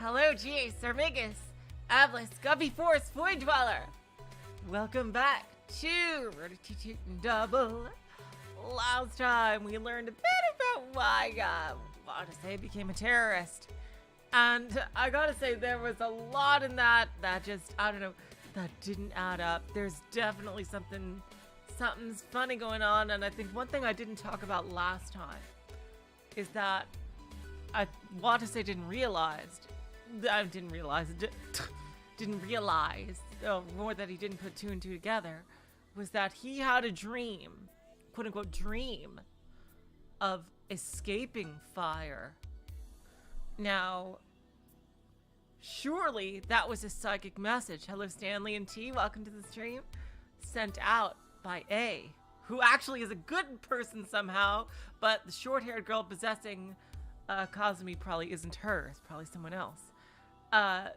Hello, G. Sarmigus, Ablis, Guppy Force, Void Dweller. Welcome back to Rotating Double. Last time we learned a bit about why Watase became a terrorist. And I gotta say, there was a lot in that just, I don't know, that didn't add up. There's definitely something's funny going on. And I think one thing I didn't talk about last time is that Watase didn't realize, more that he didn't put two and two together, was that he had a dream, quote unquote dream, of escaping fire. Now, surely that was a psychic message. Hello, Stanley and T, welcome to the stream. Sent out by A, who actually is a good person somehow, but the short-haired girl possessing Kazumi probably isn't her. It's probably someone else. I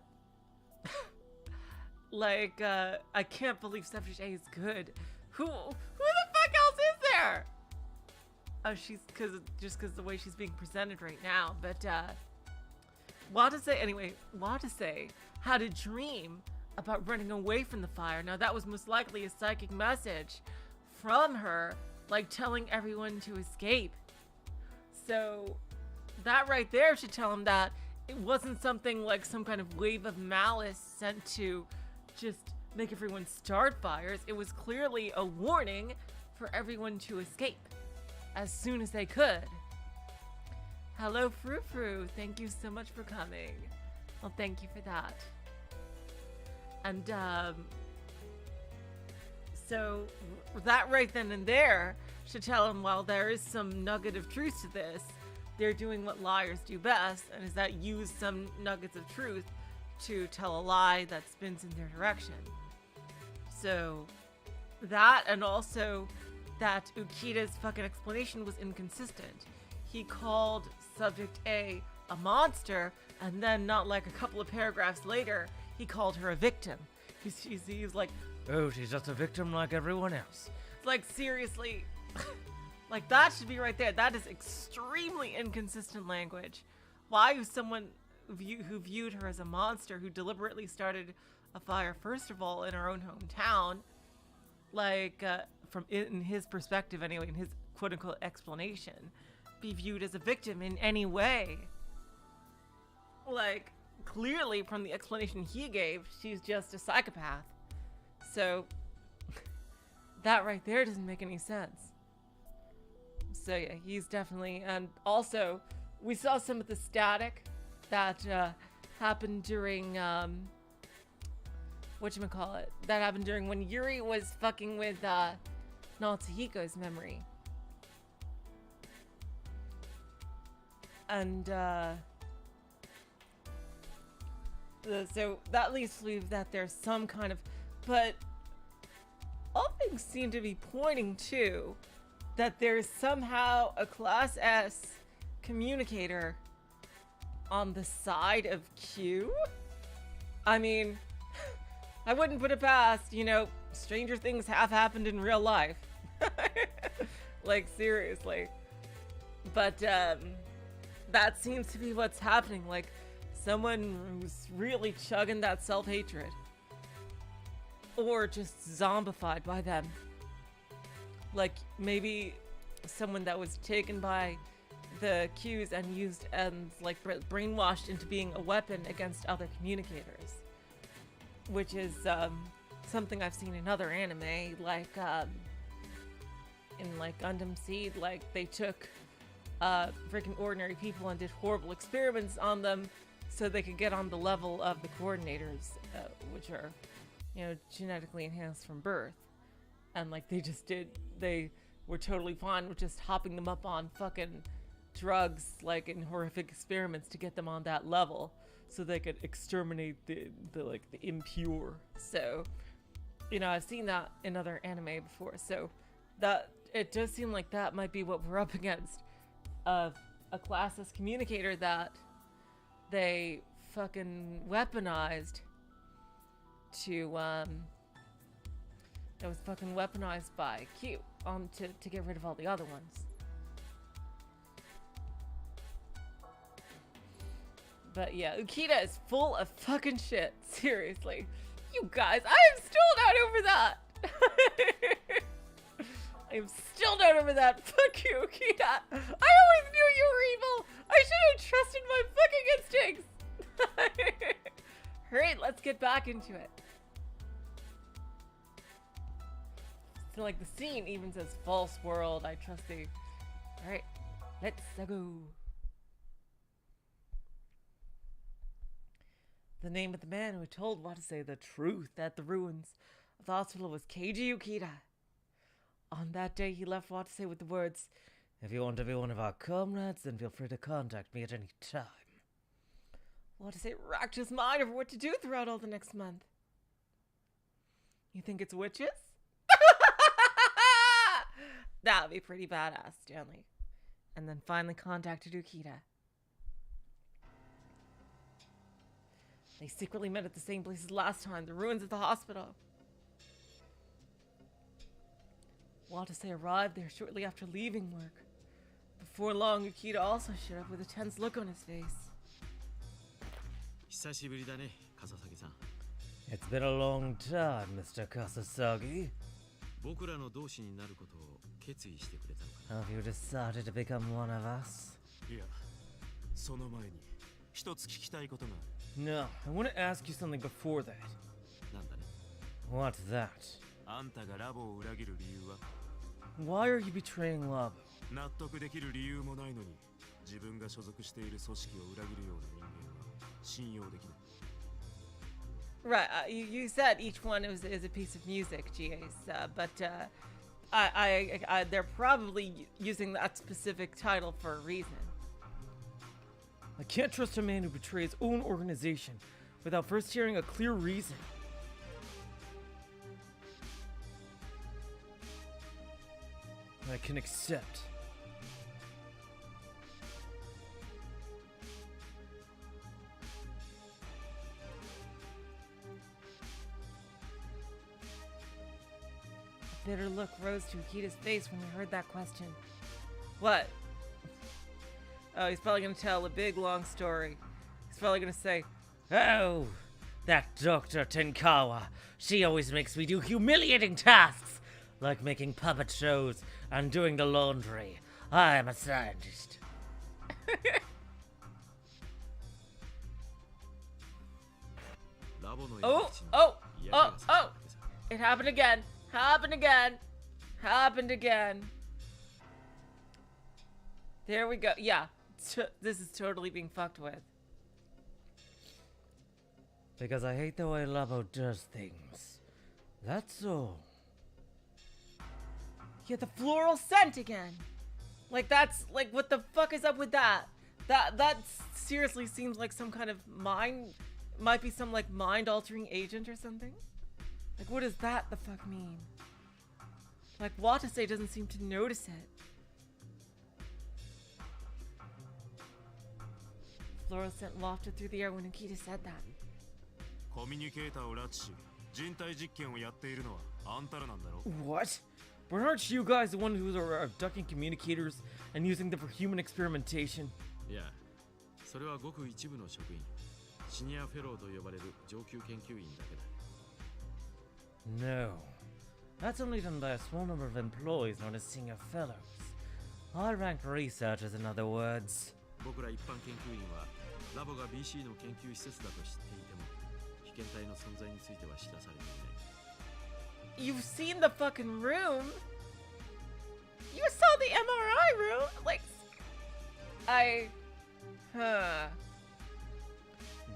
can't believe Subject A is good. Who the fuck else is there? Oh, she's because the way she's being presented right now. But Watase had a dream about running away from the fire. Now that was most likely a psychic message from her, like telling everyone to escape. So that right there should tell him that it wasn't something like some kind of wave of malice sent to just make everyone start fires. It was clearly a warning for everyone to escape as soon as they could. Hello, Frou Frou. Thank you so much for coming. Well, thank you for that. And, so that right then and there should tell him, while there is some nugget of truth to this, they're doing what liars do best, and is that use some nuggets of truth to tell a lie that spins in their direction. So that, and also that Ukita's fucking explanation was inconsistent. He called Subject A monster, and then not like a couple of paragraphs later, he called her a victim. He's like, oh, she's just a victim like everyone else. Like, seriously, like that should be right there. That is extremely inconsistent language. Why is someone who viewed her as a monster, who deliberately started a fire, first of all, in her own hometown, like, from in his perspective anyway, in his quote-unquote explanation, be viewed as a victim in any way? Like, clearly from the explanation he gave, she's just a psychopath. So that right there doesn't make any sense. So yeah, he's definitely, and also we saw some of the static that happened during that happened during when Yuri was fucking with Natsuhiko's memory. And so that leads to believe that there's some kind of, but all things seem to be pointing to that there's somehow a Class S communicator on the side of Q. I mean, I wouldn't put it past, stranger things have happened in real life. Like, seriously. But that seems to be what's happening. Like, someone who's really chugging that self-hatred. Or just zombified by them. Like, maybe someone that was taken by the Qs and used and, like, brainwashed into being a weapon against other communicators. Which is something I've seen in other anime, like, in, like, Gundam Seed. Like, they took freaking ordinary people and did horrible experiments on them so they could get on the level of the coordinators, which are, genetically enhanced from birth. And, like, they were totally fine with just hopping them up on fucking drugs, like, in horrific experiments to get them on that level so they could exterminate the impure. So, I've seen that in other anime before. So that, it does seem like that might be what we're up against. A classless communicator that they fucking weaponized to, that was fucking weaponized by Q to get rid of all the other ones. But yeah, Ukita is full of fucking shit. Seriously. You guys, I am still not over that. I am still not over that. Fuck you, Ukita. I always knew you were evil. I should have trusted my fucking instincts. Alright, let's get back into it. So like the scene even says false world, I trust thee. Alright, let's go. The name of the man who told Watase the truth at the ruins of the hospital was Keiji Ukita. On that day, he left Watase with the words, "If you want to be one of our comrades, then feel free to contact me at any time." Watase racked his mind over what to do throughout all the next month. You think it's witches? That would be pretty badass, Stanley. And then finally contacted Ukita. They secretly met at the same place as last time, the ruins of the hospital. Watase arrived there shortly after leaving work. Before long, Ukita also showed up with a tense look on his face. It's been a long time, Mr. Kasasagi. Have you decided to become one of us? No, I want to ask you something before that. What's that? Why are you betraying Lavo? Right, you said each one is a piece of music, GAs, but they're probably using that specific title for a reason. I can't trust a man who betrays his own organization without first hearing a clear reason. I can accept. A bitter look rose to Ukita's face when he heard that question. What? Oh, he's probably going to tell a big, long story. He's probably going to say, "Oh, that Dr. Tenkawa. She always makes me do humiliating tasks, like making puppet shows and doing the laundry. I am a scientist." Oh. It happened again. Happened again. There we go. Yeah. This is totally being fucked with. Because I hate the way Lavo does things. That's all. Yeah, the floral scent again. Like, that's, like, what the fuck is up with that? That seriously seems like some kind of might be some, like, mind-altering agent or something. Like, what does that the fuck mean? Like, Watase doesn't seem to notice it. Floral scent wafted through the air when Ukita said that. What? But aren't you guys the ones who are abducting communicators and using them for human experimentation? Yeah. No. That's only done by a small number of employees known as senior fellows. High-ranked researchers, in other words. You've seen the fucking room. You saw the MRI room? Like,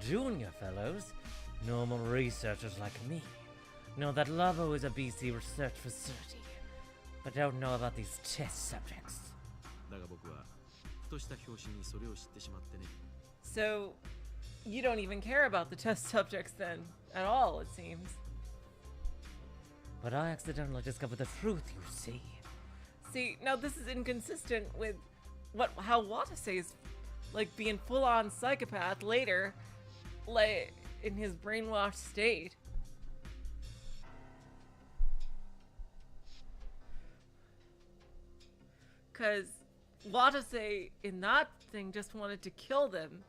Junior fellows, normal researchers like me, know that Lavo is a BC research facility, but don't know about these test subjects. So, you don't even care about the test subjects then, at all, it seems. But I accidentally discovered the truth, you see. See, now this is inconsistent with how Watase is, like, being full-on psychopath later, like, in his brainwashed state. Because Watase, in that thing, just wanted to kill them.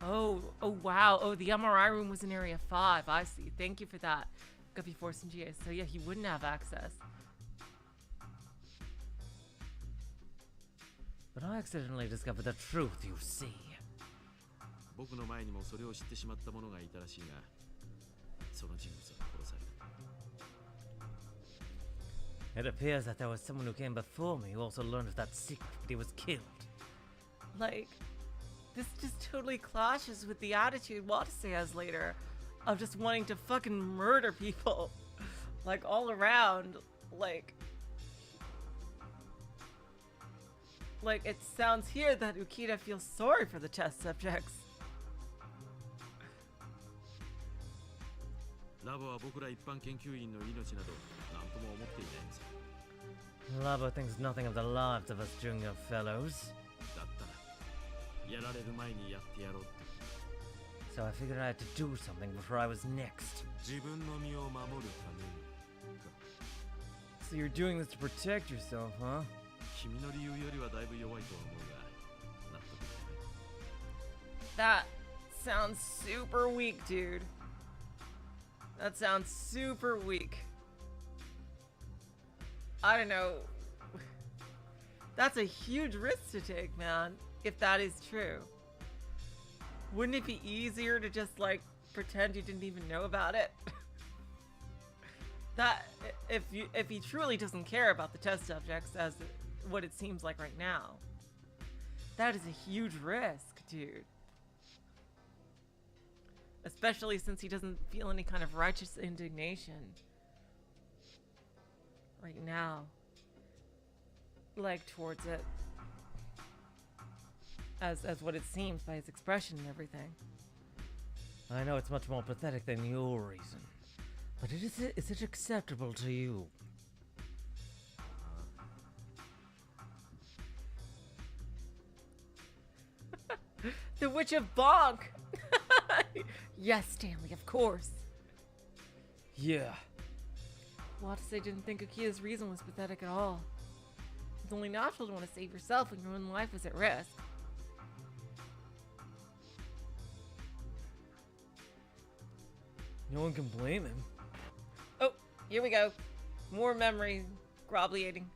Oh, wow. Oh, the MRI room was in Area 5. I see. Thank you for that. Guppy Force and GA. So yeah, he wouldn't have access. But I accidentally discovered the truth, you see. It appears that there was someone who came before me who also learned of that secret, but he was killed. Like, this just totally clashes with the attitude Watase has later of just wanting to fucking murder people. Like, all around. Like, it sounds here that Ukita feels sorry for the test subjects. Lavo thinks nothing of the lives of us junior fellows. So I figured I had to do something before I was next. So you're doing this to protect yourself, huh? That sounds super weak, dude. That sounds super weak. I don't know. That's a huge risk to take, man, if that is true. Wouldn't it be easier to just, like, pretend you didn't even know about it? That, if he truly doesn't care about the test subjects as what it seems like right now, that is a huge risk, dude. Especially since he doesn't feel any kind of righteous indignation right now, like, towards it, as what it seems by his expression and everything. I know it's much more pathetic than your reason, but is it acceptable to you? The Witch of Bonk! Yes, Stanley, of course. Yeah. Watase didn't think Ukita's reason was pathetic at all. It's only natural to want to save yourself when your own life is at risk. No one can blame him. Oh, here we go. More memory grobbleating.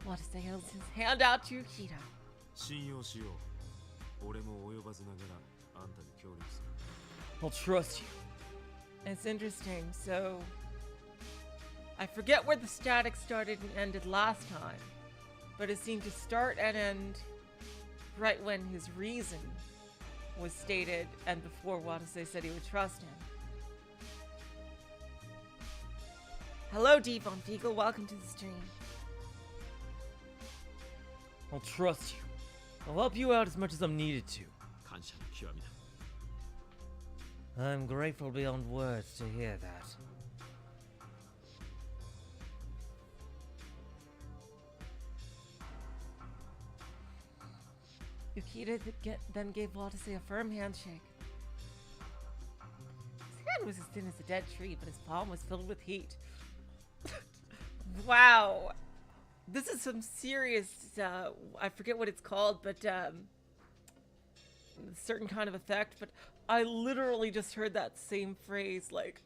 Watase holds his hand out to Ukita. I'll trust you. It's interesting, so I forget where the static started and ended last time, but it seemed to start and end right when his reason was stated and before Watase said he would trust him. Hello, Deep on Fecal. Welcome to the stream. I'll trust you. I'll help you out as much as I'm needed to. I'm grateful beyond words to hear that. Ukita then gave Watase a firm handshake. His hand was as thin as a dead tree, but his palm was filled with heat. Wow. This is some serious, I forget what it's called, but certain kind of effect, but I literally just heard that same phrase like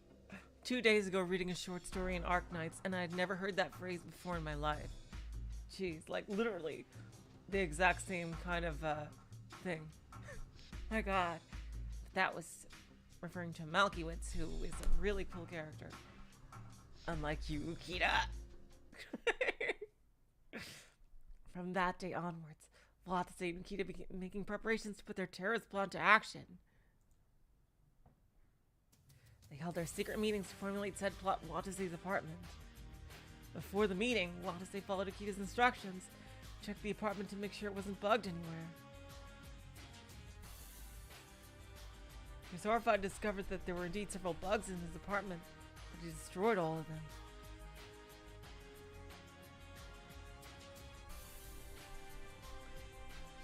2 days ago reading a short story in Arknights, and I had never heard that phrase before in my life. Jeez, like literally the exact same kind of thing. My god. But that was referring to Malkiewicz, who is a really cool character. Unlike you, Ukita. From that day onwards, Watase and Ukita began making preparations to put their terrorist plan to action. They held their secret meetings to formulate said plot in Watase's apartment. Before the meeting, Watase followed Ukita's instructions, checked the apartment to make sure it wasn't bugged anywhere. He was horrified to discover that there were indeed several bugs in his apartment, but he destroyed all of them.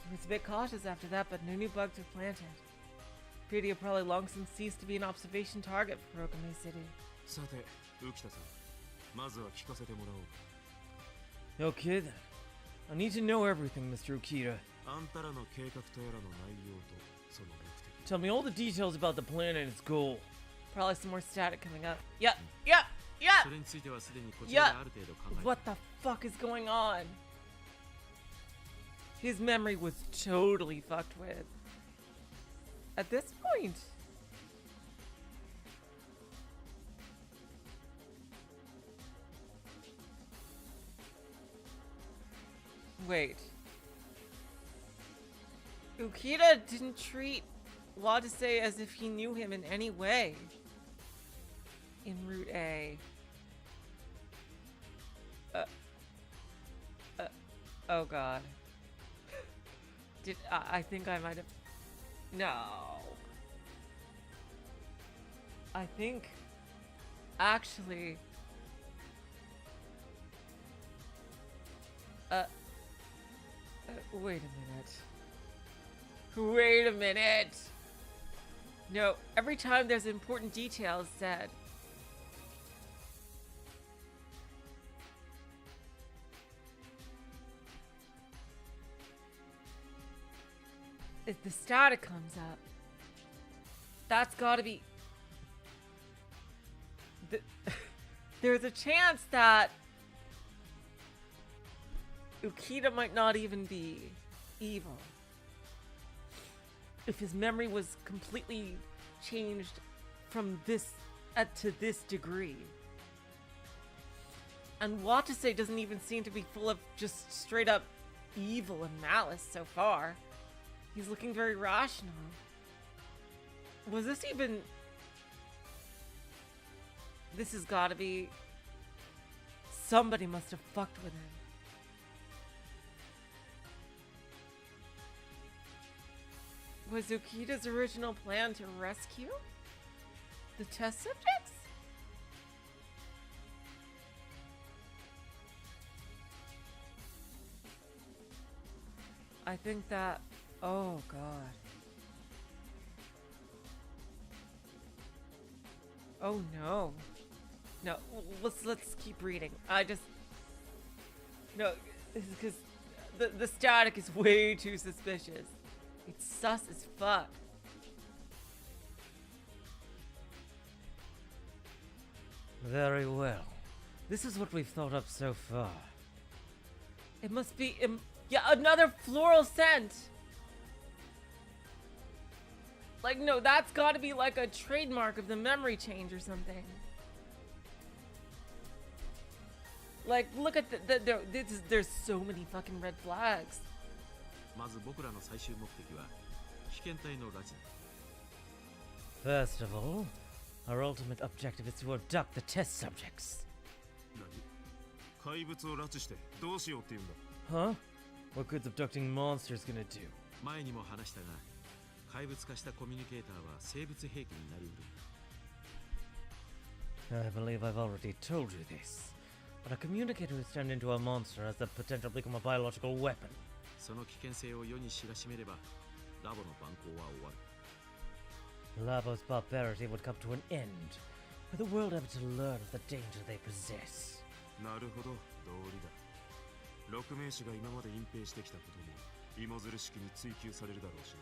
He was a bit cautious after that, but no new bugs were planted. Pretty had probably long since ceased to be an observation target for Okame City. Okay then. I need to know everything, Mr. Ukita. Tell me all the details about the plan and its goal. Probably some more static coming up. Yep, yep, yep! それについてはすでにこちらである程度考えている What the fuck is going on? His memory was totally fucked with. At this point. Wait. Ukita didn't treat Watase as if he knew him in any way. In Route A. Oh god. I think I might have... No. I think... Actually... Wait a minute. Wait a minute! No, every time there's important details said... If the static comes up, that's gotta be... There's a chance that Ukita might not even be evil. If his memory was completely changed from this to this degree. And Watase doesn't even seem to be full of just straight up evil and malice so far. He's looking very rational. Was this even... This has gotta be... Somebody must have fucked with him. Was Ukita's original plan to rescue the test subjects? I think that... Oh god. Oh no. No, let's keep reading. No, this is because the static is way too suspicious. It's sus as fuck. Very well. This is what we've thought up so far. It must be, yeah, another floral scent. Like, no, that's gotta be like a trademark of the memory change or something. Like, look at there's so many fucking red flags. まず僕らの最終目的は被験体の拉致だ First of all, our ultimate objective is to abduct the test subjects. 何怪物を拉致してどうしようって言うんだ Huh? What good's abducting monsters gonna do? 前にも話したが怪物化したコミュニケーターは生物兵器になりうる I believe I've already told you this, but a communicator who's turned into a monster has the potential to become a biological weapon. その危険性を世に知らしめればラボの蛮行は終わる Lavo's barbarity would come to an end, with the world ever to learn of the danger they possess. なるほど道理だ6名士が今まで隠蔽してきたことも芋づる式に追及されるだろうしな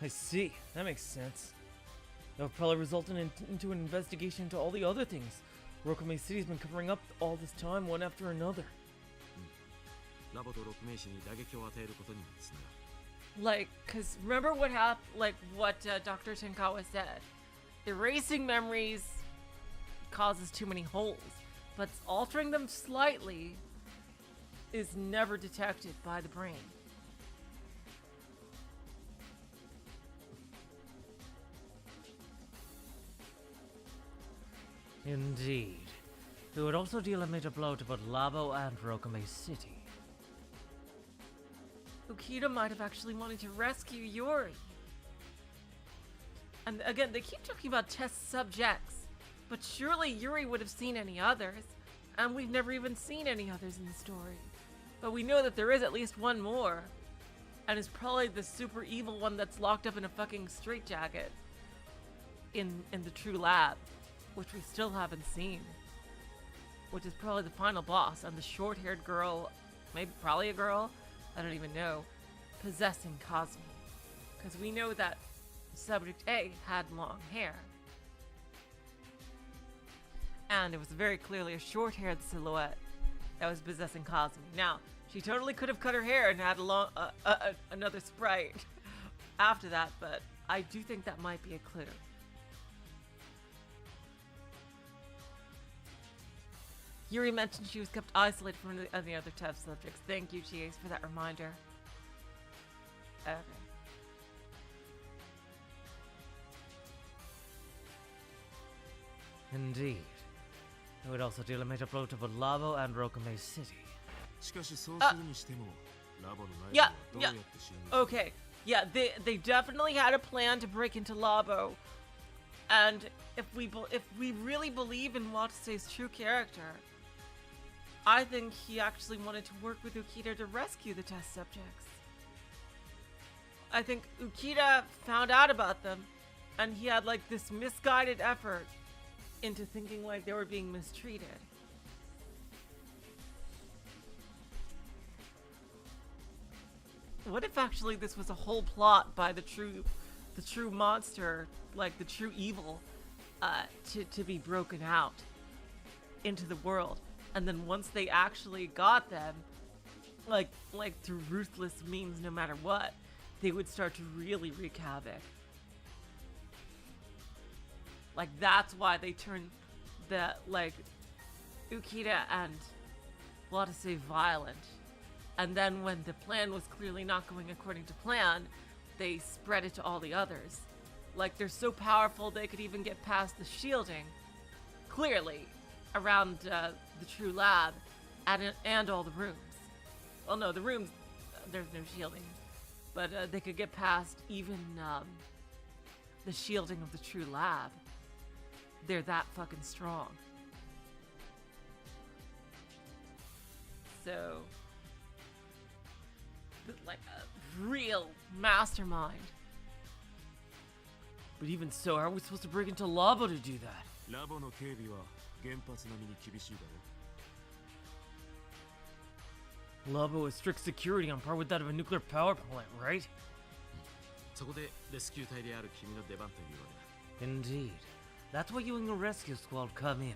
I see. That makes sense. That would probably result into an investigation into all the other things Rokame City's been covering up all this time, one after another. ラボと6名士に打撃を与えることにもつながる Like, cause remember what happened, like what Dr. Tenkawa said. Erasing memories causes too many holes, but altering them slightly is never detected by the brain. Indeed. It would also deal a major blow to both Lavo and Rokame City. Ukita might have actually wanted to rescue Yuri. And again, they keep talking about test subjects, but surely Yuri would have seen any others, and we've never even seen any others in the story. But we know that there is at least one more, and it's probably the super evil one that's locked up in a fucking straitjacket in the true lab, which we still haven't seen. Which is probably the final boss, and the short-haired girl, maybe probably a girl, I don't even know, possessing Cosme. Because we know that subject A had long hair. And it was very clearly a short-haired silhouette that was possessing Kazumi. Now, she totally could have cut her hair and had a long, another sprite after that, but I do think that might be a clue. Yuri mentioned she was kept isolated from the other test subjects. Thank you, Chase, for that reminder. Okay. Indeed. It would also deal a major blow to both Lavo and Rokume City. しかしそうするにしても、ラボの内部 Yeah, はどうや yeah. って侵入 Okay, yeah, they definitely had a plan to break into Lavo, and if we really believe in Watase's true character, I think he actually wanted to work with Ukita to rescue the test subjects. I think Ukita found out about them, and he had like this misguided effort into thinking like they were being mistreated. What if actually this was a whole plot by the true monster, like the true evil, to be broken out into the world, and then once they actually got them, like through ruthless means, no matter what, they would start to really wreak havoc. Like that's why they turned the Ukita and Watase violent. And then when the plan was clearly not going according to plan, they spread it to all the others. Like they're so powerful they could even get past the shielding, clearly, around the true lab and all the rooms. Well, no, the rooms, there's no shielding. But they could get past even the shielding of the true lab. They're that fucking strong. So... like a real mastermind. But even so, how are we supposed to break into Lavo to do that? ラボの警備は原発並みに厳しいだろ Lavo has strict security on par with that of a nuclear power plant, right? そこでレスキュー隊である君の出番というわけだ Indeed. That's where you and your rescue squad come in.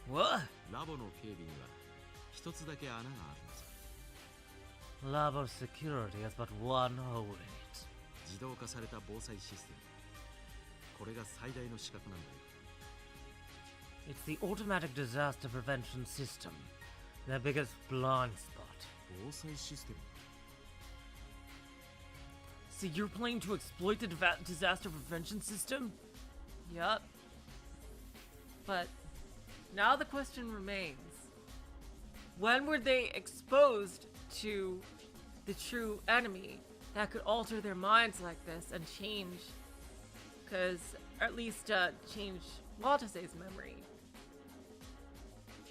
What? ラボの警備には一つだけ穴があるんです Lavo's security has but one hole in it. 自動化された防災システムこれが最大の死角なんだよ It's the automatic disaster prevention system, their biggest blind spot. 防災システム So you're planning to exploit the disaster prevention system? Yup. But now the question remains. When were they exposed to the true enemy that could alter their minds like this and change, or at least change Watase's memory?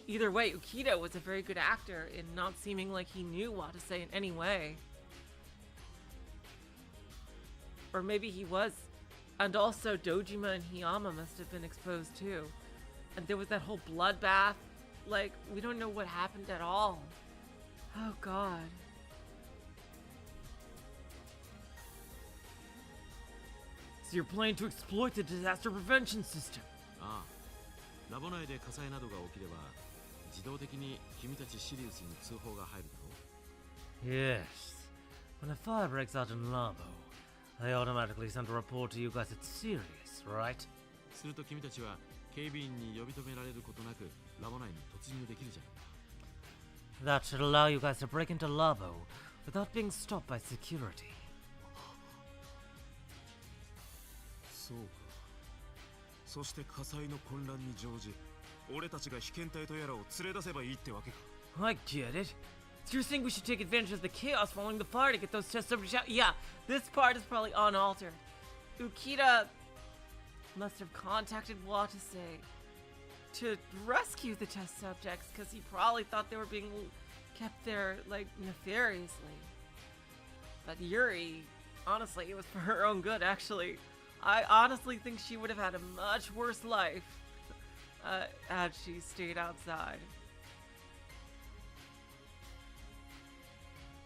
Either way, Ukita was a very good actor in not seeming like he knew Watase in any way. Or maybe he was. And also Dojima and Hiyama must have been exposed too. And there was that whole bloodbath. Like, we don't know what happened at all. Oh god. So you're planning to exploit the disaster prevention system? ああラボ内で火災などが起きれば自動的に君たちシリウスに通報が入るだろ Yes. When a fire breaks out in Lavo, they automatically send a report to you guys it's serious, right? すると君たちは警備員に呼び止められることなくラボ内に突入できるじゃん That should allow you guys to break into Lavo without being stopped by security. そうかそして火災の混乱に乗じ俺たちが被験体とやらを連れ出せばいいってわけか I get it. So you're saying we should take advantage of the chaos following the fire to get those test subjects out? Yeah, this part is probably unaltered. Ukita must have contacted Watase to rescue the test subjects because he probably thought they were being kept there, like, nefariously. But Yuri, honestly, it was for her own good, actually. I honestly think she would have had a much worse life had she stayed outside.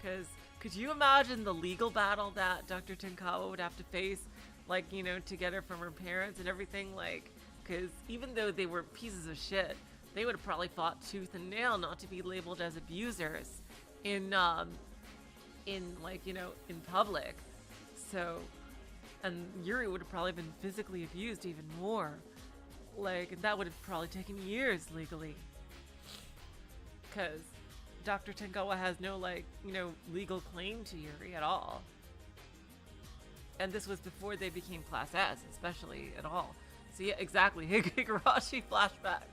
Because Could you imagine the legal battle that Dr. Tenkawa would have to face, like, you know, to get her from her parents and everything? Like, because even though they were pieces of shit, they would have probably fought tooth and nail not to be labeled as abusers in like, you know, in public. So, and Yuri would have probably been physically abused even more. Like, and that would have probably taken years legally. Because Dr. Tenkawa has no, like, you know, legal claim to Yuri at all. And this was before they became Class S, especially at all. So yeah, exactly, Higurashi flashbacks.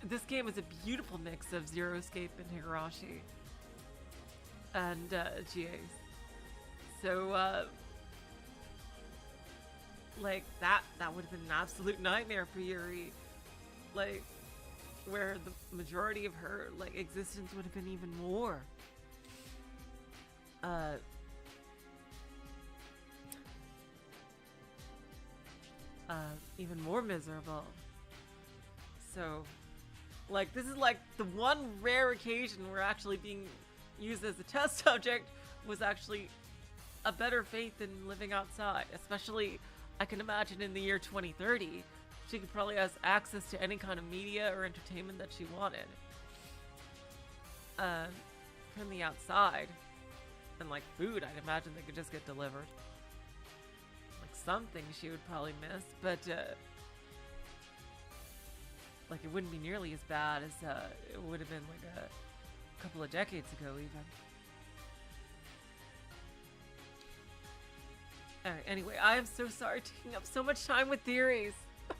This game is a beautiful mix of Zero Escape and Higurashi. And, GAs. So, like, that would have been an absolute nightmare for Yuri. Like, where the majority of her, like, existence would have been even more. Even more miserable. So, like, this is like the one rare occasion where actually being used as a test subject was actually a better fate than living outside. Especially, I can imagine in the year 2030, she could probably have access to any kind of media or entertainment that she wanted. From the outside. And like food, I'd imagine they could just get delivered. Like something she would probably miss, but like it wouldn't be nearly as bad as it would have been like a couple of decades ago even. Alright, anyway, I am so sorry taking up so much time with theories.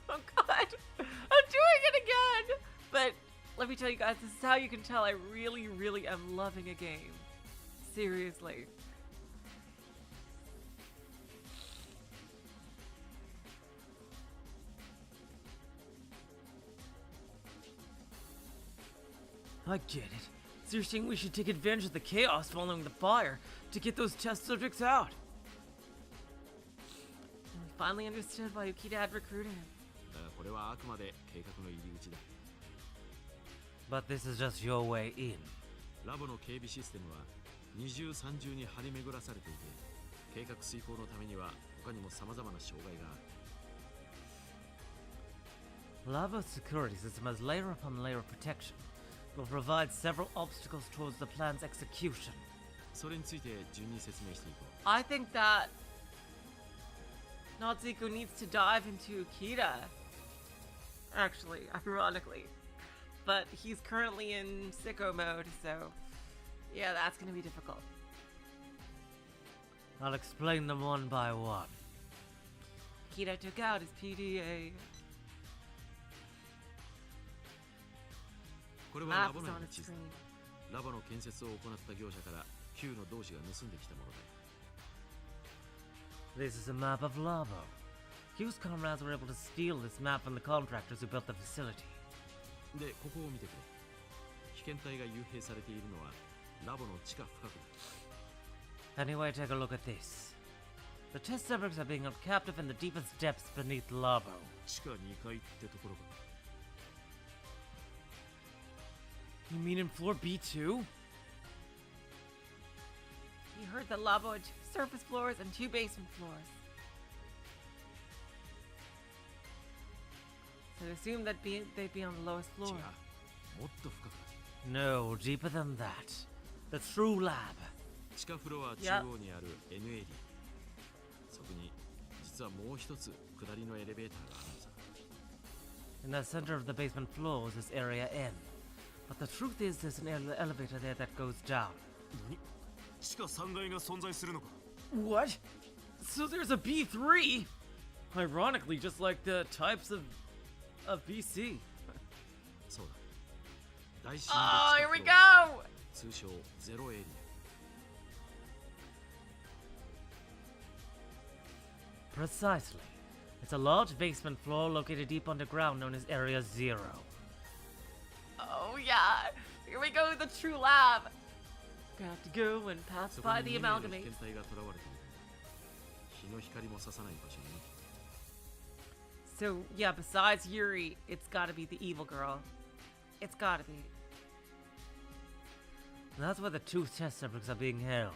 Oh god, I'm doing it again! But let me tell you guys, this is how you can tell I really, really am loving a game. Seriously. I get it. So you're saying we should take advantage of the chaos following the fire to get those test subjects out? And we finally understood why Ukita had recruited him. だがこれはあくまで計画の入り口だ。 But this is just your way in. ラボの警備システムは二重三重に張り巡らされていて、計画遂行のためには他にも様々な障害がある。 Lavo's security system has layer upon layer of protection. It will provide several obstacles towards the plan's execution. それについて順に説明していこう。 I think that Natsuhiko needs to dive into Ukita. Actually, ironically. But he's currently in sicko mode, so yeah, that's gonna be difficult. I'll explain them one by one. Ukita took out his PDA. これはラ Map ボ is 内 on の its 地図。 screen. ラボの建設を行った業者から旧の同志が盗んできたものだ。 This is a map of Lavo. Q's comrades were able to steal this map from the contractors who built the facility. で、ここを見てくれ。被験体が幽閉されているのはラボの地下深くだ。 Anyway, take a look at this. The test subjects are being held captive in the deepest depths beneath Lavo. 地下2階ってところか。 You mean in floor B2? You heard that Lavo had 2 surface floors and 2 basement floors. So assume that they'd be on the lowest 違 floor. う。もっと深くだ。 No, deeper than that. The true lab. 地下フロア中 Yep. 央にある NAD。そこに実はもう一つ下りのエレベーターがあるのさ。 In the center of the basement floors is Area N. But the truth is, there's an elevator there that goes down. 何？地下3階が存在するのか。 What? So there's a B3? Ironically, just like the types of BC. そうだ。大深度 Oh, 地 here 下 we フロア go! 通称ゼロエリア。 Precisely. It's a large basement floor located deep underground known as Area Zero. Oh yeah! Here we go, the true lab! Gonna have to go and pass そこ by に the 2名の被 amalgamate. 験体が囚われている。日の光も差さない場所にね。 So yeah, besides Yuri, it's gotta be the evil girl. It's gotta be. That's where the two test subjects are being held.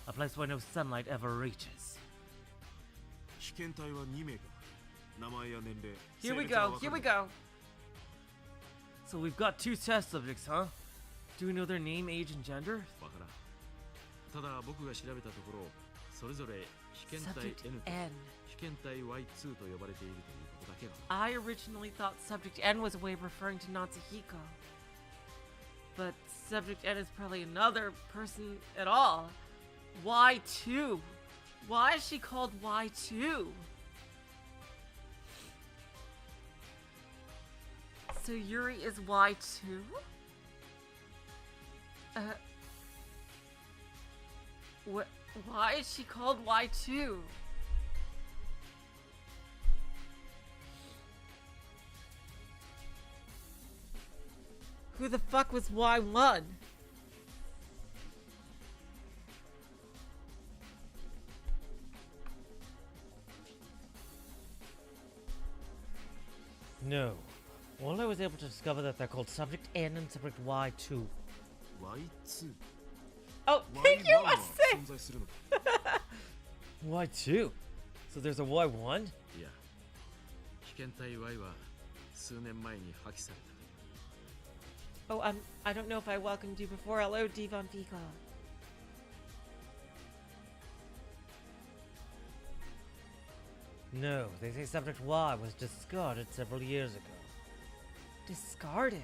A place where no sunlight ever reaches. 被験体は2名か。名前や年齢、 Here 性 we 別は go. 分か Here る we go. So we've got two test subjects, huh? Do we know their name, age, and gender? わからん。ただ僕が調べたところ、それぞれ被験体 Subject N と N. 被験体 Y2 と呼ばれているということだけは。 I originally thought Subject N was a way of referring to Natsuhiko. But Subject N is probably another person at all. Y2. Why is she called Y2? So Yuri is Y2? What? Why is she called Y2? Who the fuck was Y1? No. Well, I was able to discover that they're called Subject N and Subject Y2. Y2? Oh, thank you, Y1 は Watase! 存在するのか。 Y2? So there's a Y1? いや、被験体 Y は数年前に破棄されたという。 Oh, I don't know if I welcomed you before. Hello, Devon Vika. No, they say Subject Y was discarded several years ago. Discarded?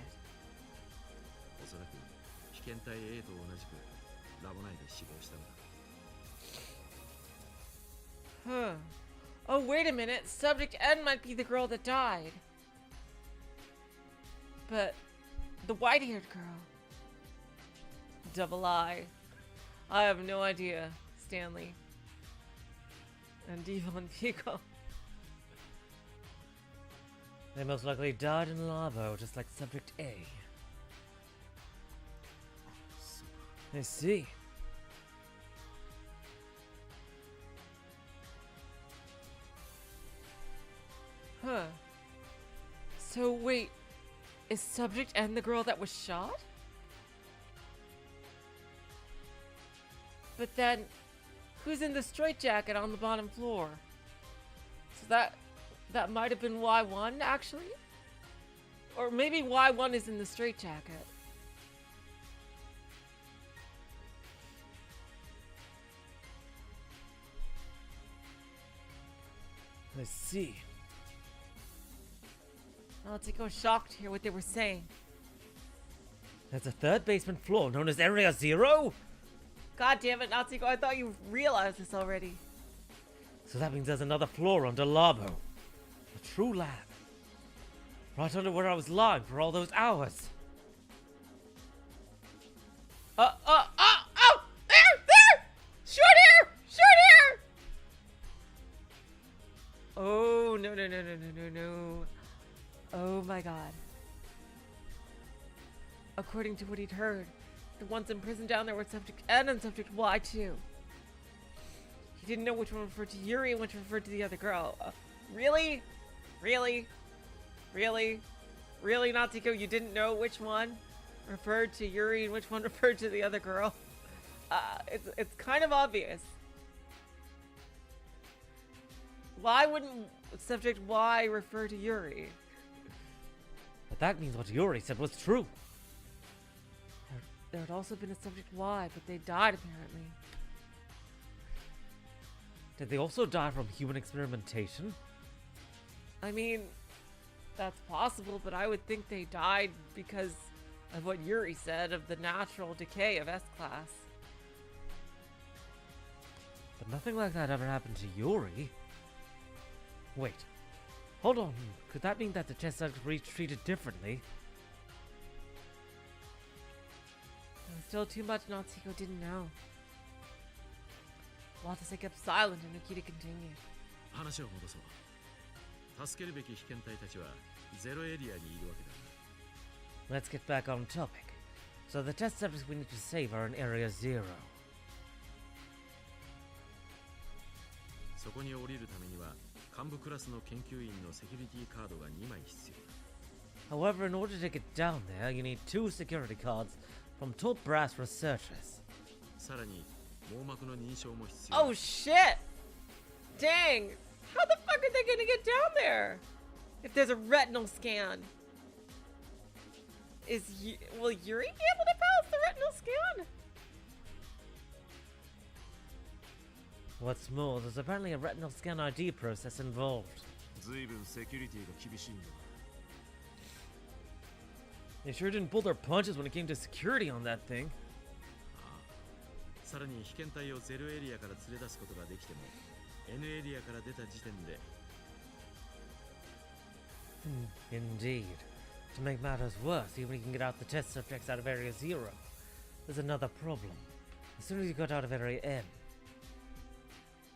おそらく被験体 A と同じくラボ内で死亡したのだ。 Huh. Oh, wait a minute. Subject N might be the girl that died. But the white-haired girl. Double I. I have no idea, Stanley. And Devon Pico. They most likely died in Lavo, just like Subject A. そうか。 I see. Huh. So wait, is Subject N the girl that was shot? But then, who's in the straitjacket on the bottom floor? So that might have been Y1 actually? Or maybe Y1 is in the straitjacket. I see. Natsuhiko shocked to hear what they were saying. That's a third basement floor known as Area Zero? God damn it, Natsuhiko, I thought you realized this already. So that means there's another floor under Lavo. A true lab. Right under where I was lying for all those hours. Oh! There! Short hair! Oh, no. Oh my god. According to what he'd heard, the ones in prison down there were Subject N and Subject Y too. He didn't know which one referred to Yuri and which referred to the other girl. Really? Really, Natsuhiko, you didn't know which one referred to Yuri and which one referred to the other girl? It's kind of obvious. Why wouldn't Subject Y refer to Yuri? But that means what Yuri said was true. There had also been a Subject Y, but they died apparently. Did they also die from human experimentation? I mean, that's possible, but I would think they died because of what Yuri said of the natural decay of S-Class. But nothing like that ever happened to Yuri. Wait. Hold on. Could that mean that the test subjects were each treated differently? Still too much Natsuhiko didn't know. Watase kept silent and Ukita continued. 話を戻そう。助けるべき被験体たちはゼロエリアにいるわけだ。 Let's get back on topic. So the test subjects we need to save are in Area Zero. そこに降りるためには幹部クラスの研究員のセキュリティカードが2枚必要だ。 However, in order to get down there, you need 2 security cards from top brass researchers. さらに網膜の認証も必要。 Oh shit! Dang! How the fuck are they gonna get down there? If there's a retinal scan. Will Yuri be able to pass the retinal scan? What's more, there's apparently a retinal scan ID process involved. ずいぶんセキュリティが厳しいんだな。 They sure didn't pull their punches when it came to security on that thing. さらに被験体をゼロエリアから連れ出すことができても N エリアから出た時点で Indeed. To make matters worse, even if you can get out the test subjects out of Area 0, there's another problem. As soon as you got out of Area N,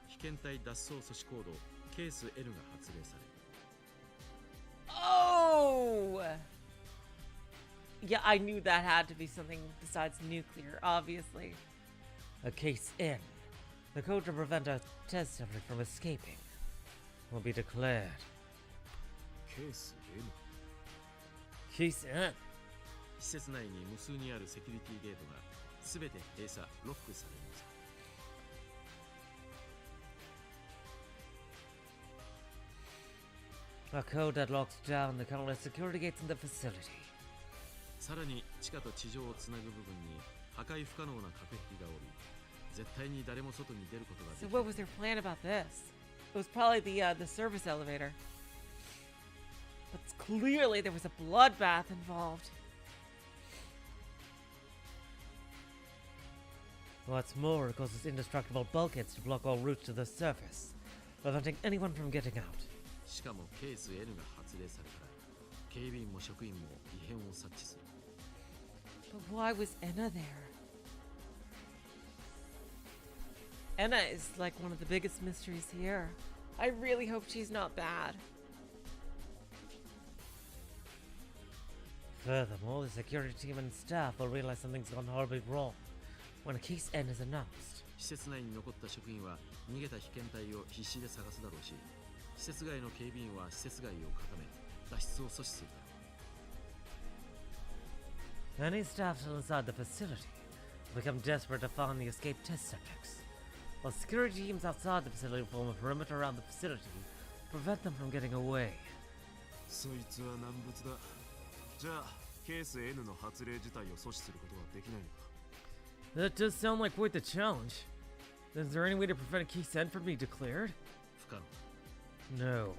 被験体脱走阻止行動ケース L が発令され Oh! Yeah, I knew that had to be something besides nuclear, obviously. a Case N, the code to prevent a test subject from escaping, will be declared. ケース L Case N. 施設内に無数にあるセキュリティゲートが全て閉鎖ロックされます。 A code that locks down the countless security gates in the facility. さらに地下と地上をつなぐ部分に破壊不可能な隔壁がおり絶対に誰も外に出ることができ So ない。 what was their plan about this? It was probably the service elevator. But clearly there was a bloodbath involved. What's more, it causes indestructible bulkheads to block all routes to the surface, preventing anyone from getting out. しかもケース L が発令されたら警備員も職員も異変を察知する。 But why was Enna there? Enna is like one of the biggest mysteries here. I really hope she's not bad. Furthermore, the security team and staff will realize something's gone horribly wrong when a Case N is announced. 施設内に残った職員は逃げた被験体を必死で探すだろうし施設外の警備員は施設外を固め脱出を阻止するだろう。 Any staff still inside the facility will become desperate to find the escaped test subjects, while security teams outside the facility form a perimeter around the facility to prevent them from getting away. そいつは難物だ。じゃあケース N の発令自体を阻止することはできないのか。 That does sound like quite the challenge. Is there any way to prevent a Case N from being declared? 不可能。 No.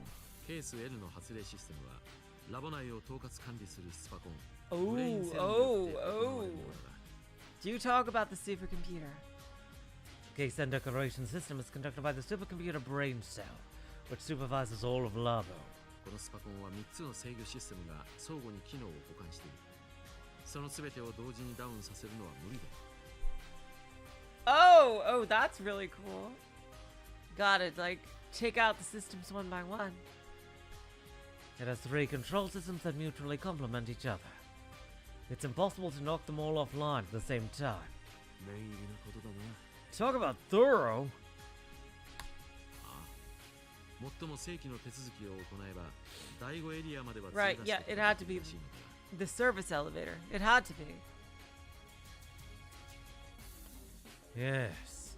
ケース N の発令システムはラボ内を統括管理するスパコン Oh, ブレインセルによって行 oh, われ oh. るものだ。 Do you talk about the supercomputer? The Case N declaration system is conducted by the supercomputer brain cell, which supervises all of Lavo. このスパコンは3つの制御システムが相互に機能を補完している。その全てを同時にダウンさせるのは無理だ。 Oh, that's really cool. Got it, like, take out the systems one by one. It has 3 control systems that mutually complement each other. It's impossible to knock them all offline at the same time. 念入りなことだな。 Talk about thorough. 最も正規の手続きを行えば第5エリアまでは Right, 連れ yeah, 出す it こと had が to でき be るらしいのだ。 the service elevator. It had to be. Yes.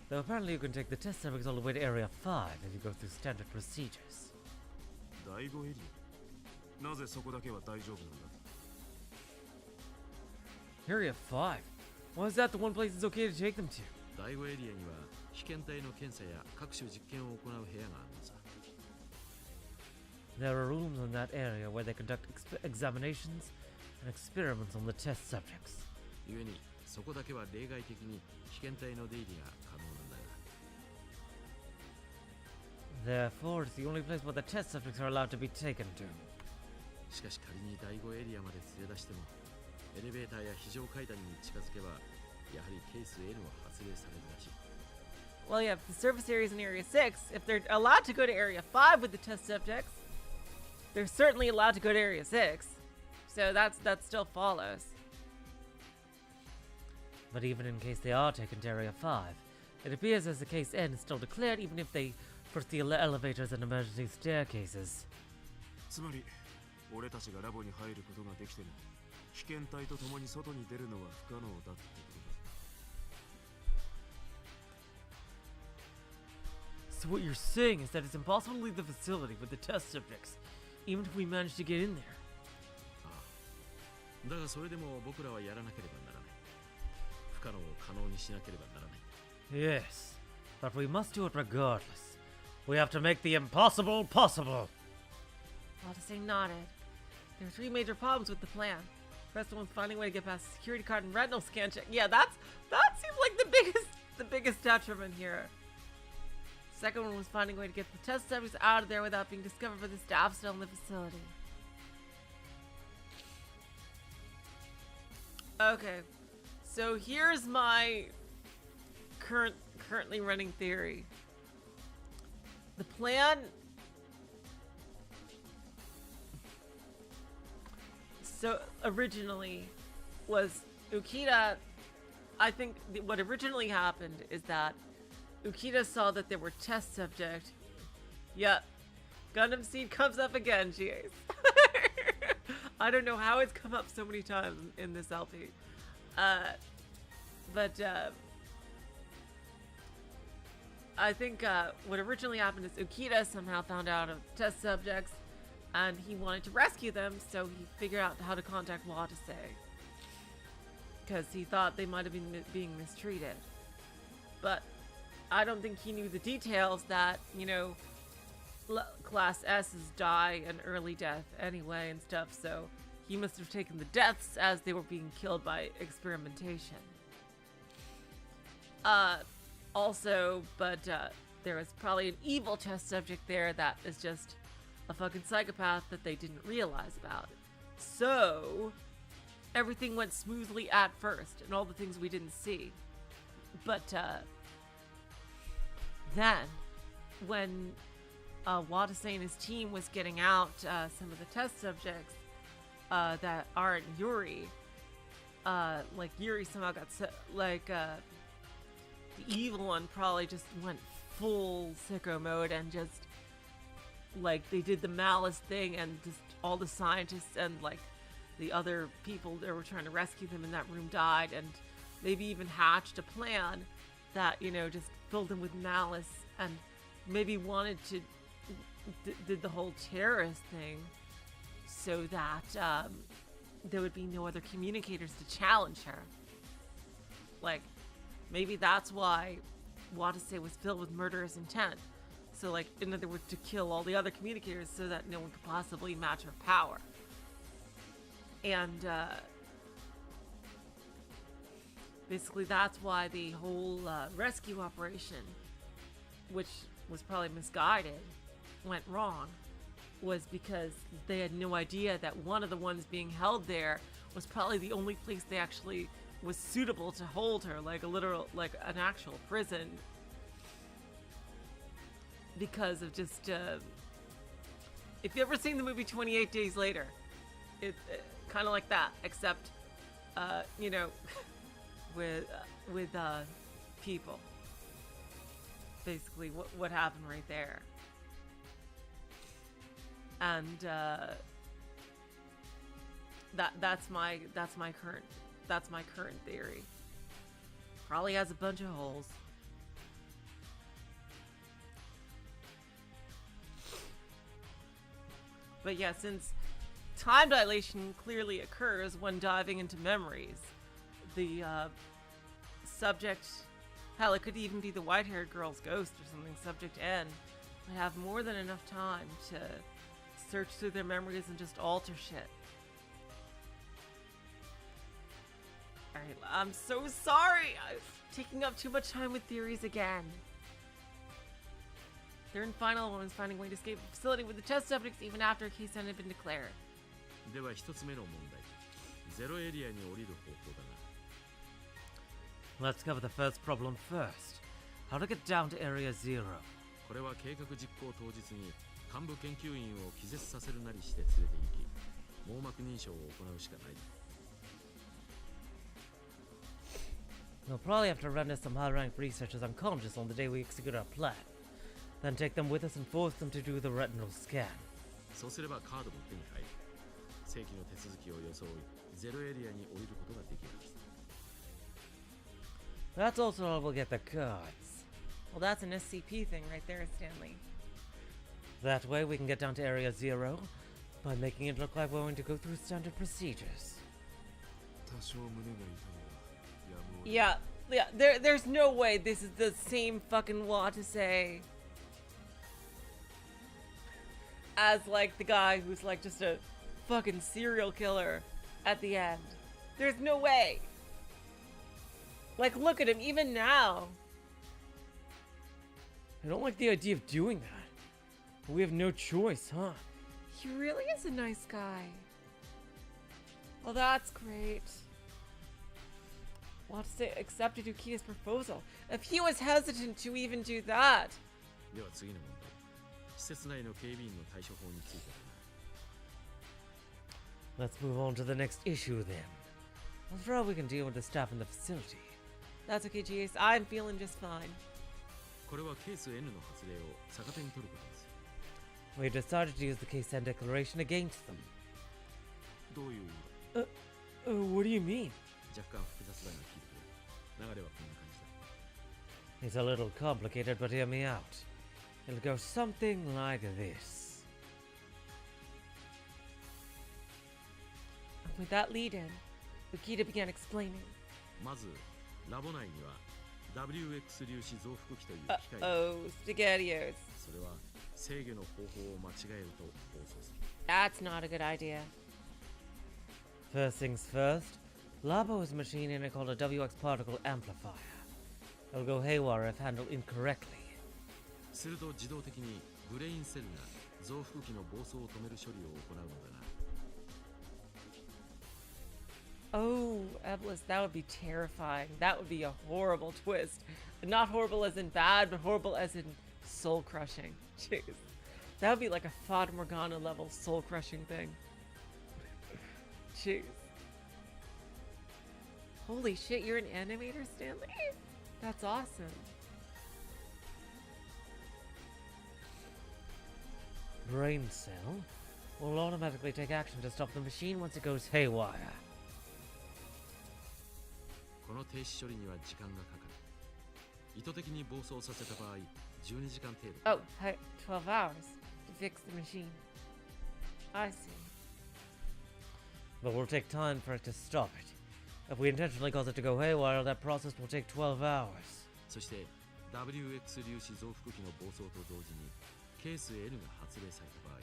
Though apparently you can take the test subjects all the way to Area 5 if you go through standard procedures. 第5エリアなぜそこだけは大丈夫なんだ。 Area 5. Why is that the one place it's okay to take them to? 第5エリアには被験体の検査や各種実験を行う部屋があるのさ。 There are rooms in that area where they conduct examinations and experiments on the test subjects. 故にそこだけは例外的に被験体の出入りが可能なんだよ。 Therefore, it's the only place where the test subjects are allowed to be taken to. しかし仮に第5エリアまで連れ出してもエレベーターや非常階段に近づけばやはりケース N は発令されるらしい。 Well, yeah, if the service area is in Area 6, if they're allowed to go to Area 5 with the test subjects, they're certainly allowed to go to Area 6. So that still follows. But even in case they are taken to Area 5, it appears as the Case N is still declared even if they push the elevators and emergency staircases. つまり俺たちがラボに入ることができても被験体と共に外に出るのは不可能だってことだ。So what you're saying is that it's impossible to leave the facility with the test subjects, even if we manage to get in there. だがそれでも僕らはやらなければならない。不可能を可能にしなければならない。Yes, but we must do it regardless. We have to make the impossible possible. Watase nodded. There are three major problems with the plan. First one's finding a way to get past the security card and retinal scan check. Yeah, that seems like the biggest detriment here. Second one was finding a way to get the test subjects out of there without being discovered by the staff still in the facility. Okay, so here's my currently running theory. The plan. So originally was Ukita. I think what originally happened is that Ukita saw that there were test subject. Yep. Gundam Seed comes up again, jeez. I don't know how it's come up so many times in this LP. But I think what originally happened is Ukita somehow found out of test subjects and he wanted to rescue them, so he figured out how to contact Watase. Because he thought they might have been being mistreated. But I don't think he knew the details that, you know, Class S's die an early death anyway and stuff, so he must have taken the deaths as they were being killed by experimentation. Also, there was probably an evil test subject there that is just a fucking psychopath that they didn't realize about. So, everything went smoothly at first, and all the things we didn't see. But, then, when Watase and his team was getting out some of the test subjects that aren't Yuri, like Yuri somehow got the evil one probably just went full sicko mode and just like they did the malice thing, and just all the scientists and like the other people that were trying to rescue them in that room died, and maybe even hatched a plan that, you know, just filled them with malice and maybe wanted to did the whole terrorist thing so that there would be no other communicators to challenge her. Like, maybe that's why Watase was filled with murderous intent. So, like, in other words, to kill all the other communicators so that no one could possibly match her power. And basically that's why the whole rescue operation, which was probably misguided, went wrong, was because they had no idea that one of the ones being held there was probably the only place they actually was suitable to hold her, like a literal, like an actual prison, because of just if you ever seen the movie 28 Days Later, it kind of like that, except you know, with people. Basically what happened right there. And that's my current theory. Probably has a bunch of holes. But yeah, since time dilation clearly occurs when diving into memories, the subject, hell, it could even be the white-haired girl's ghost or something, subject N, would have more than enough time to search through their memories and just alter shit. Alright, I'm so sorry! I'm taking up too much time with theories again. Third and final one is finding a way to escape the facility with the test subjects even after a case had been declared. では一つ目の問題、ゼロエリアに降りる方法だな。 Let's cover the first problem first. How to get down to Area 0. これは計画実行当日に幹部研究員を気絶させるなりして連れて行き、網膜認証を行うしかない。 We'll probably have to render some high-ranked researchers unconscious on the day we execute our plan. Then take them with us and force them to do the retinal scan. そうすればカードも手に入る。正規の手続きを装いゼロエリアに降りることができるはず。 That's also how we'll get the cards. Well, that's an SCP thing right there, Stanley. That way we can get down to Area 0 by making it look like we're going to go through standard procedures. 多少胸が痛いがやむを得ない。 Yeah, there's no way this is the same fucking Watase as, like, the guy who's, like, just a fucking serial killer at the end. There's no way. Like, look at him, even now. I don't like the idea of doing that. But we have no choice, huh? He really is a nice guy. Well, that's great. Watase accepted Ukita's proposal. If he was hesitant to even do that. では次の問題。施設内の警備員の対処法についてだな。 Let's move on to the next issue then. After all, we can deal with the staff in the facility. That's okay, GS. I'm feeling just fine. これはケース N の発令を逆手に取ることです。 We decided to use the case and declaration against them. どういう意味だ？ What do you mean? 若干複雑だが聞いてくれ。流れはこんな感じだ。 It's a little complicated, but hear me out. It'll go something like this. With that lead in, Ukita began explaining. まず、ラボ内には WX 粒子増幅器という機械が。 Oh, SpaghettiOs. それは制御の方法を間違えると暴走する。 That's not a good idea. First things first, Lavo is a machine in it called a WX particle amplifier. It'll go haywire if handled incorrectly. すると自動的にブレインセルが増幅器の暴走を止める処理を行うのだな。 Oh, Eblis, that would be terrifying. That would be a horrible twist. Not horrible as in bad, but horrible as in soul crushing. Jeez. That would be like a Fata Morgana level soul crushing thing. Jeez. Holy shit, you're an animator, Stanley? That's awesome. Brain cell will automatically take action to stop the machine once it goes haywire. この停止処理には時間がかかる。意図的に暴走させた場合、12時間程度。 Oh, 12 hours to fix the machine. I see. But we'll take time for it to stop it. If we intentionally cause it to go haywire, that process will take 12 hours. そして WX 粒子増幅器の暴走と同時にケース N が発令された場合、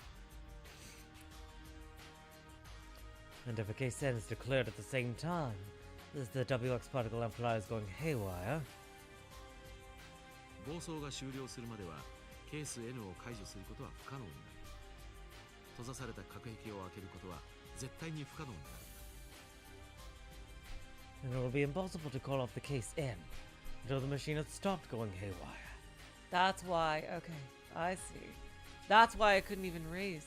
And if a case N is declared at the same time as the WX particle amplifier is going haywire, 暴走が終了するまではケース N を解除することは不可能になる。閉ざされた隔壁を開けることは絶対に不可能になる。 and it will be impossible to call off the case N until the machine has stopped going haywire. That's why. Okay, I see. That's why I couldn't even raise.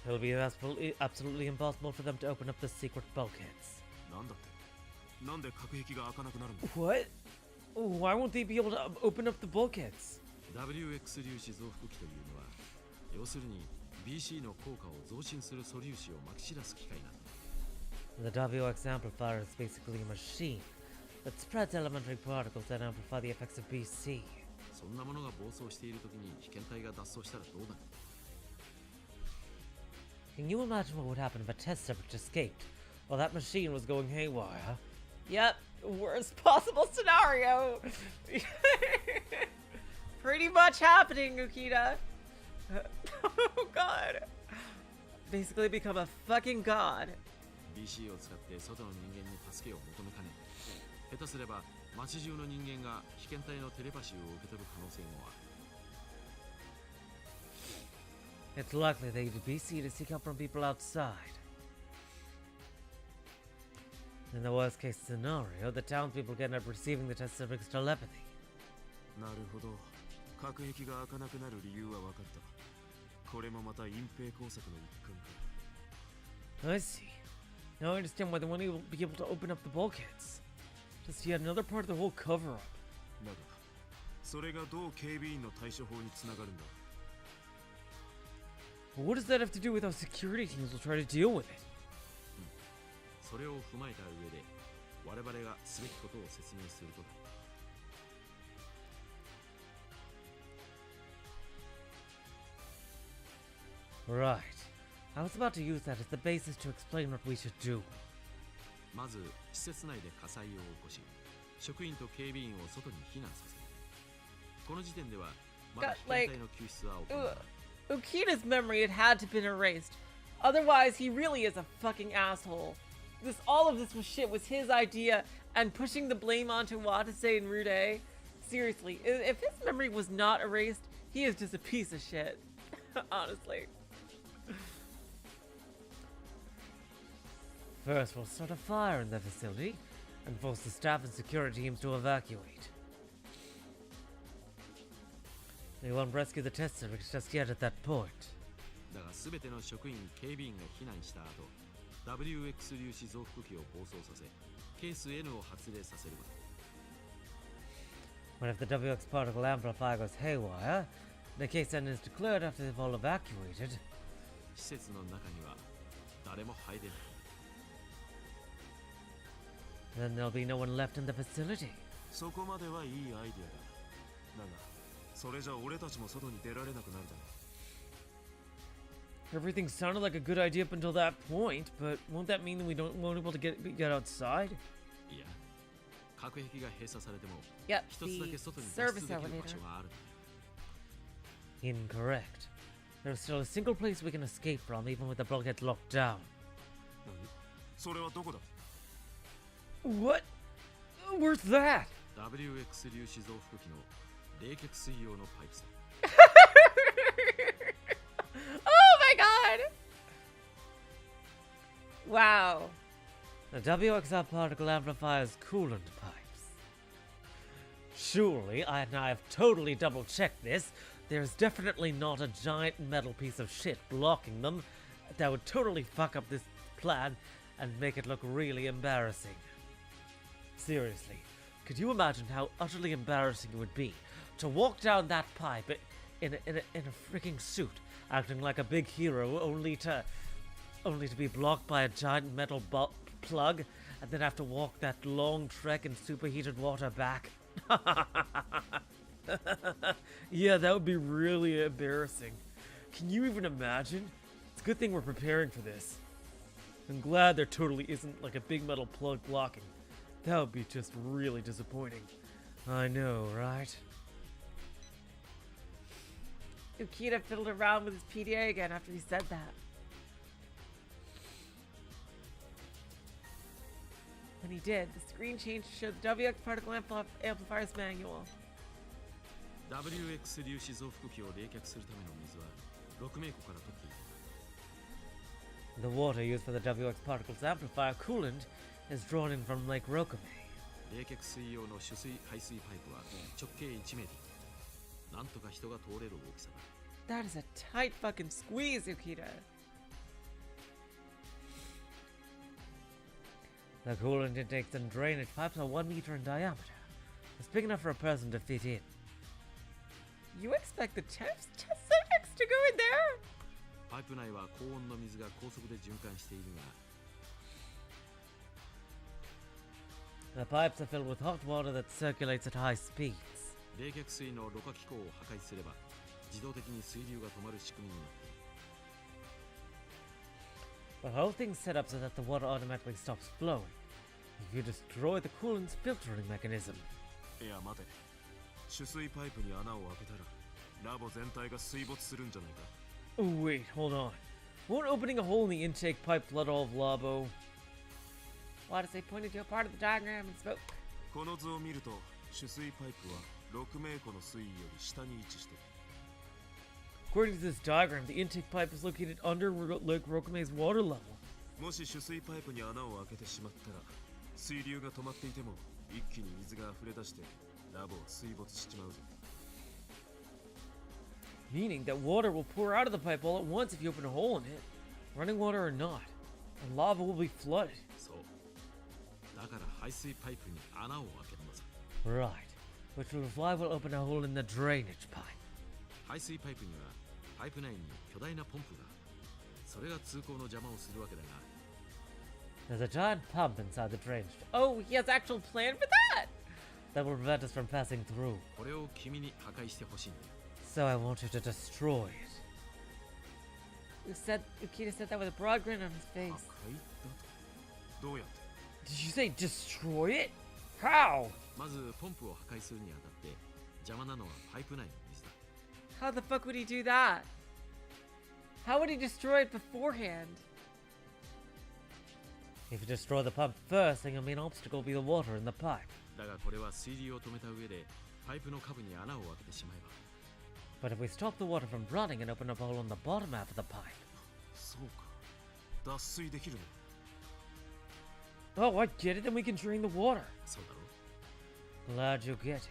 It will be absolutely impossible for them to open up the secret bulkheads. なんだって？なんで隔壁が開かなくなるんだ？ What? Why won't they be able to open up the bulkheads? WX 粒子増幅器というのは、要するに BC の効果を増進する素粒子をまき散らす機械なんだ。 The WX amplifier is basically a machine that spreads elementary particles that amplify the effects of BC. そんなものが暴走しているときに被験体が脱走したらどうなる？ Can you imagine what would happen if a test subject escaped while that machine was going haywire? Yep, worst possible scenario. Pretty much happening, Ukita. Oh god. Basically become a fucking god. BC を使って外の人間に助けを求めかねない。下手すれば街中の人間が被験体のテレパシーを受け取る可能性もある。 It's likely they use BC to seek help from people outside. In the worst case scenario, the townspeople can end up receiving the test subject's telepathy. なるほど。隔壁が開かなくなる理由は分かった。これもまた隠蔽工作の一環か。 I see. Now I understand why they won't be able to open up the bulkheads. Just yet another part of the whole cover-up. だが、それがどう警備員の対処法につながるんだ？ But what does that have to do with how security teams will try to deal with it? それを踏まえた上で我々がすべきことを説明するとだ。 Right. I was about to use that as the basis to explain what we should do. まず施設内で火災を起こし職員と警備員を外に避難させる。この時点ではまだ被験体の救出は行わない。 Ukita's memory had to been erased. Otherwise, he really is a fucking asshole. All of this shit was his idea, and pushing the blame onto Watase and Rude. Seriously, if his memory was not erased, he is just a piece of shit. Honestly. First, we'll start a fire in the facility and force the staff and security teams to evacuate. We won't rescue the test subjects just yet at that point. だが全ての職員警備員が避難した後 WX 粒子増幅器を暴走させケース N を発令させるわ。 What if the WX particle amplifier goes haywire? The case N is declared after they've all evacuated. 施設の中には誰も入れない。 Then there'll be no one left in the facility. そこまではいいアイデアだ。だがそれじゃ俺たちも外に出られなくなるだろう。 Everything sounded like a good idea up until that point, but won't that mean that we won't be able to get outside? いや、隔壁が閉鎖されても Yep, 一つだけ the 外に脱 service 出できる場 elevator. 所がある。 Incorrect. There's still a single place we can escape from even with the bulkheads locked down. それはどこだ？ What? Where's that? WX 粒子増幅器の冷却水用のパイプさ。 Oh my god! Wow. The WXR particle amplifier's coolant pipes. Surely, I have totally double-checked this. There's definitely not a giant metal piece of shit blocking them. That would totally fuck up this plan and make it look really embarrassing. Seriously, could you imagine how utterly embarrassing it would be to walk down that pipe in a freaking suit, acting like a big hero, only to be blocked by a giant metal plug, and then have to walk that long trek in superheated water back? Yeah, that would be really embarrassing. Can you even imagine? It's a good thing we're preparing for this. I'm glad there totally isn't like a big metal plug blocking. That would be just really disappointing. I know, right? Ukita fiddled around with his PDA again after he said that. When he did, the screen changed to show the WX particle amplifier's manual. WX 粒子増幅器を冷却するための水は6名湖から取っている。 The water used for the WX particles amplifier coolant is drawn in from Lake Rokame. 冷却水用の取水排水パイプは直径1メートル。なんとか人が通れる大きさだ。 That is a tight fucking squeeze, Ukita. The coolant intakes and drainage pipes are 1 meter in diameter. It's big enough for a person to fit in. You expect the test subjects to go in there? パイプ内は高温の水が高速で循環しているが The pipes are filled with hot water that circulates at high speeds. 冷却水のろ過機構を破壊すれば自動的に水流が止まる仕組みになっている。 The whole thing's set up so that the water automatically stops flowing if you destroy the coolant's filtering mechanism. いや待て。取水パイプに穴を開けたらラボ全体が水没するんじゃないか。 Oh wait, hold on. Won't opening a hole in the intake pipe flood all of Lavo? Watase pointed to a part of the diagram and spoke. この図を見ると取水パイプは6名湖の水位より下に位置している。 According to this diagram, the intake pipe is located under Lake Rokame's water level. もし取水パイプに穴を開けてしまったら水流が止まっていても一気に水が溢れ出してラボは水没しちまうぞ。 Meaning that water will pour out of the pipe all at once if you open a hole in it, running water or not, and lava will be flooded. そう。だから排水パイプに穴を開けるのさ。 Right. Which is why we'll open a hole in the drainage pipe. 排水パイプにはパイプ内に巨大なポンプがある。それが通行の邪魔をするわけだが、 There's a giant pump inside the drainage Oh, he has actual plan for that? that will prevent us from passing through. これを君に破壊してほしいんだよ。 So I want you to destroy it. Ukita said that with a broad grin on his 破 face. 壊だとどうやって？ Did you say destroy it? How? まずポンプを破壊するにあたって邪魔なのはパイプ内の水だ。 How the fuck would he do that? How would he destroy it beforehand? If you destroy the pump first, then your main obstacle will be the water in the pipe. だがこれは水流を止めた上でパイプの下部に穴を開けてしまえば。 But if we stop the water from running and open a hole on the bottom half of the pipe, そうか。脱水できるの。 Oh, I get it. Then we can drain the water. そうだろ。 glad you get it.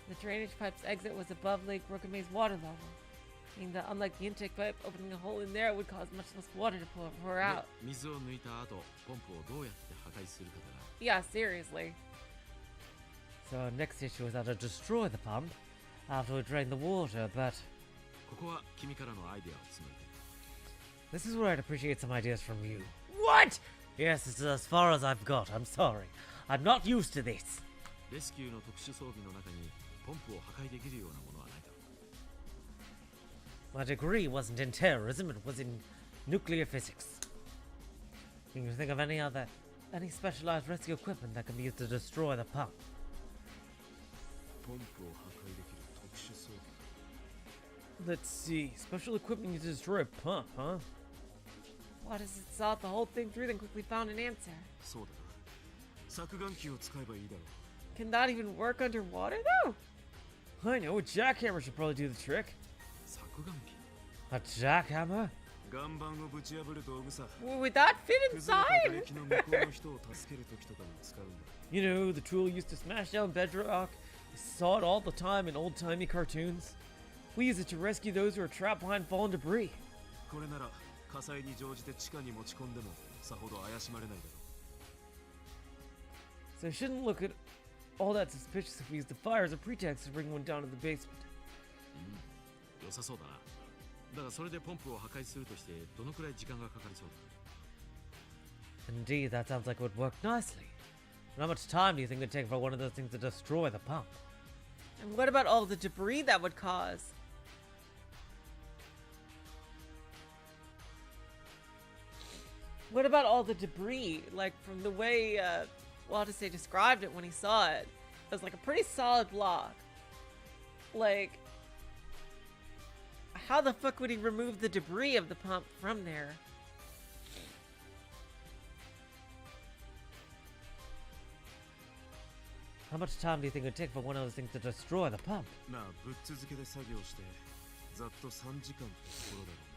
The drainage pipe's exit was above Lake Rokume's water level, meaning that unlike the intake pipe, opening a hole in there would cause much less water to pour で out. 水を抜いた後、ポンプをどうやって破壊するかだな。 Yeah, seriously. So our next issue is how to destroy the pump after we drain the water, but ここは君からのアイデアを募りたい。 this is where I'd appreciate some ideas from you. What? Yes, it's as far as I've got. I'm sorry. I'm not used to this. レスキューの特殊装備の中にポンプを破壊できるようなものはないだろう。 My degree wasn't in terrorism, it was in nuclear physics. Can you think of any specialized rescue equipment that can be used to destroy the pump? ポンプを破壊できる特殊装備。 Let's see. Special equipment used to destroy a pump, huh? Watase thought the whole thing through, then quickly found an answer. そうだな。削岩機を使えばいいだろう。 Can that even work underwater, though? I know. A jackhammer should probably do the trick. 削岩機？ A jackhammer? 岩盤をぶち破る道具さ。 Would that fit 崩れた inside? 瓦礫の向こうの人を助ける時とかに使うんだ。 You know, the tool used to smash down bedrock. You saw it all the time in old-timey cartoons. We use it to rescue those who are trapped behind fallen debris. これなら火災に乗じて地下に持ち込んでもさほど怪しまれないだろ So I shouldn't look at all that suspicious if we use the fire as a pretext to bring one down to the basement. う。良さそうだな。だがそれでポンプを破壊するとしてどのくらい時間がかかりそうだ？ Indeed, that sounds like it would work nicely. But how much time do you think it would take for one of those things to destroy the pump? And what about all the debris that would cause? What about all the debris? Like, from the way Watase described it when he saw it, it was like a pretty solid block. Like, how the fuck would he remove the debris of the pump from there? How much time do you think it would take for one of those things to destroy the pump? まあぶっ続けで作業してざっと3時間ってところだろ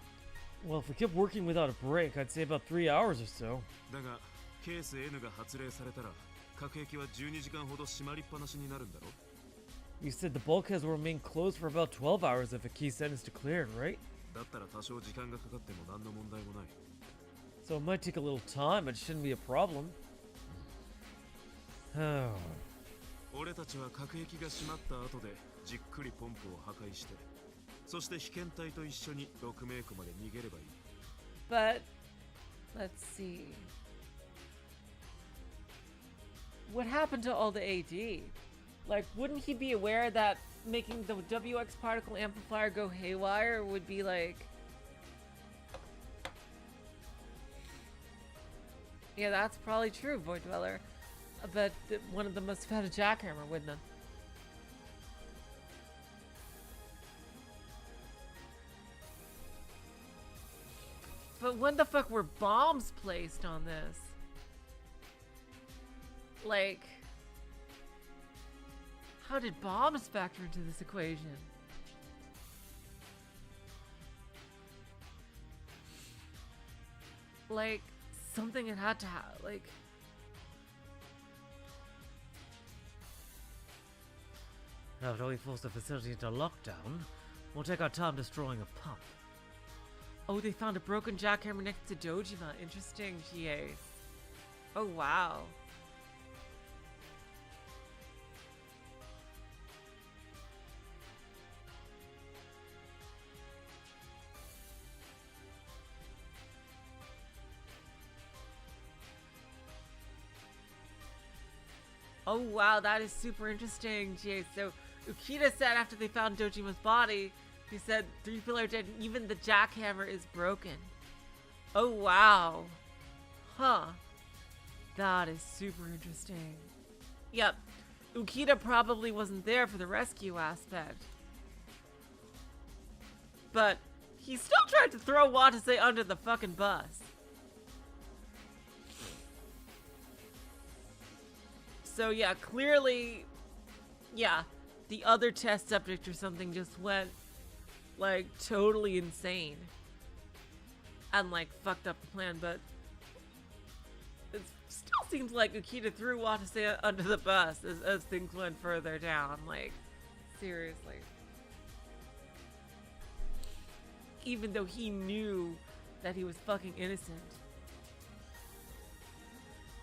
Well, if we kept working without a break, I'd say about 3 hours or so. うな。だがケース N が発令されたら各駅は12時間ほど閉まりっぱなしになるんだろ。 You said the bulkheads will remain closed for about 12 hours if a key set is declared, right? だったら多少時間がかかっても何の問題もない。 So it might take a little time, but it shouldn't be a problem. Oh. 俺たちは各駅が閉まった後でじっくりポンプを破壊して、そして被験体と一緒に6名湖まで逃げればいい。 But, let's see. What happened to all the AD? Like, wouldn't he be aware that making the WX particle amplifier go haywire would be like... Yeah, that's probably true, Void Dweller. I bet that one of them must have had a jackhammer, wouldn't it? But when the fuck were bombs placed on this? Like, how did bombs factor into this equation? Like, something had to have, like... After we force the facility into lockdown, we'll take our time destroying a pump. Oh, they found a broken jackhammer next to Dojima. Interesting, GA. Oh, wow. Oh wow, that is super interesting, Jay. So Ukita said after they found Dojima's body, he said 3 people are dead and even the jackhammer is broken. Oh wow. Huh. That is super interesting. Yep. Ukita probably wasn't there for the rescue aspect. But he still tried to throw Watase under the fucking bus. So yeah, clearly, yeah, the other test subject or something just went, like, totally insane. And, like, fucked up the plan, but it still seems like Ukita threw Watase under the bus as things went further down. Like, seriously. Even though he knew that he was fucking innocent.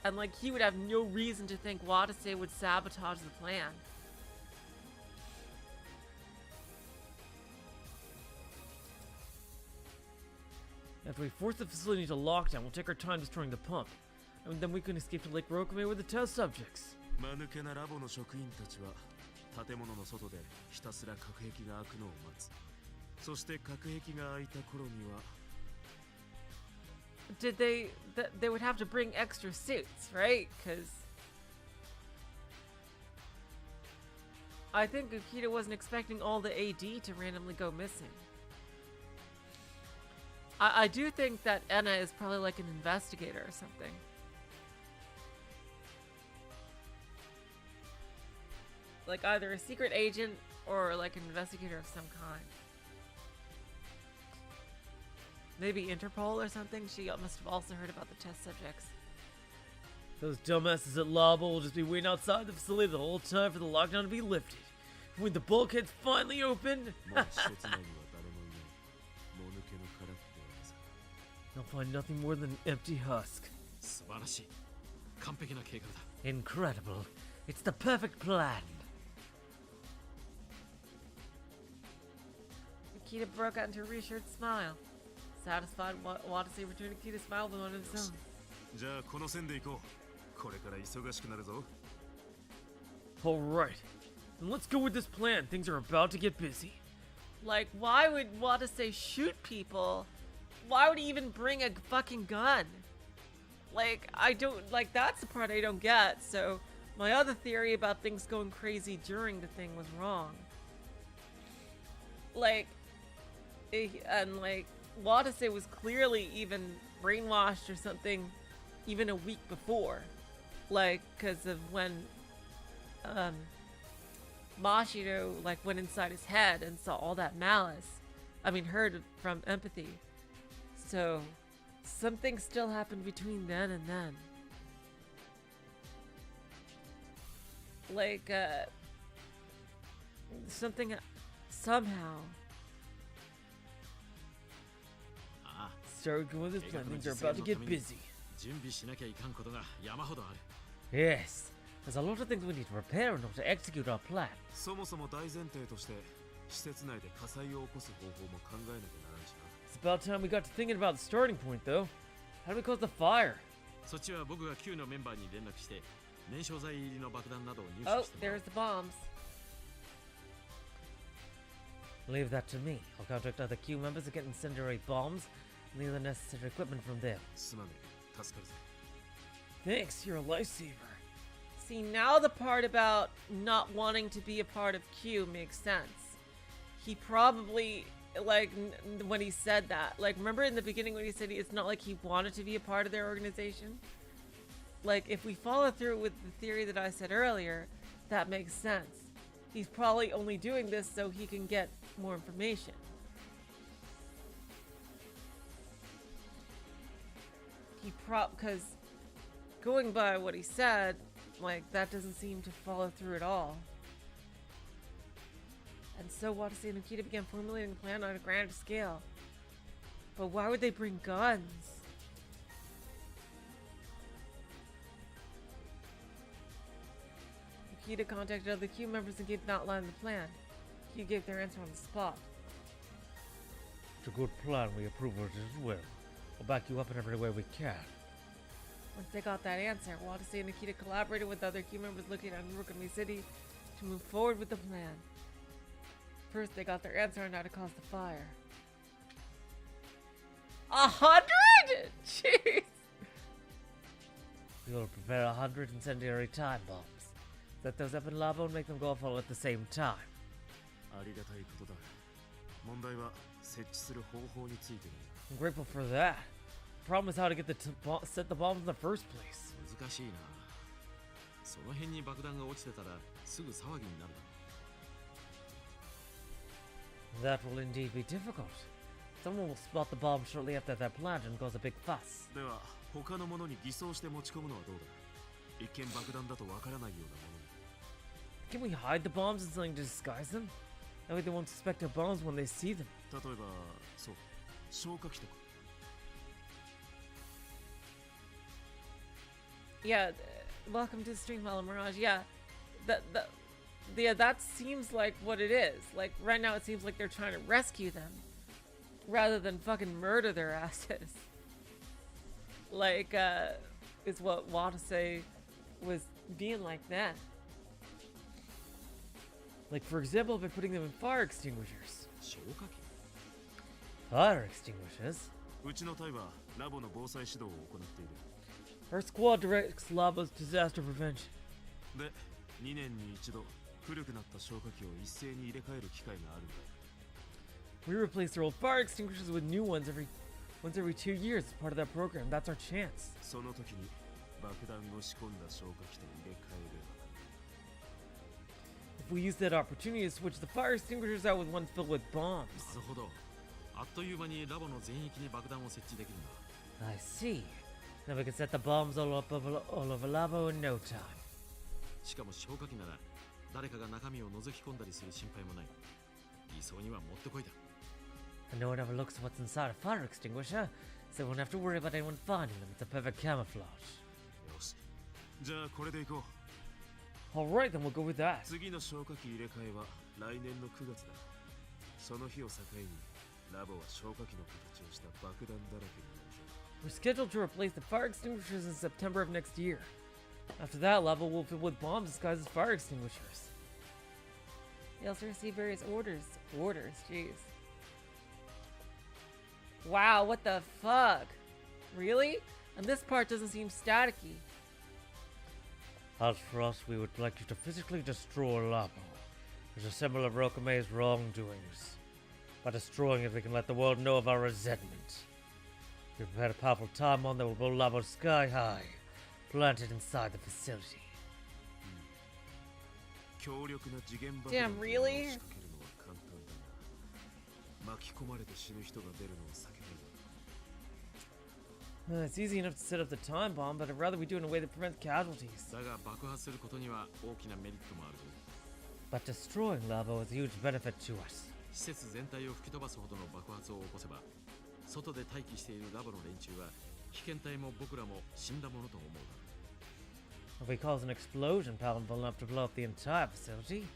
And, like, he would have no reason to think Watase would sabotage the plan. After we force the facility into lockdown, we'll take our time destroying the pump. And then we can escape to Lake Rokame with the test subjects. 間抜けなラボの職員たちは建物の外でひたすら核壁が開くのを待つ。そして核壁が開いた頃には Did they would have to bring extra suits, right? Because I think Ukita wasn't expecting all the AD to randomly go missing. I do think that Enna is probably like an investigator or something. Like either a secret agent or like an investigator of some kind. Maybe Interpol or something? She must have also heard about the test subjects. Those dumbasses at Lavo will just be waiting outside the facility the whole time for the lockdown to be lifted. When the bulkhead's finally open, もう施設内には誰もいない。もぬけの殻ってやつさ。 they'll find nothing more than an empty husk. 素晴らしい。完璧な計画だ。 Incredible. It's the perfect plan. Ukita broke out into a reassured smile. Satisfied, Watase returned Ukita's smile with one of his own. じゃあこの線で行こう。これから忙しくなるぞ。 Alright, then let's go with this plan. Things are about to get busy. Like, why would Watase shoot people? Why would he even bring a fucking gun? Like, I don't, like, that's the part I don't get. So, my other theory about things going crazy during the thing was wrong. Like, and like, Watase was clearly even brainwashed or something even a week before. Like, because of when Mashiro like went inside his head and saw all that malice. I mean, heard from empathy. So, something still happened between then and then. Like, something, somehow. Start going with this plan. Things are about to get busy. 準備しなきゃいかんことが山ほどある。 Yes. There's a lot of things we need to prepare in order to execute our plan. そもそも大前提として施設内で火災を起こす方法も考えなきゃならんしな。 It's about time we got to thinking about the starting point, though. How do we cause the fire? そっちは僕が Q のメンバーに連絡して燃焼剤入りの爆弾などを入 Oh, 手してもらう there's the bombs. Leave that to me. I'll contact other Q members to get incendiary bombs and the other necessary equipment from them. すまねえ助かるぜ。 Thanks, you're a lifesaver. See, now the part about not wanting to be a part of Q makes sense. He probably, like, when he said that, like, remember in the beginning when he said it's not like he wanted to be a part of their organization? Like, if we follow through with the theory that I said earlier, that makes sense. He's probably only doing this so he can get more information. Because going by what he said, like, that doesn't seem to follow through at all. And so Watase and Ukita began formulating a plan on a grander scale. But why would they bring guns? Ukita contacted other Q members and gave an outline of the plan. Q gave their answer on the spot. It's a good plan. We approve of it as well. We'll back you up in every way we can. Once they got that answer, Watase and Ukita collaborated with other key members looking at Murakami City to move forward with the plan. First, they got their answer on how to cause the fire. 100? Jeez! We will prepare 100 incendiary time bombs. Set those up in lava and make them go off all at the same time. ありがたいことだ。問題は設置する方法についてだ。 I'm grateful for that. The problem is how to get set the bombs in the first place. 難しいな。その辺に爆弾が落ちてたらすぐ騒ぎになるだろ。 That will indeed be difficult. Someone will spot the bomb shortly after they're planted and cause a big fuss. では他のものに偽装して持ち込むのはどうだ。一見爆弾だとわからないようなものに。 Can we hide the bombs in something to disguise them? That way they won't suspect they're bombs when they see them. 例えばそう消火器とか。 Yeah, welcome to the stream, Mellow Mirage. Yeah, that seems like what it is. Like, right now it seems like they're trying to rescue them rather than fucking murder their asses. Like, is what Watase was being like then. Like, for example, by putting them in fire extinguishers. 消火器。 Fire extinguishers? うちの隊はラボの防災指導を行っている。 Our squad directs Lava's disaster prevention. で、2年に一度古くなった消火器を一斉に入れ替える機会があるんだ。 We replace their old fire extinguishers with new ones once every 2 years as part of that program. That's our chance. その時に爆弾を仕込んだ消火器と入れ替えれば。 If we use that opportunity to switch the fire extinguishers out with one filled with bombs. なるほど。あっという間にラボの全域に爆弾を設置できるんだ。 I see. Now we can set the bombs all over Lavo in no time. しかも消火器なら誰かが中身を覗き込んだりする心配もない。偽装にはもってこいだ。 And no one ever looks at what's inside a fire extinguisher, so we won't have to worry about anyone finding them. It's a perfect camouflage. よし。じゃあこれでいこう。 Alright, then we'll go with that. 次の消火器入れ替えは来年の9月だ。その日を境にラボは消火器の形をした爆弾だらけになるぞ。 We're scheduled to replace the fire extinguishers in September of next year. After that, Lavo will fill with bombs disguised as fire extinguishers. They also receive various orders. Jeez. Wow, what the fuck? Really? And this part doesn't seem staticky. As for us, we would like you to physically destroy Lavo as a symbol of Rokume's wrongdoings. By destroying it, we can let the world know of our resentment. We prepared a powerful time bomb that will blow Lavo sky high, planted inside the facility. Damn, really? It's easy enough to set up the time bomb, but I'd rather we do it in a way that prevents casualties. だが爆発することには大きなメリットもある。 But destroying Lavo is a huge benefit to us. 施設全体を吹き飛ばすほどの爆発を起こせば、外で待機しているラボの連中は危険体も僕らも死んだものと思うだろう。 If we cause an explosion powerful enough to blow up the entire facility,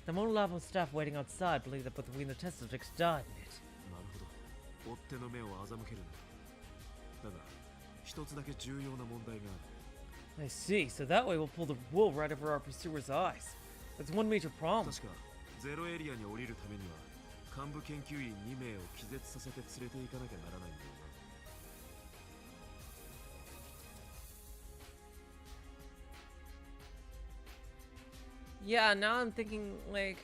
then won't Lavo staff waiting outside believe that between the test subjects died in it. なるほど。追っ手の目を欺けるな。だが、一つだけ重要な問題がある。 I see, so that way we'll pull the wool right over our pursuer's eyes. That's one major problem. 確か、ゼロエリアに降りるためには幹部研究員2名を気絶させて連れて行かなきゃならないんだよな。 Yeah, now I'm thinking, like...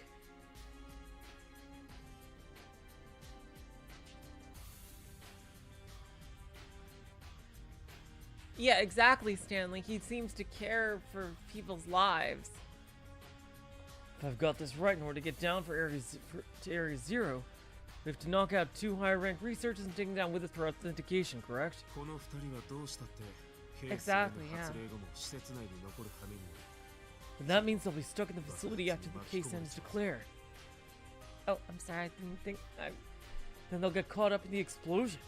Yeah, exactly, Stanley. He seems to care for people's lives. If I've got this right, in order to get down to Area 0, we have to knock out 2 higher-ranked researchers and take them down with us for authentication, correct? Exactly, yeah. But that means they'll be stuck in the facility after the case end is declared. Oh, I'm sorry, I didn't think... Then they'll get caught up in the explosion.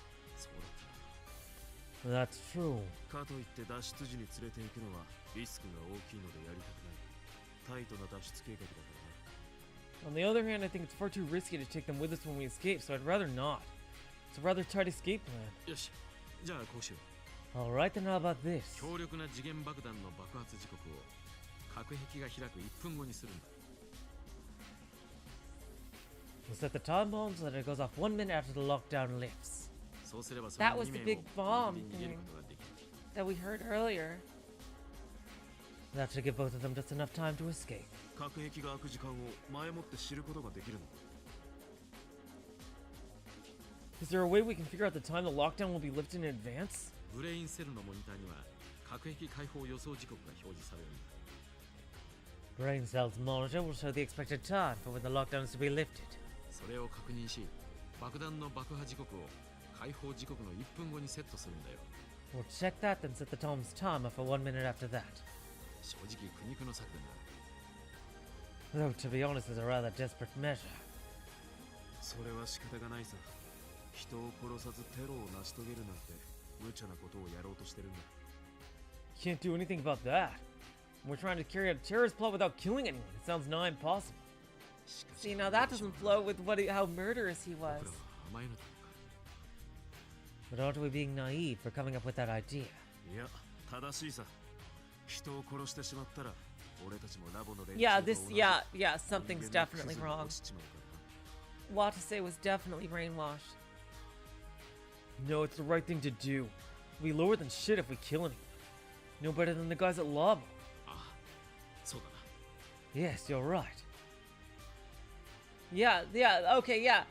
That's true. On the other hand, I think it's far too risky to take them with us when we escape, so I'd rather not. It's a rather tight escape plan. よし、じゃあこうしよ Alright, then how about this? 強力な時限爆弾の爆発時刻を隔壁が開く1分後にするんだ。 We'll set the time bomb so that it goes off 1 minute after the lockdown lifts. そうすればそ That の was 2 the 名 big を bomb ギリギリ逃げる thing ことができる。 that we heard earlier. That should give both of them just enough time to escape. 核兵器が開く時間を前もって知ることができるの。 Is there a way we can figure out the time the lockdown will be lifted in advance? ブレインセルのモニターには核兵器解放予想時刻が表示されるんだ。 Brain Cell's monitor will show the expected time for when the lockdown is to be lifted. それを確認し、爆弾の爆破時刻を解放時刻の1分後にセットするんだよ。 We'll check that, then set the Tom's timer for 1 minute after that. 正直苦肉の策だな。 Though, to be honest, it's a rather desperate measure. それは仕方がないさ。人を殺さずテロを成し遂げるなんて無茶なことをやろうとしてるんだ。 Can't do anything about that. We're trying to carry out a terrorist plot without killing anyone. It sounds nigh impossible. しかし See, now that doesn't flow with how murderous he 僕ら was. は甘いのだろうか。 But aren't we being naive for coming up with that idea? いや、正しいさ。人を殺してしまったら俺たちもラボの連中 Yeah, と this, 同じ yeah, something's 人間のク definitely ズに wrong. 落ちちまうからな。 Watase was definitely brainwashed. No, it's the right thing to do. We lower than shit if we kill anyone. No better than the guys at Lavo. ああ、そうだな。 Yes, you're right. Yeah, okay, yeah.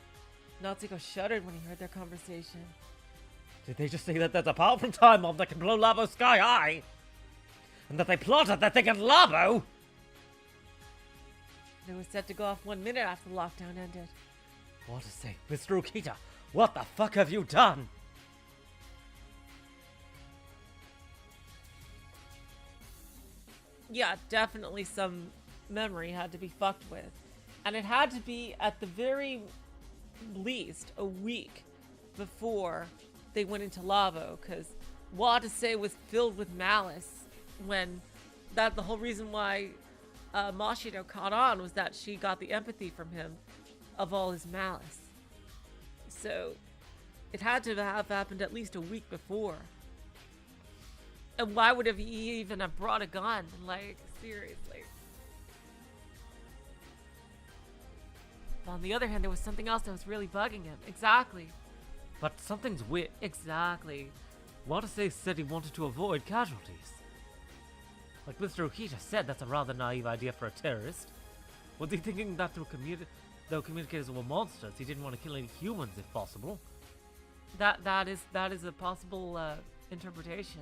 Natsuhiko shuddered when he heard their conversation. Did they just say that there's a powerful time bomb that can blow Lavo sky high? And that they plotted that thing at Lavo? They were set to go off 1 minute after the lockdown ended. What to say, Mr. Ukita? What the fuck have you done? Yeah, definitely some memory had to be fucked with. And it had to be, at the very least, a week before they went into Lavo, because Watase was filled with malice when the whole reason why Mashiro caught on was that she got the empathy from him of all his malice. So it had to have happened at least a week before. And why would he even have brought a gun? Like, seriously. But on the other hand, there was something else that was really bugging him. Exactly. But something's weird. Exactly. Watase said he wanted to avoid casualties. Like Mr. Ukita said, that's a rather naive idea for a terrorist. Was he thinking that though communicators were monsters, he didn't want to kill any humans if possible? That is a possible interpretation.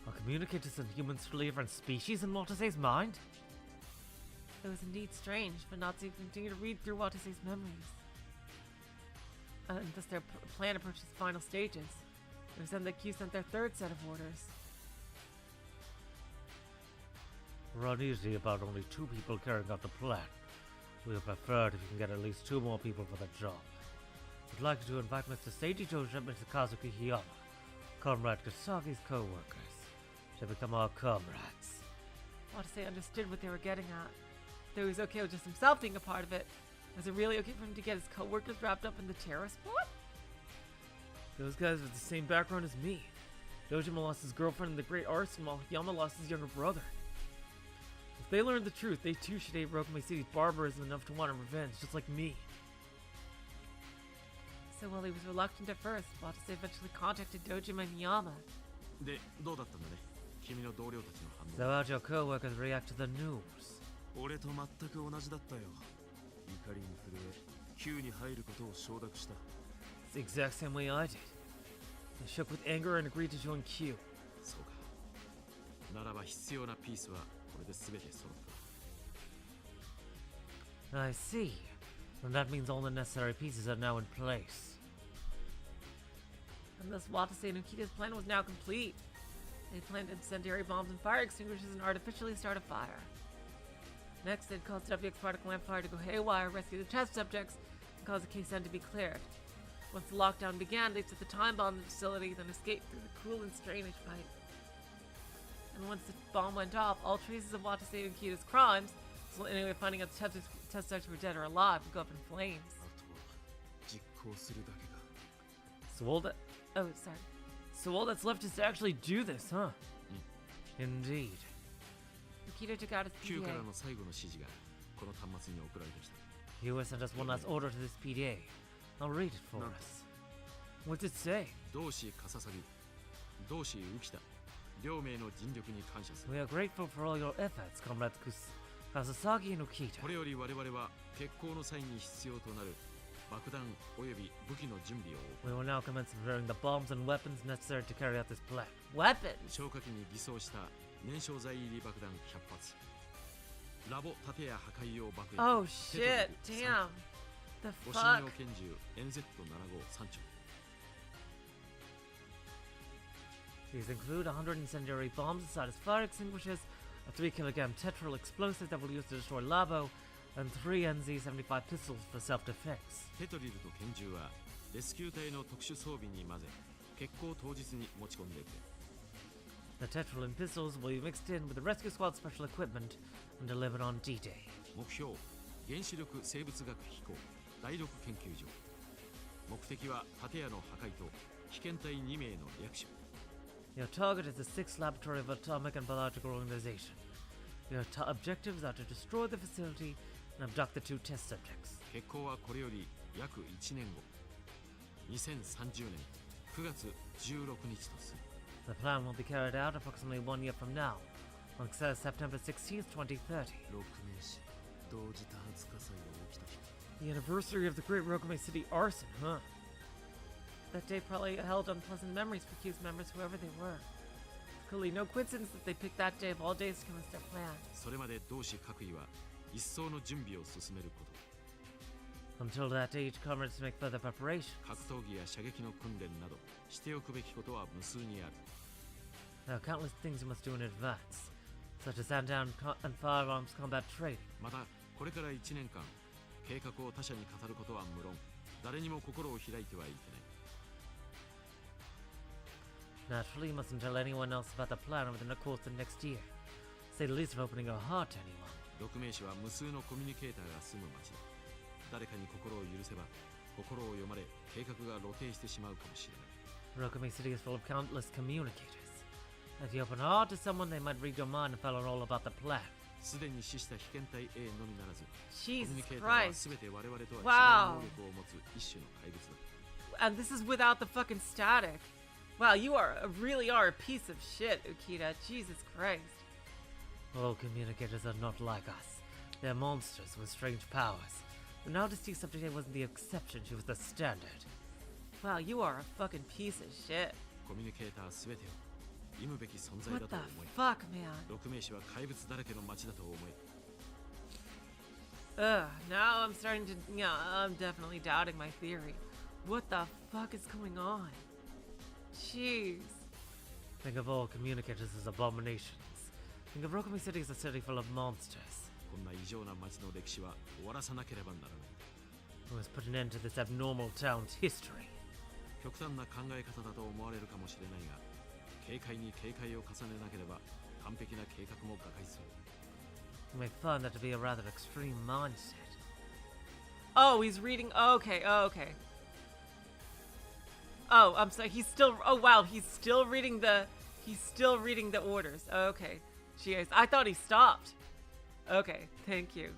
Are communicators and humans truly different species in Watase's mind? It was indeed strange for Natsu to continue to read through Watase's memories. And thus their plan approached its final stages. It was then that Q sent their third set of orders. We're uneasy about only 2 people carrying out the plan. We would prefer it if you can get at least 2 more people for the job. We'd like you to invite Mr. Seiji Jojo and Mr. Kazuki Hiyama, Comrade Kasagi's co-workers, to become our comrades. Watase understood what they were getting at. Though he was okay with just himself being a part of it, was it really okay for him to get his co-workers wrapped up in the terrorist plot? Those guys have the same background as me. Dojima lost his girlfriend in the Great Arson while Yama lost his younger brother. If they learned the truth, they too should hate Rokumi City's barbarism enough to want revenge, just like me. So while he was reluctant at first, Watase eventually contacted Dojima and Yama. で、どうだったんだね。君の同僚たちの反 So 応。 how'd your co-workers react to the news? 俺と全く同じだったよ。怒りに震え、Qに入ることを承諾した。 It's the exact same way I did. I shook with anger and agreed to join Q. そうか。ならば必要なピースはこれで全て揃った。 I see. Then that means all the necessary pieces are now in place. And thus Watase and Ukita's plan was now complete. They planned incendiary bombs and fire extinguishers and artificially start a fire. Next, they'd cause WX particle amplifier to go haywire, rescue the test subjects, and cause the case end to be cleared. Once the lockdown began, they'd set the time bomb in the facility, then escape through the coolant drainage pipe. And once the bomb went off, all traces of Watase and Ukita's crimes, so anyway, finding out the test subjects were dead or alive, would go up in flames. あとは実行するだけだ。 So all that. Oh, sorry. So all that's left is to actually do this, huh? Indeed. Ukita took out his Q から PDA. の最後の指示がこの端末に送られてきた。 You sent us one last order to this PDA. I'll read it for us. What's it say? 同志笠崎、同志浮田、両名の尽力に感謝する。 We are grateful for all your efforts, comrades Kasasagi and Ukita. これより我々は決行の際に必要となる爆弾および武器の準備を We will now commence preparing the bombs and weapons necessary to carry out this plan. Weapons? 消火器に偽装した燃焼剤入り爆弾100発、ラボ建屋破壊用爆薬 Oh shit! Damn. The 護身 fuck? 用拳銃 NZ75 3丁。 These include 100 incendiary bombs, a sight as fire extinguishers, a 3-kilogram tetrol explosive that will use to destroy Lavo, and 3 NZ75 pistols for self-defense. テトリルと拳銃はレスキュー隊の特殊装備に混ぜ決行当日に持ち込んでくれ。 The tetrol and pistols will be mixed in with the rescue squad special equipment and delivered on D-Day. 目標原子力生物学機構第6研究所。目的は建屋の破壊と被験隊2名の略取。 Your target is the 6th Laboratory of Atomic and Biological Organization. Your objectives are to destroy the facility and abduct the 2 test subjects. 決行はこれより約1年後2030年9月16日とする。 The plan will be carried out approximately 1 year from now, on September 16th, 2030. 6名死同時多発火災が起きた日。 The anniversary of the Great Rokame City arson, huh? That day probably held unpleasant memories for Q's members, whoever they were. It's clearly no coincidence that they picked that day of all days to commence their plan. それまで同志各位は一層の準備を進めること。 Until that day, each comrades make further preparation. 格闘技や射撃の訓練などしておくべきことは無数にある。 There are countless things you must do in advance, such as hand-to-hand and firearms combat training. またこれから1年間計画を他者に語ることは無論誰にも心を開いてはいけない。 Naturally, you mustn't tell anyone else about the plan within the course of the next year. Say the least of opening your heart to anyone. 6名士は無数のコミュニケーターが住む町だ。誰かに心を許せば心を読まれ計画が露呈してしまうかもしれない。 Rokame City is full of countless communicators. If you open a heart to someone, they might read your mind and find out all about the plan. すでに死した被験体 A のみならず、コ Jesus ミュニケーターは Christ. 全て我々とは Wow. 違う能力を持つ一種の怪物だ。 And this is without the fucking static. Wow, you really are a piece of shit, Ukita. Jesus Christ. All communicators are not like us. They're monsters with strange powers. The Naldesty subject A wasn't the exception, she was the standard. Wow, you are a fucking piece of shit. コミュニケーター全てを忌むべき存在 What だと the 思い、 fuck, man? 6名士は怪物だらけの町だと思え。 Now I'm starting to, yeah, I'm definitely doubting my theory. What the fuck is going on? Jeez. Think of all communicators as abominations. Think of Rokame City as a city full of monsters. こんな異常な町の歴史は終わらさなければならない。 We must put an end to this abnormal town's history. 極端な考え方だと思われるかもしれないが、警戒に警戒を重ねなければ完璧な計画も瓦解する。 You may find that to be a rather extreme mindset. Oh, he's reading. Okay, okay. Oh, I'm sorry. He's still. Oh, wow. He's still reading the. He's still reading the orders. Okay. Jeez, I thought he stopped. Okay, thank you.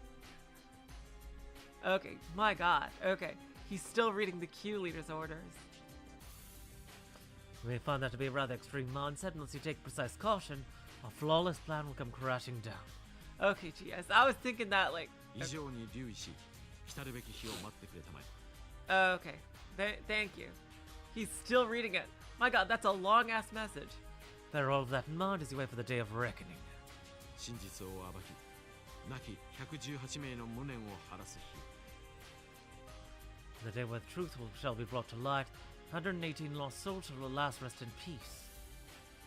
Okay, my God. Okay, he's still reading the Q leader's orders. You may find that to be a rather extreme mindset unless you take precise caution. A flawless plan will come crashing down. Okay, GS. I was thinking that like. 以上に留意し、来るべき日を待ってくれたまえ。 Okay, thank you. He's still reading it. My God, that's a long ass message. Bear all of that in mind as you wait for the day of reckoning. 真実を暴き、亡き118名の無念を晴らす日。 The day where truth shall be brought to light, 118 lost souls shall at last rest in peace.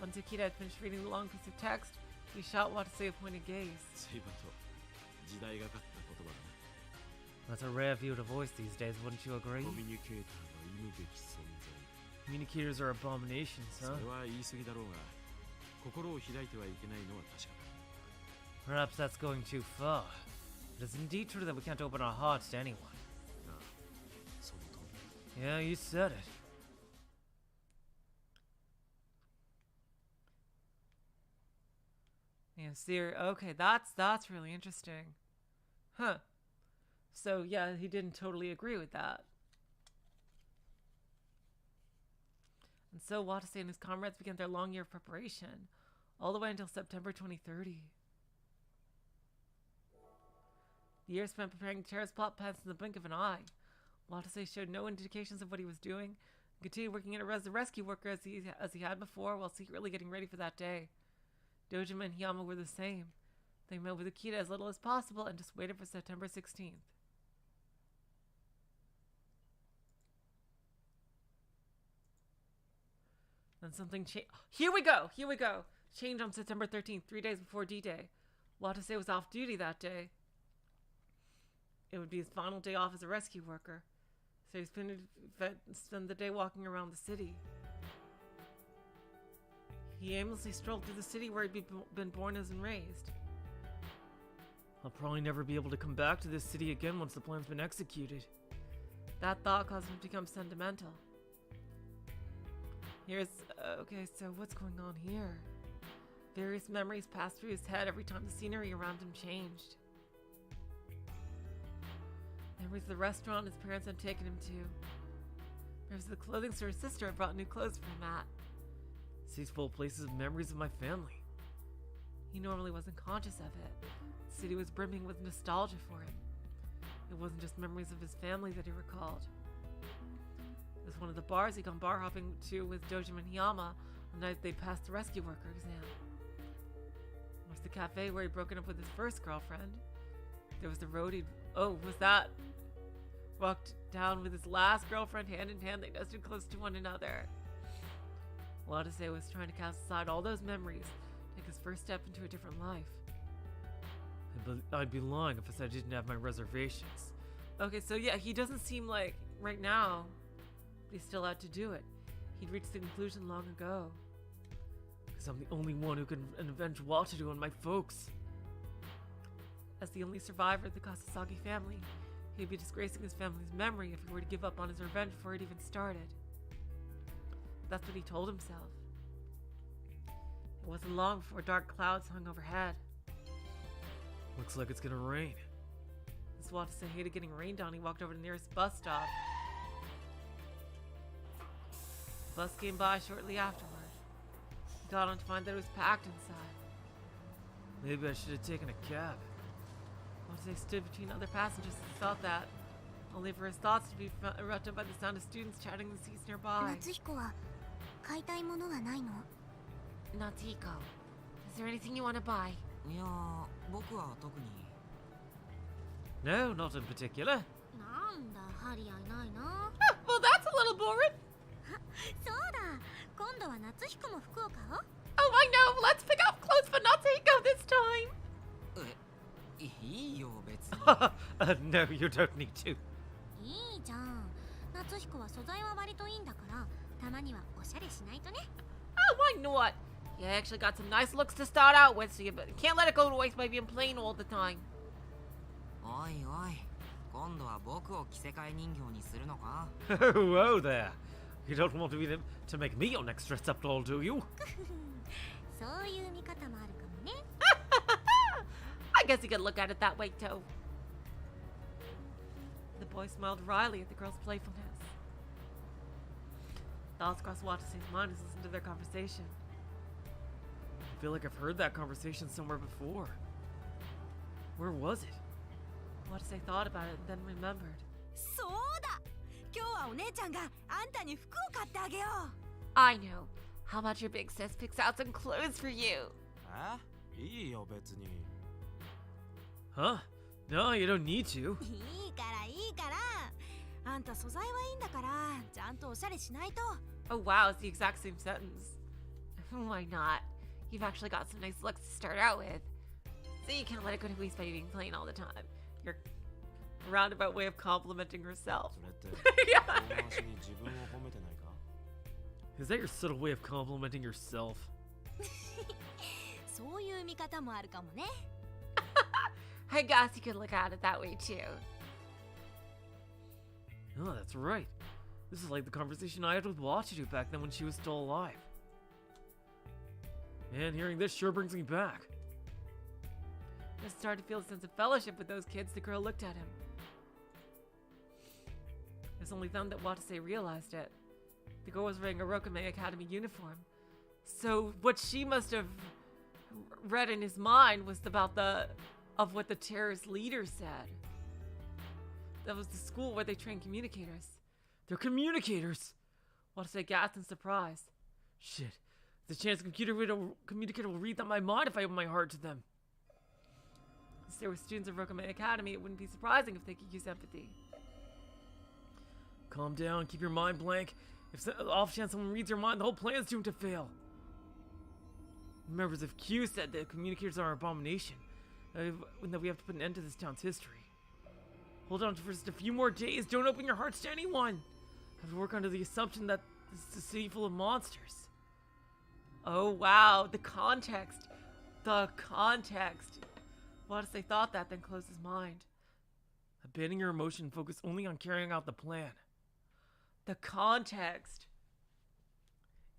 Once Ukita had finished reading the long piece of text, he shot Watase a pointed gaze. 随分と時代がかった言葉だね。 That's a rare view to voice these days, wouldn't you agree? コミュニケーターは忌むべき存在。 Communicators are abominations, そ huh? れは言い過ぎだろうが、心を開いてはいけないのは確かだ。 Perhaps that's going too far. It is indeed true that we can't open our hearts to anyone. ああ、その通りだ。 Yeah, you said it. Yeah, okay, that's really interesting. Huh. So, yeah, he didn't totally agree with that. And so Watase and his comrades began their long year of preparation, all the way until September 2030. The year spent preparing the terrorist plot passed in the blink of an eye. Watase showed no indications of what he was doing, and continued working as a rescue worker as he had before, while secretly getting ready for that day. Dojima and Hiyama were the same. They met with Ukita as little as possible and just waited for September 16th. Then something changed. Here we go! Change on September 13th, 3 days before D-Day. Watase was off duty that day. It would be his final day off as a rescue worker. So he spent the day walking around the city. He aimlessly strolled through the city where he'd been born and raised. I'll probably never be able to come back to this city again once the plan's been executed. That thought caused him to become sentimental. Okay, so what's going on here? Various memories passed through his head every time the scenery around him changed. Memories of the restaurant his parents had taken him to. Memories of the clothing store his sister had brought new clothes for him at. City's full of places of memories of my family. He normally wasn't conscious of it. The city was brimming with nostalgia for him. It wasn't just memories of his family that he recalled. It was one of the bars he'd gone bar hopping to with Dojima and Hiyama the night they passed the rescue worker exam. It was the cafe where he'd broken up with his first girlfriend. There was the road walked down with his last girlfriend hand in hand. They nested close to one another. Watase was trying to cast aside all those memories, take his first step into a different life. I'd be lying if I said I didn't have my reservations. Okay, so yeah, he doesn't seem like, right now, but he still had to do it. He'd reached the conclusion long ago. Because I'm the only one who can avenge Watase and my folks. As the only survivor of the Kasasagi family, he'd be disgracing his family's memory if he were to give up on his revenge before it even started. That's what he told himself. It wasn't long before dark clouds hung overhead. Looks like it's gonna rain. As Watase hated getting rained on, he walked over to the nearest bus stop. The bus came by shortly afterward. He got on to find that it was packed inside. Maybe I should have taken a cab. Watase stood between other passengers and thought that, only for his thoughts to be interrupted by the sound of students chatting in the seats nearby. Natsuhiko, 買いたいものはないの? Natsuhiko, is there anything you want to buy? いや、僕は特に。No, not in particular. なんだ、張り合いないな。Well, that's a little boring. そうだ、今度はNatsuhikoも服を買おう。Oh, I know. Let's pick out clothes for Natsuhiko this time. いいよ、別に。No, you don't need to. いいじゃん。Natsuhikoは素材は割といいんだから、たまにはおしゃれしないとね。Oh, why not? You actually got some nice looks to start out with, so you can't let it go to waste by being plain all the time. おいおい、今度は僕を着せ替え人形にするのか? Oh, there. You don't want to make me your next dress-up doll, do you? そういう見方もあるかもね。I guess you could look at it that way, too. The boy smiled wryly at the girl's playfulness. Thoughts crossed Watase's mind as he listened to their conversation. I feel like I've heard that conversation somewhere before. Where was it? Watase thought about it and then remembered. そうだ! 今日はお姉ちゃんがあんたに服を買ってあげよう. I know. How about your big sis picks out some clothes for you? いいよ別に. Huh? No, you don't need to. いいからいいから。あんた素材はいいんだから、ちゃんとおしゃれしないと。Oh wow, it's the exact same sentence. Why not? You've actually got some nice looks to start out with. So you can't let it go to waste by being plain all the time. Your roundabout way of complimenting herself. それって遠回しに自分を褒めてないか? Is that your subtle way of complimenting yourself? そういう見方もあるかもね。I guess you could look at it that way too. Oh, that's right. This is like the conversation I had with Watase back then when she was still alive. Man, hearing this sure brings me back. and started to feel a sense of fellowship with those kids. The girl looked at him. It was only then that Watase realized it. The girl was wearing a Rokame Academy uniform. So what she must have read in his mind was about what the terrorist leader said. That was the school where they train communicators. They're communicators! Watase gasped in surprise. Shit. There's a chance the communicator will read my mind if I open my heart to them. Since they were students of Rokame Academy, it wouldn't be surprising if they could use empathy. Calm down, keep your mind blank. If off chance someone reads your mind, the whole plan's doomed to fail. Members of Q said that communicators are an abomination, and that we have to put an end to this town's history. Hold on for just a few more days. Don't open your hearts to anyone. Have to work under the assumption that this is a city full of monsters. Oh wow, the context. The context. Watase thought that, then closed his mind. Abandon your emotion and focus only on carrying out the plan. The context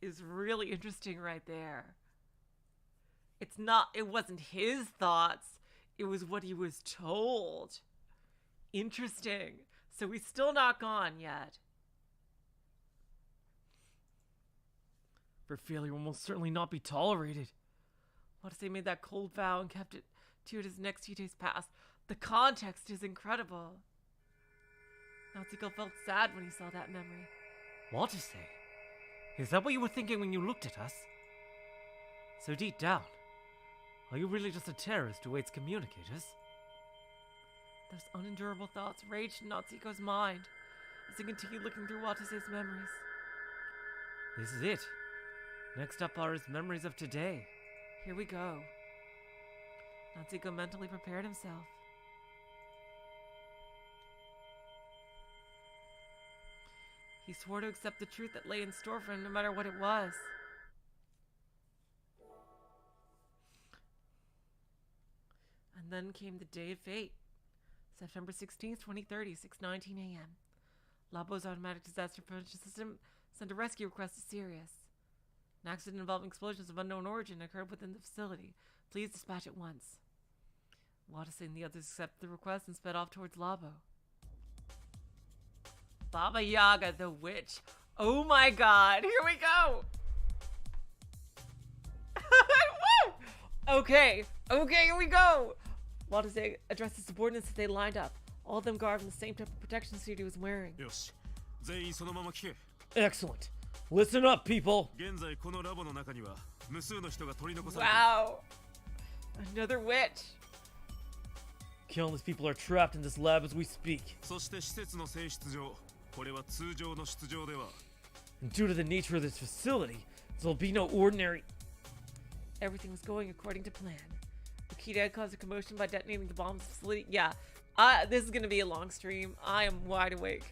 is really interesting right there. It wasn't his thoughts, it was what he was told. Interesting. So he's still not gone yet. For failure will most certainly not be tolerated. Watase made that cold vow and kept it to it his next few days passed. The context is incredible. Natsuhiko felt sad when he saw that memory. Watase? Is that what you were thinking when you looked at us? So deep down, are you really just a terrorist who hates communicators? Those unendurable thoughts raged in Natsuhiko's mind as he continued looking through Watase's memories. This is it. Next up are his memories of today. Here we go. Natsuhiko mentally prepared himself. He swore to accept the truth that lay in store for him no matter what it was. And then came the day of fate. September 16th, 2030, 6:19 a.m. Labo's automatic disaster prevention system sent a rescue request to Sirius. An accident involving explosions of unknown origin occurred within the facility. Please dispatch at once. Watase and the others accepted the request and sped off towards Lavo. Baba Yaga, the witch. Oh my god, here we go! Okay, here we go! Watase addressed the subordinates as they lined up, all of them garbed in the same type of protection suit he was wearing. Excellent. Listen up, people. Wow. Another witch. Countless people are trapped in this lab as we speak. And due to the nature of this facility, there'll be no ordinary... Everything was going according to plan. Ukita had caused a commotion by detonating the bombs facility. Yeah, this is going to be a long stream. I am wide awake.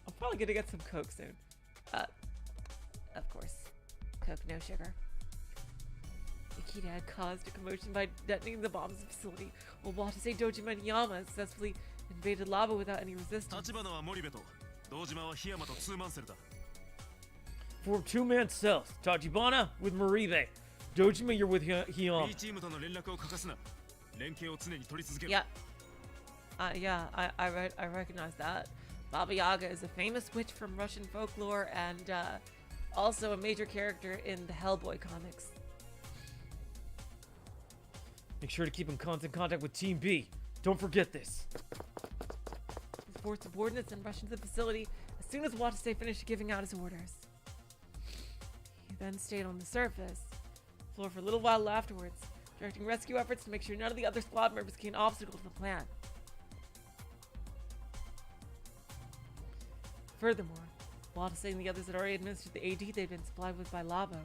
I'm probably going to get some Coke soon. Of course. Coke, no sugar. Ukita had caused a commotion by detonating the bombs facility, while Watase, Dojima, and Yama successfully invaded Lava without any resistance. For two-man cells, Tachibana with Moribe. Dojima, you're with Hiyama. Yeah. I recognize that. Baba Yaga is a famous witch from Russian folklore and also a major character in the Hellboy comics. Make sure to keep in constant contact with Team B. Don't forget this. His four subordinates then rushed into the facility as soon as Watase finished giving out his orders. He then stayed on the surface floor for a little while afterwards, directing rescue efforts to make sure none of the other squad members became an obstacle to the plan. Furthermore, Watase and the others had already administered the AD they'd been supplied with by Lavo.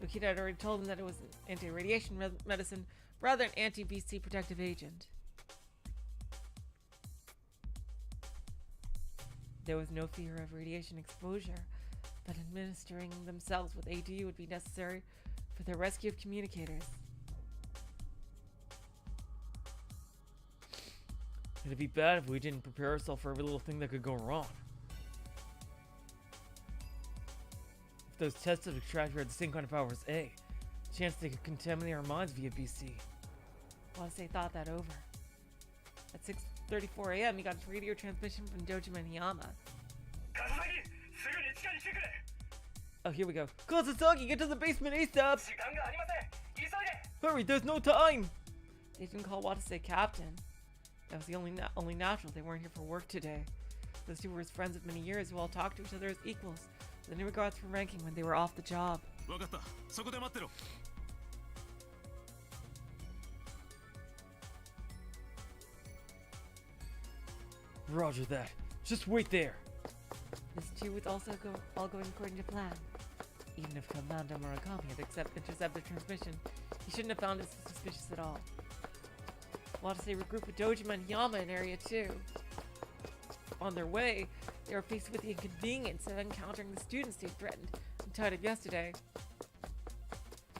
Ukita had already told them that it was an anti-radiation medicine rather than anti-BC protective agent. There was no fear of radiation exposure, but administering themselves with AD would be necessary for the rescue of communicators. It'd be bad if we didn't prepare ourselves for every little thing that could go wrong. If those tests of Treachery had the same kind of power as A, chance they could contaminate our minds via BC. Watase thought that over. At 6:34 a.m., he got a radio transmission from Dojima and Hiyama. Oh, here we go. Kazusagi, get to the basement ASAP! Hurry, there's no time! They didn't call Watase captain. That was the only natural. They weren't here for work today. Those two were his friends of many years who all talked to each other as equals, with any regards for ranking when they were off the job. Roger that. Just wait there. This too was also all going according to plan. Even if Commander Murakami had intercepted the transmission, he shouldn't have found it suspicious at all. Watase regrouped with Dojima and Hiyama in Area 2. On their way, they were faced with the inconvenience of encountering the students they threatened and tied up yesterday.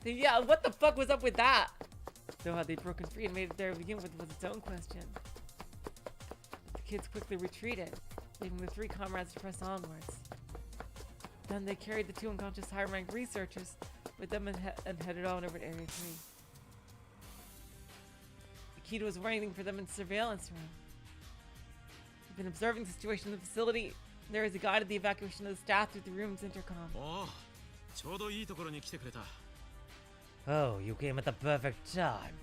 Yeah, what the fuck was up with that? Though how they'd broken free and made it there to begin with was its own question. The kids quickly retreated, leaving the three comrades to press onwards. Then they carried the two unconscious higher-ranked researchers with them and headed on over to Area 3. Ukita was waiting for them in the surveillance room. He'd been observing the situation in the facility, and there as he guided the evacuation of the staff through the room's intercom. Oh, you came at the perfect time.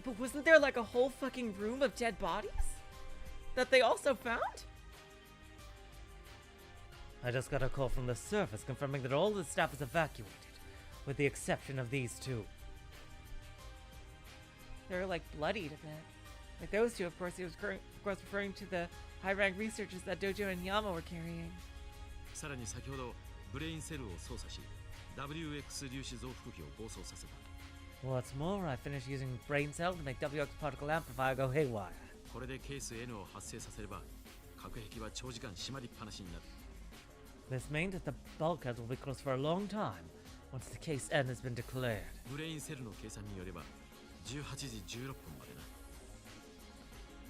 But wasn't there like a whole fucking room of dead bodies? That they also found? I just got a call from the surface confirming that all the staff is evacuated, with the exception of these two. They're like bloodied a bit. Like those two, of course, he was of course referring to the high-ranked researchers that Dojo and Yama were carrying. What's more, I finished using brain cell to make WX particle amplifier go haywire. This means that the bulkhead will be closed for a long time once the case N has been declared.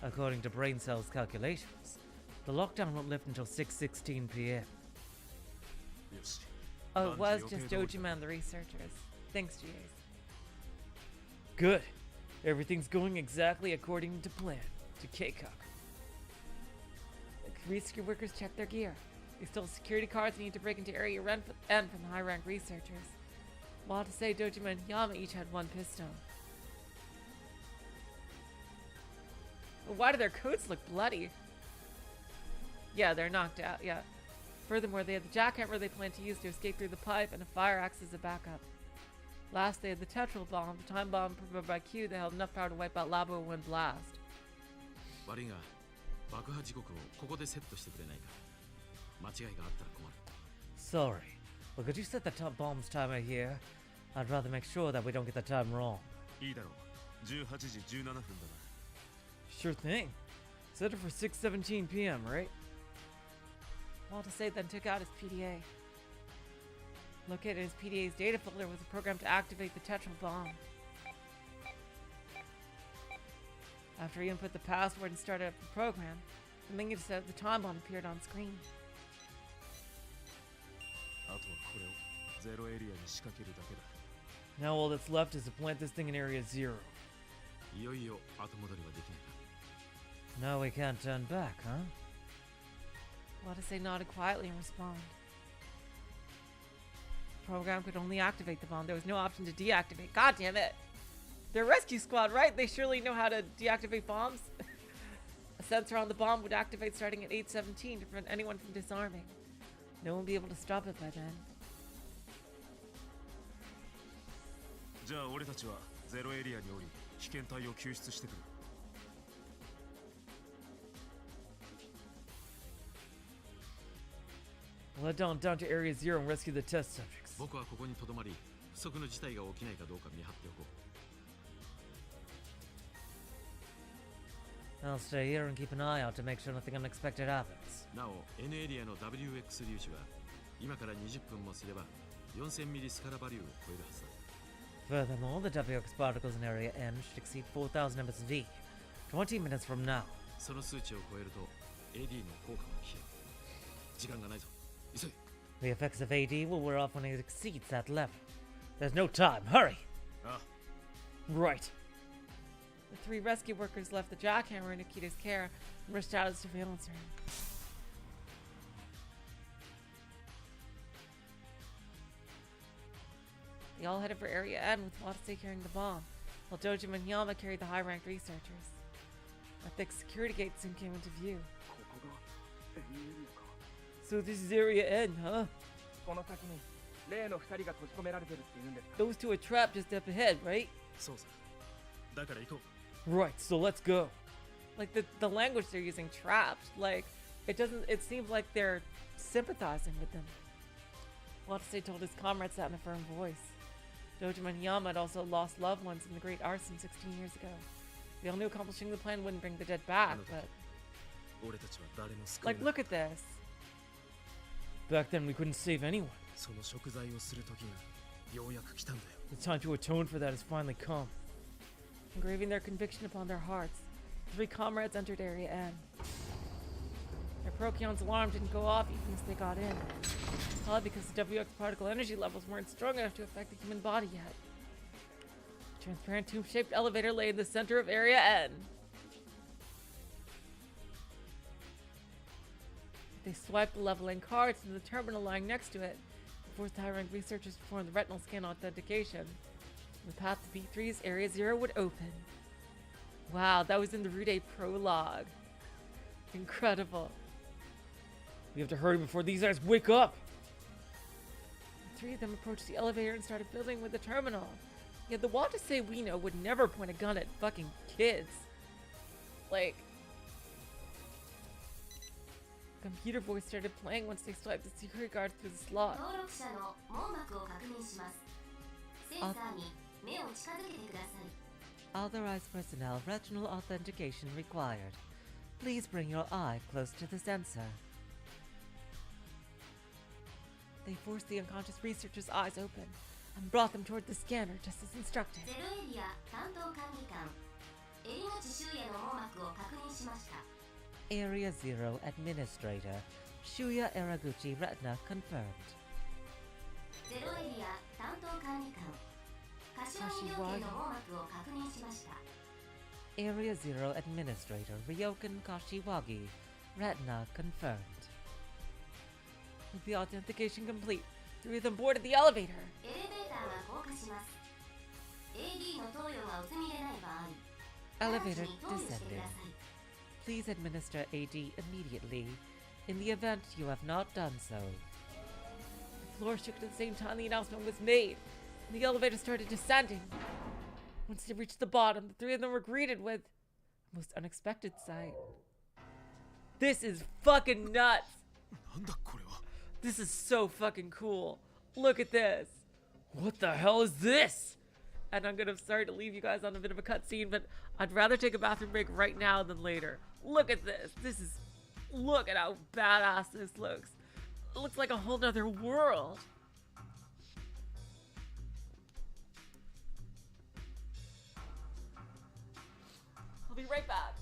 According to brain cell's calculations, the lockdown won't lift until 6:16 p.m. Oh, it was just Dojima and the researchers. Thanks, GAs. Good. Everything's going exactly according to plan. To Keikoku. The rescue workers checked their gear. They stole security cards and need to break into Area N from the high-ranked researchers. Watase, Dojima, and Yama each had one pistol. But why do their coats look bloody? Yeah, they're knocked out, yeah. Furthermore, they had the jackhammer they planned to use to escape through the pipe and a fire axe as a backup. Last, they had the Tetrol bomb, the time bomb provided by Q that held enough power to wipe out Lavo in one blast. Sorry, but could you set the top bomb's timer here? I'd rather make sure that we don't get the time wrong. Sure thing. Set it for 6:17 p.m., right? Watase then took out his PDA. Located in his PDA's data folder was a program to activate the Tetrol bomb. After he input the password and started up the program, the menu to set up the time bomb appeared on screen. Now all that's left is to plant this thing in Area 0. No, we can't turn back, huh? Watase nodded quietly in response. The program could only activate the bomb. There was no option to deactivate. God damn it! They're a rescue squad, right? They surely know how to deactivate bombs. A sensor on the bomb would activate starting at 8:17 to prevent anyone from disarming. No one would be able to stop it by then. We'll head down to Area 0 and rescue the test subjects. I'll stay here and keep an eye out to make sure nothing unexpected happens. Furthermore, the WX particles in Area M should exceed 4,000 MSV 20 minutes from now. The effects of AD will wear off when it exceeds that level. There's no time. Hurry! Right. The 3 rescue workers left the jackhammer in Ukita's care and rushed out of the surveillance room. They all headed for Area N with Watase carrying the bomb, while Dojima and Yama carried the high-ranked researchers. A thick security gate soon came into view. So this is Area N, huh? この先に例の2人が閉じ込められてるって言うんですか Those two are trapped just up ahead, right? そうさ。だから行こう。Right, so let's go. Like the language they're using, trapped. Like it seems like they're sympathizing with them. Watase told his comrades that in a firm voice. Dojima and Yama had also lost loved ones in the Great Arson 16 years ago. They all knew accomplishing the plan wouldn't bring the dead back, but... 俺たちは誰も救え Like, ない。 look at this. Back then we couldn't save anyone. その贖罪をする時がようやく来たんだよ。 The time to atone for that has finally come. Engraving their conviction upon their hearts, the 3 comrades entered Area N. Their Procyon alarm didn't go off even as they got in. Probably because the WX particle energy levels weren't strong enough to affect the human body yet. A transparent tube-shaped elevator lay in the center of Area N. They swiped the leveling cards to the terminal lying next to it. The forced high-ranked researchers performed the retinal scan authentication. The path to B3's Area 0 would open. Wow, that was in the Rude prologue. Incredible. We have to hurry before these guys wake up. The 3 of them approached the elevator and started fiddling with the terminal. Yet the Watase we know would never point a gun at fucking kids. Like... Computer voice started playing once they swiped the security guard through the slot. 登録者の網膜を確認します。センサーに目を近づけてください。 Authorized personnel, retinal authentication required. Please bring your eye close to the sensor. They forced the unconscious researcher's eyes open and brought them toward the scanner just as instructed. ゼロエリア担当管理官襟口修也の網膜を確認しました。 Area 0 Administrator, Shuya Eraguchi Retina confirmed. ゼロエリア担当管理官柏木亮家の網膜を確認しました。 Area 0 Administrator, Ryokan Kashiwagi, Retina confirmed. With the authentication complete, 3 of them boarded the elevator. エレベーターが降下します。AD の投与がお済みでない場合、 Elevator 直ちに投与してく descending. ださい。 Please administer AD immediately. In the event you have not done so. The floor shook at the same time the announcement was made, and the elevator started descending. Once they reached the bottom, the 3 of them were greeted with a most unexpected sight. This is fucking nuts! なんだこれは。 This is so fucking cool. Look at this. What the hell is this? And I'm gonna sorry to leave you guys on a bit of a cutscene, but I'd rather take a bathroom break right now than later. Look at this. Look at how badass this looks. It looks like a whole nother world. I'll be right back.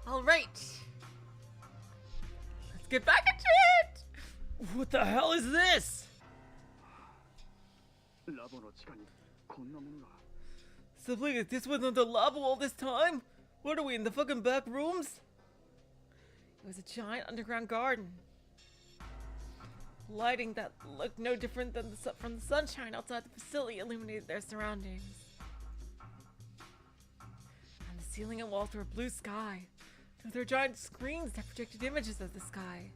All right. Let's get back into it. What the hell is this? So wait, this wasn't the lava all this time? What are we, in the fucking back rooms? It was a giant underground garden. Lighting that looked no different than from the sunshine outside the facility illuminated their surroundings. And the ceiling and walls were blue sky. With their giant screens that projected images of the sky.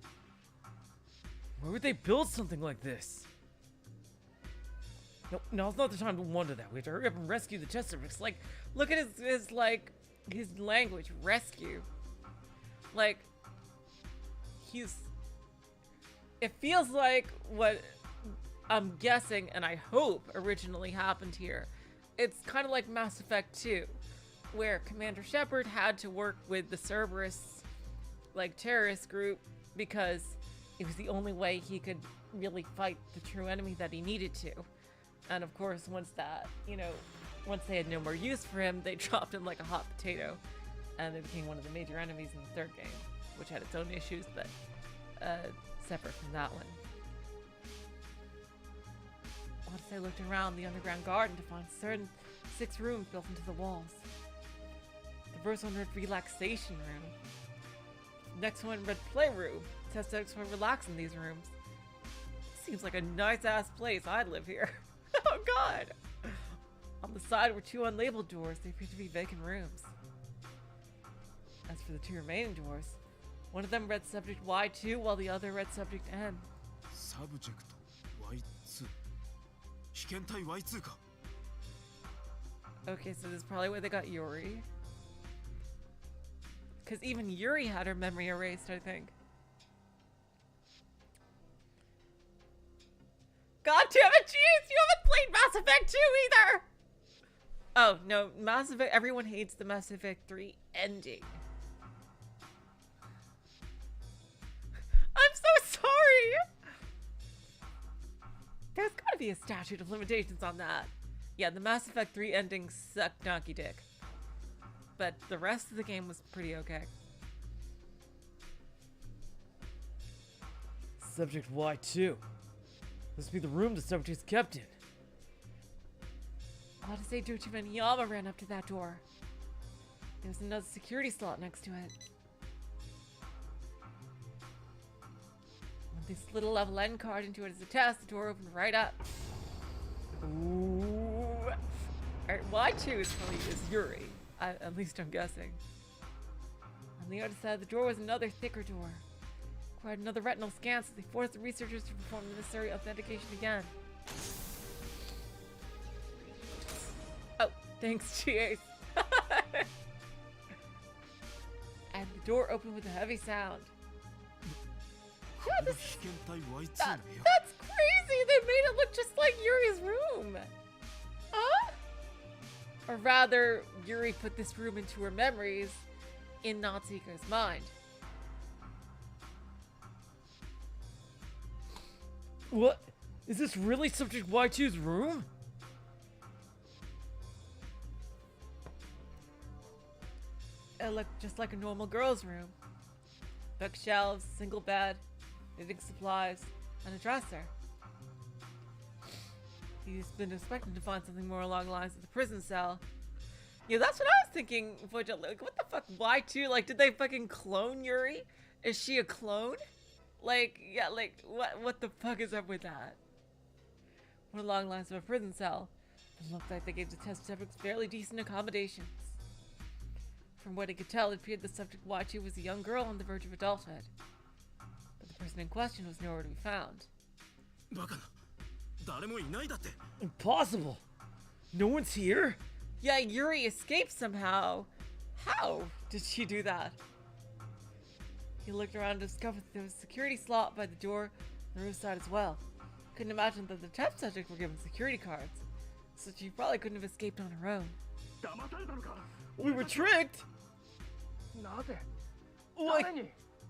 Why would they build something like this? No, now's not the time to wonder that. We have to hurry up and rescue the test subjects. Like, look at his language, rescue. Like, it feels like what I'm guessing, and I hope originally happened here. It's kind of like Mass Effect 2, where Commander Shepard had to work with the Cerberus, like, terrorist group, because it was the only way he could really fight the true enemy that he needed to. And of course, once they had no more use for him, they dropped him like a hot potato, and it became one of the major enemies in the third game, which had its own issues, but separate from that one. Watase looked around the underground garden to find certain 6 rooms built into the walls. The first one read relaxation room. The next one read playroom. Test subjects will relax in these rooms. Seems like a nice ass place. I'd live here. Oh god! On the side were 2 unlabeled doors. They appeared to be vacant rooms. As for the 2 remaining doors, one of them read subject Y2 while the other read subject M. Subject Y2. 被験体 Y2 か. Okay, so this is probably where they got Yuri. Because even Yuri had her memory erased, I think. God damn it, jeez! You haven't played Mass Effect 2 either! Oh, no, Mass Effect... Everyone hates the Mass Effect 3 ending. I'm so sorry! There's gotta be a statute of limitations on that. Yeah, the Mass Effect 3 ending sucked donkey dick. But the rest of the game was pretty okay. Subject Y2. This must be the room the subject is kept in. Watase Dochi and Yama ran up to that door. There was another security slot next to it. When they slid a level N card into it as a test, the door opened right up. Ooh. Alright, Y2 is Yuri. At least I'm guessing. On the other side of the door was another thicker door. Required another retinal scan, so they forced the researchers to perform the necessary authentication again. Oh, thanks, GA. And the door opened with a heavy sound. Yeah, that's crazy! They made it look just like Yuri's room! Huh? Or rather, Yuri put this room into her memories in Natsuhiko's mind. What? Is this really Subject Y2's room? It looked just like a normal girl's room. Bookshelves, single bed, knitting supplies, and a dresser. He's been expecting to find something more along the lines of the prison cell. Yeah, that's what I was thinking. Like, what the fuck? Y2? Like, did they fucking clone Yuri? Is she a clone? Like, yeah, like, what the fuck is up with that? More along the lines of a prison cell. It looked like they gave the test subjects fairly decent accommodations. From what he could tell, it appeared the subject Y2 was a young girl on the verge of adulthood. But the person in question was nowhere to be found. Impossible! No one's here? Yeah, Yuri escaped somehow. How did she do that? He looked around and discovered that there was a security slot by the door on the roof side as well. Couldn't imagine that the test subject were given security cards, so she probably couldn't have escaped on her own. We were tricked!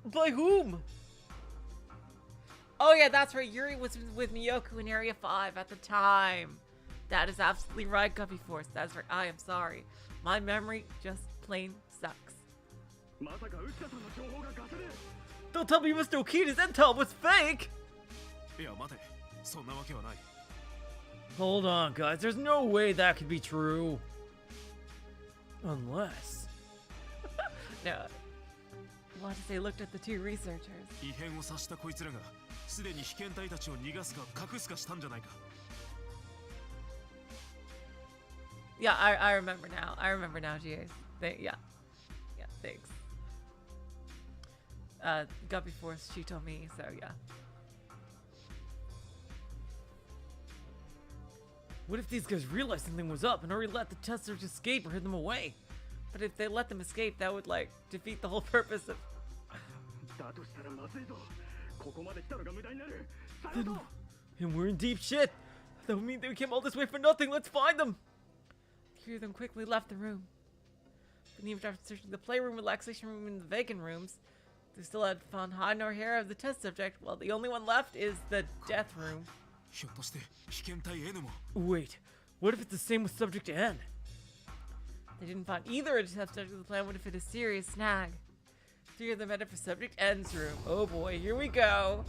By whom? Oh yeah, that's right, Yuri was with Miyoku in Area 5 at the time. That is absolutely right, Guppy Force. That's right, I am sorry. My memory just plain sucks. Don't tell me Mr. Ukita's intel was fake! いや待て、そんなわけはない。 Hold on, guys. There's no way that could be true. Unless... No. Watase looked at the two researchers. 異変を察したこいつらがすでに被験体たちを逃がすか隠すかしたんじゃないか。 Yeah, I remember now. I remember now, GA. Yeah. Yeah, thanks. Got before she told me, so yeah. What if these guys realized something was up and already let the testers escape or hid them away? But if they let them escape, that would, like, defeat the whole purpose of... And we're in deep shit. That would mean they came all this way for nothing. Let's find them. Three of them quickly left the room. But even after searching the playroom, relaxation room, and the vacant rooms, they still had found hide nor hair of the test subject. Well, the only one left is the death room. ひょっとして被験体 N も Wait, what if it's the same with subject N? They didn't find either a test subject. The plan would have been a serious snag. Three of them headed for subject N's room. Oh boy, here we go.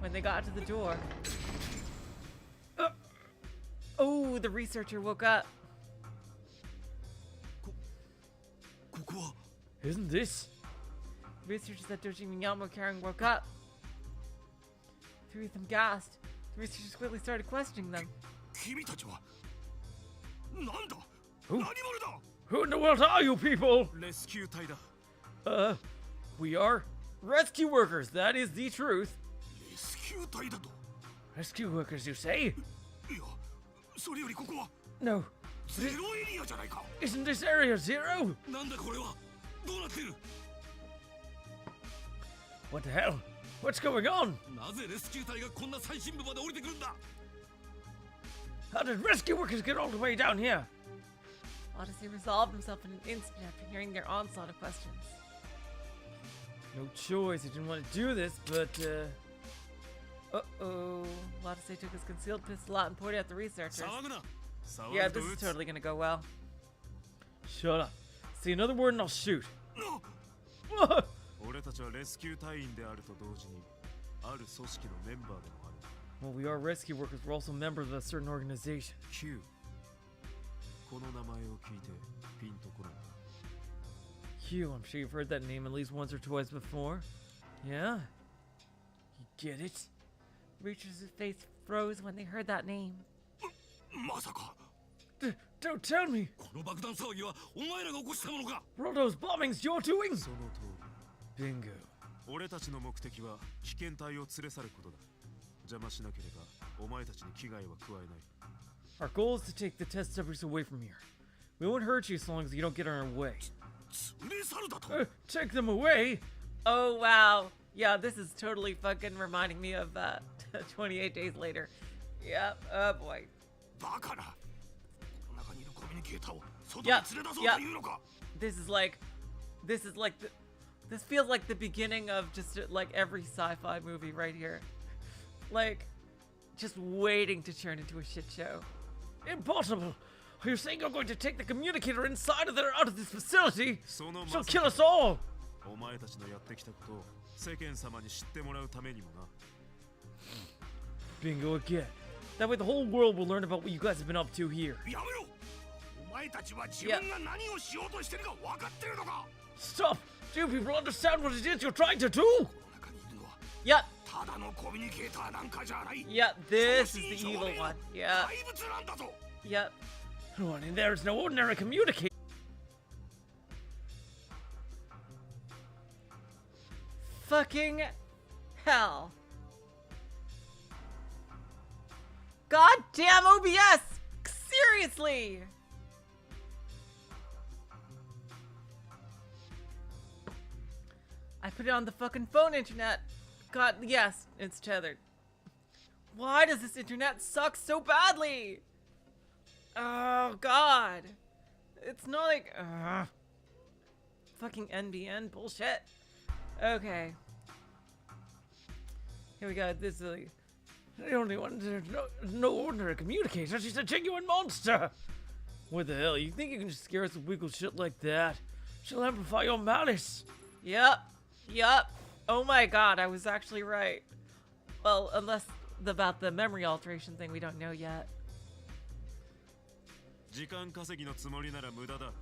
When they got to the door. Oh, the researcher woke up. ここは Isn't this? The researchers that Doji Miyama were carrying woke up. Three of them gasped. The researchers quickly started questioning them. 君たちはなんだ Who? 何者だ Who in the world are you people? レスキュー隊だ We are rescue workers. That is the truth. レスキュー隊だと Rescue workers, you say? いやそれよりここは No. ゼロエリアじゃないか Isn't this area zero? なんだこれはどうなってる What the hell? What's going on? なぜレスキュー隊がこんな最深部まで降りてくるんだ How did rescue workers get all the way down here? Odyssey resolved himself in an instant after hearing their onslaught of questions. No choice. He didn't want to do this, but Uh-oh. Watase took his concealed pistol out and pointed at the researchers. 騒ぐな騒 Yeah, ぐと this 撃 is つ totally gonna go well. shut up. Say another word and I'll shoot. 俺たちはレスキュー隊員であると同時にある組織のメンバーでもある Well, we are rescue workers. We're also members of a certain organization. Q この名前を聞いてピンとこない Q, I'm sure you've heard that name at least once or twice before. Yeah? You get it? Researchers' face froze when they heard that name. まさか Don't tell me! この爆弾騒ぎはお前らが起こしたものか Were all those bombings your doing? その通り Bingo. 俺たちの目的は被験体を連れ去ることだ邪魔しなければお前たちに危害は加えない Our goal is to take the test subjects away from here. We won't hurt you as long as you don't get in our way. 連れ去るだと Take them away? Oh, wow. Yeah, this is totally fucking reminding me of 28 Days Later. Yep. Oh, boy. バカなこの中にいるコミュニケーターを外に Yep. 連れ出そう Yep. というのか This is like this feels like the beginning of just like every sci-fi movie right here. Like, just waiting to turn into a shit show. Impossible! Are you saying you're going to take the communicator inside of there out of this facility? その She'll まさ kill us all! お前たちのやってきたことを世間様に知ってもらうためにもな Bingo again. That way the whole world will learn about what you guys have been up to here. やめろお前たちは自分が何をしようとしてるか分かってるのか Stop! Do people understand what it is you're trying to do? この中にいるのは Yep. ただのコミュニケーターなんかじゃない Yep. This is the evil one. Yep. 怪物なんだぞ Yep. Oh, and there's no ordinary communicator. Fucking hell. God damn OBS! Seriously! I put it on the fucking phone internet. God, yes, it's tethered. Why does this internet suck so badly? Oh, God. It's not like... fucking NBN bullshit. Okay. Here we go. This is like... The only one, there's no ordinary communicator. She's a genuine monster. What the hell? You think you can just scare us with wiggle shit like that? She'll amplify your malice. Yep. Oh my god, I was actually right. Well, unless about the memory alteration thing we don't know yet. 時間稼ぎのつもりなら無駄だ。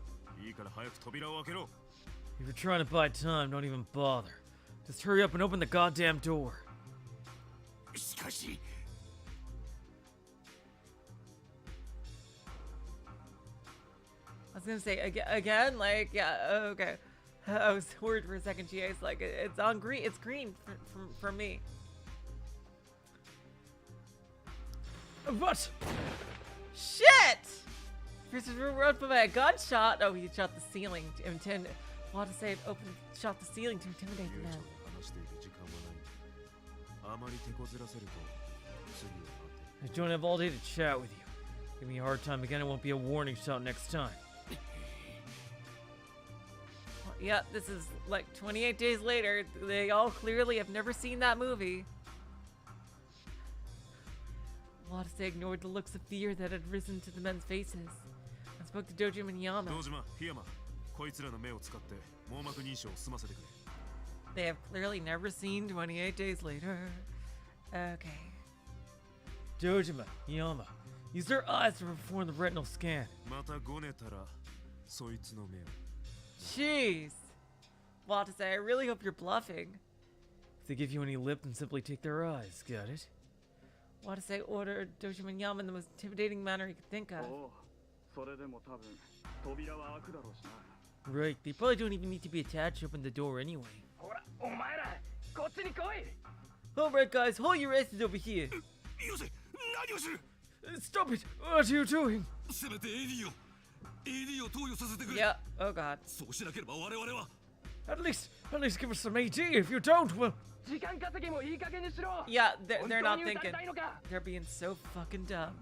いいから早く扉を開けろ。 If you're trying to buy time, don't even bother. Just hurry up and open the goddamn door. しかし。 I was gonna say again, like, yeah, okay. I was worried for a second. GA's like, it's on green. It's green for me. What? Shit! Versus run by a gunshot. Oh, he shot the ceiling to intimidate. Watase shot the ceiling to intimidate the man. 話している時間はない。あまり手こずらせると次を I don't have all day to chat with you. Give me a hard time again, it won't be a warning shot next time. Yeah, this is like 28 days later. They all clearly have never seen that movie. Watase ignored the looks of fear that had risen to the men's faces and spoke to Dojima and Yama. 堂島、檜山、こいつらの目を使って網膜認証を済ませてくれ。 They have clearly never seen 28 days later. Okay. Dojima, Yama, use their eyes to perform the retinal scan. またごねたらそいつの目を。 Jeez. Watase, I really hope you're bluffing. If they give you any lip, then simply take their eyes. Got it? Watase ordered Dojima and Yama in the most intimidating manner he could think of. それでも多分扉は開くだろうしな。 Right, they probably don't even need to be attached to open the door anyway. ほら、お前ら、こっちに来い。 Alright guys, hold your asses over here. よせ、何をする。 Stop it! What are you doing? せめて AD を投与させてくれ。 Yeah, oh god. そうしなければ我々は。 At least give us some AD. If you don't, well... 時間稼ぎもいい加減にしろ。 Yeah, they're not 本当に撃たれ thinking. たいのか。 They're being so fucking dumb.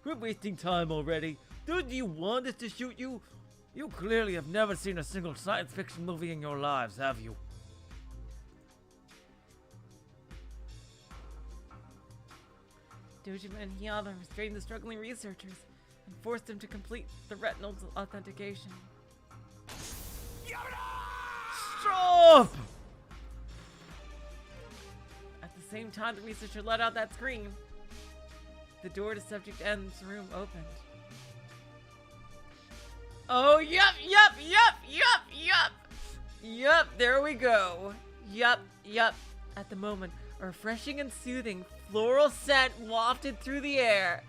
Quit wasting time already. Don't you want us to shoot you? You clearly have never seen a single science fiction movie in your lives, have you? Dojima and Hiyama restrained the struggling researchers and forced them to complete the retinal authentication. Stop! At the same time, the researcher let out that scream. The door to Subject N's room opened. Oh, yup. Yup, there we go. Yup. At the moment, a refreshing and soothing floral scent wafted through the air.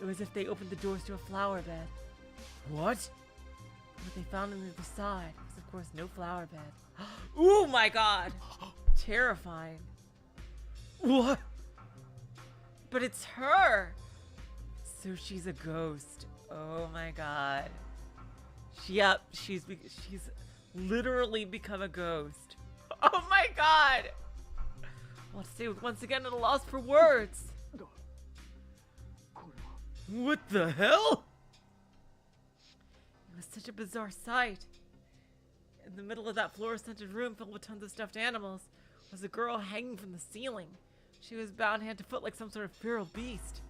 It was as if they opened the doors to a flower bed. What? What they found on the other side was, of course, no flower bed. Oh my god! Terrifying. What? But it's her! So she's a ghost. Oh my god. Yep, she's literally become a ghost. Oh my god! Watase was once again at a loss for words. What the hell? It was such a bizarre sight. In the middle of that floor-scented room filled with tons of stuffed animals was a girl hanging from the ceiling. She was bound hand to foot like some sort of feral beast.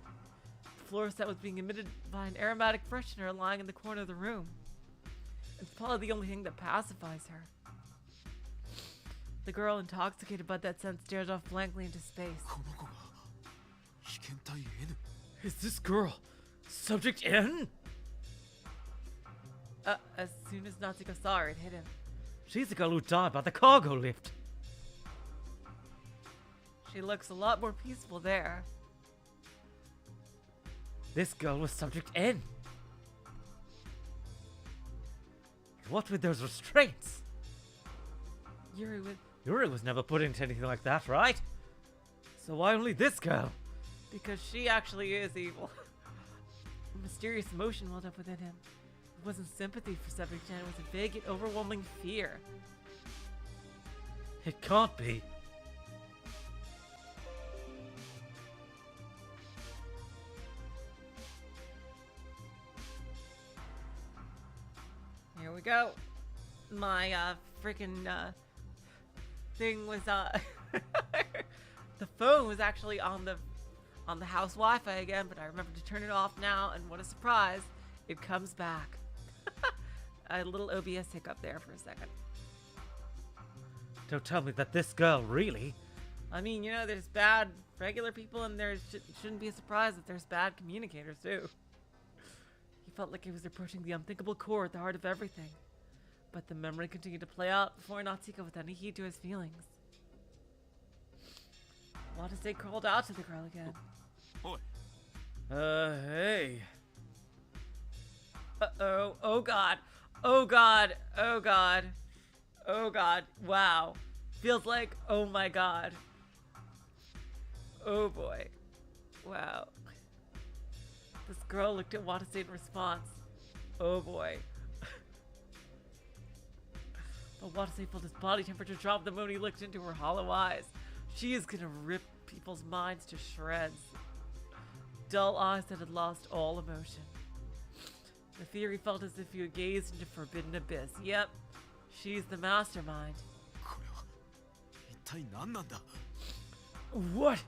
The floor scent was being emitted by an aromatic freshener lying in the corner of the room. It's probably the only thing that pacifies her. The girl, intoxicated by that scent, stared off blankly into space. Is this girl Subject N? As soon as Natsuhiko saw her, it hit him. She's the girl who died by the cargo lift. She looks a lot more peaceful there. This girl was Subject N. What with those restraints? Yuri was never put into anything like that, right? So why only this girl? Because she actually is evil. A mysterious emotion welled up within him. It wasn't sympathy for Subject N, it was a vague and overwhelming fear. It can't be. Here we go. My freaking thing was the phone was actually on the house Wi-Fi again, but I remembered to turn it off now, and what a surprise, it comes back. a little OBS hiccup there for a second. Don't tell me that this girl really. I mean, you know, there's bad regular people, and there shouldn't be a surprise that there's bad communicators too. He felt like he was approaching the unthinkable core at the heart of everything. But the memory continued to play out before Natsuhiko with any heed to his feelings. Watase crawled out to the girl again. Hey. Uh-oh. Oh god. Oh god. Oh god. Oh god. Wow. Feels like, oh my god. Oh boy. Wow. This girl looked at Watase in response. Oh boy. But Watase felt his body temperature drop the moment he looked into her hollow eyes. She is gonna rip people's minds to shreds. Dull eyes that had lost all emotion. The theory felt as if he had gazed into forbidden abyss. Yep, she's the mastermind. What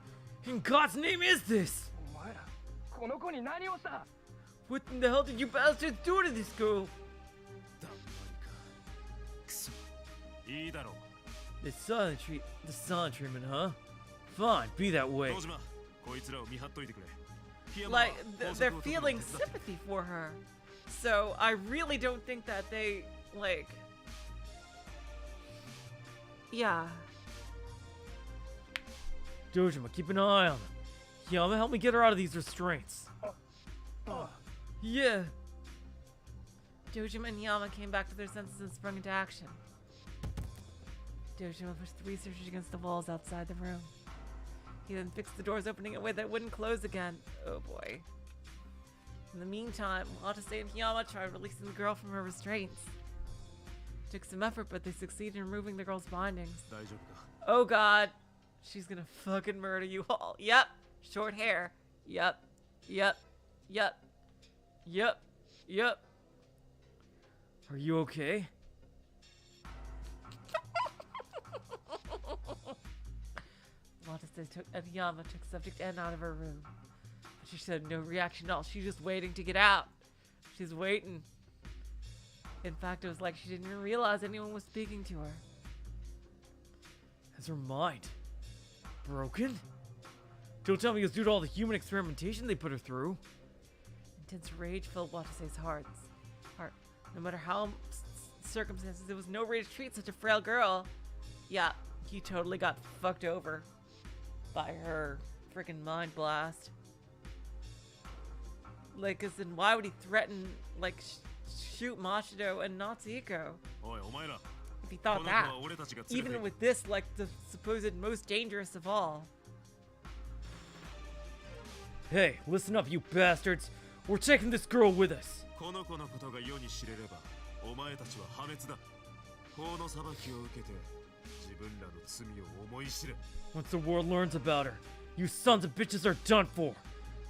in God's name is this? お前らこの子に何をした？ What in the hell did you bastards do to this girl? The silent treatment, huh? Fine, be that way. Like, they're feeling sympathy for her. So, I really don't think that they, like... Yeah. Dojima, keep an eye on her. Yama, help me get her out of these restraints. Yeah. Dojima and Yama came back to their senses and sprung into action. Dojima pushed the researchers against the walls outside the room. He then fixed the doors opening in a way that wouldn't close again. Oh boy. In the meantime, Watase and Yama tried releasing the girl from her restraints. It took some effort, but they succeeded in removing the girl's bindings. Oh god. She's gonna fucking murder you all. Yep. Short hair. Yep. Yep. Yep. Yep. Yep. Are you okay? Watase and Yama took subject N out of her room. But she showed no reaction at all. She's just waiting to get out. She's waiting. In fact, it was like she didn't even realize anyone was speaking to her. Has her mind broken? Don't tell me it's due to all the human experimentation they put her through. Intense rage filled Watase's heart. No matter how circumstances, there was no way to treat such a frail girl. Yeah, he totally got fucked over by her freaking mind blast. Like, as in, why would he threaten, like, shoot Machido and Natsuhiko? If he thought that. Even with this, like, the supposed most dangerous of all. Hey, listen up, you bastards. We're taking this girl with us. Once the world learns about her, you sons of bitches are done for.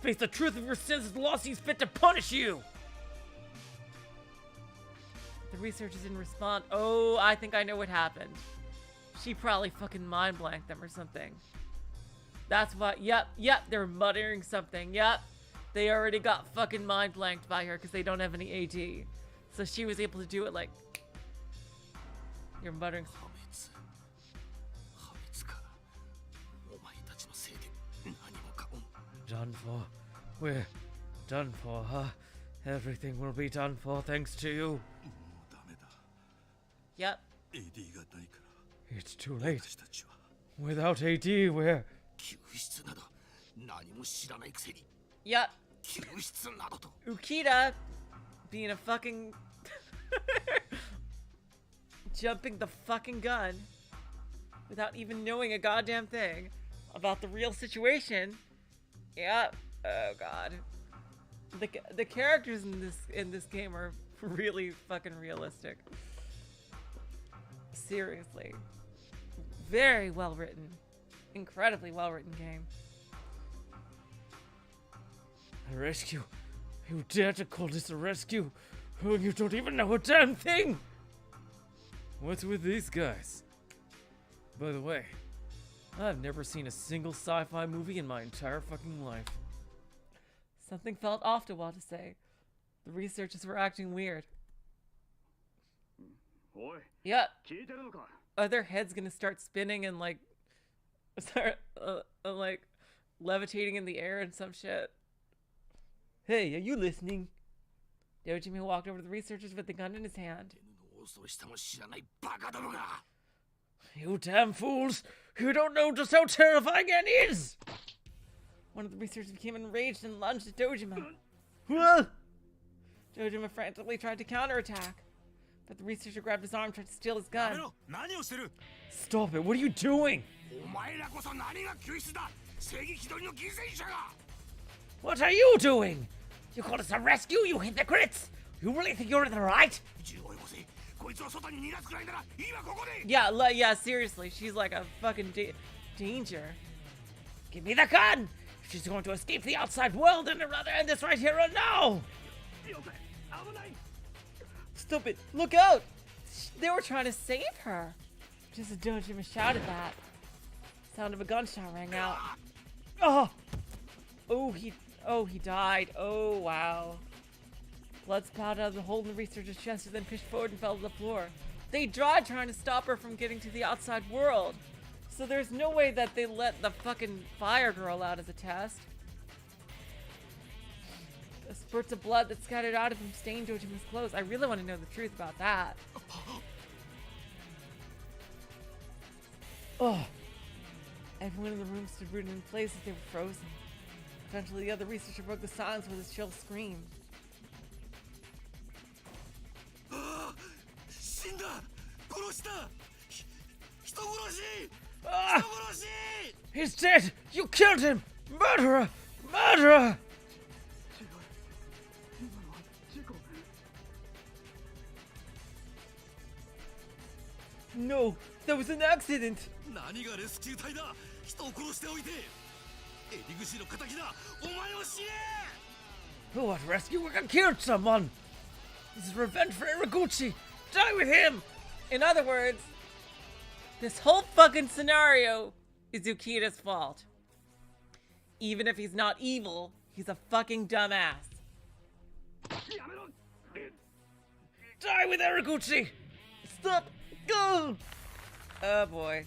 Face the truth of your sins as the law sees fit to punish you. The researchers didn't respond. Oh, I think I know what happened. She probably fucking mind blanked them or something. That's what. Yep, they're muttering something. Yep. They already got fucking mind blanked by her because they don't have any AT. So she was able to do it like... You're muttering... Done for. We're done for, huh? Everything will be done for thanks to you. Yep. It's too late. Without AD, we're... Yep. Ukita being a fucking... jumping the fucking gun without even knowing a goddamn thing about the real situation. Yep. Oh god. The characters in this game are really fucking realistic. Seriously. Very well written. Incredibly well written game. A rescue? You dare to call this a rescue? Oh, you don't even know a damn thing! What's with these guys? By the way, I've never seen a single sci-fi movie in my entire fucking life. Something felt off to Watase. The researchers were acting weird. Yep. Are their heads gonna start spinning and like start like levitating in the air and some shit? Hey, are you listening? Dojima walked over to the researchers with the gun in his hand. You damn fools! You don't know just how terrifying it is! One of the researchers became enraged and lunged at Dojima. Dojima frantically tried to counterattack, but the researcher grabbed his arm and tried to steal his gun. Stop it, what are you doing? What are you doing? You called us a rescue, you hypocrites! You really think you're in the right? Yeah, seriously, she's like a fucking danger. Give me the gun! If she's going to escape the outside world, then I'd rather end this right here and now! Stop it! Look out! They were trying to save her. Just as Dojima shouted that, sound of a gunshot rang out. Oh, he died. Oh, wow. Blood spouted out of the hole in the researcher's chest and then pushed forward and fell to the floor. They died trying to stop her from getting to the outside world. So there's no way that they let the fucking fire girl out as a test. The spurts of blood that scattered out of him stained Dojima's clothes. I really want to know the truth about that. Oh. Everyone in the room stood rooted in place as they were frozen. Eventually, the other researcher broke the silence with a chill scream. He's dead! You killed him! Murderer! Murderer! No, that was an accident! What rescue worker killed someone? This is revenge for Iraguchi! Die with him! In other words, this whole fucking scenario is Ukita's fault. Even if he's not evil, he's a fucking dumbass. Die with Iraguchi! Stop! Go! Oh boy.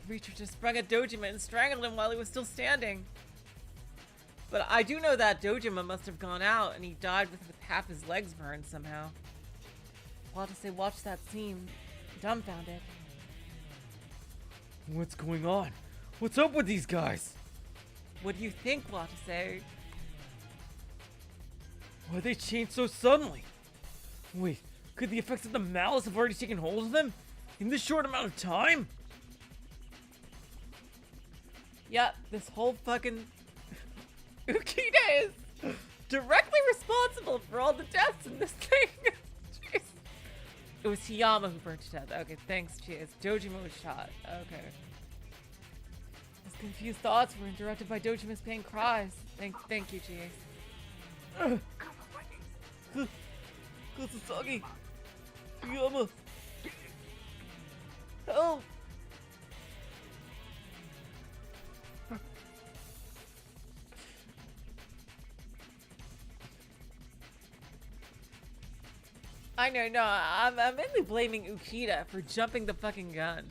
Reacher just sprung at Dojima and strangled him while he was still standing. But I do know that Dojima must have gone out and he died with half his legs burned somehow. Watase watched that scene, dumbfounded. What's going on? What's up with these guys? What do you think, Watase? Why they changed so suddenly? Wait, could the effects of the malice have already taken hold of them? In this short amount of time? Yep, this whole fucking... Ukita is directly responsible for all the deaths in this thing. Jeez. It was Hiyama who burned to death. Okay, thanks, Cheers. Dojima was shot. Okay. His confused thoughts were interrupted by Dojima's pain cries. Thank you, Cheers. Kasasagi! Hiyama! Help! I know, no, I'm mainly blaming Ukita for jumping the fucking gun.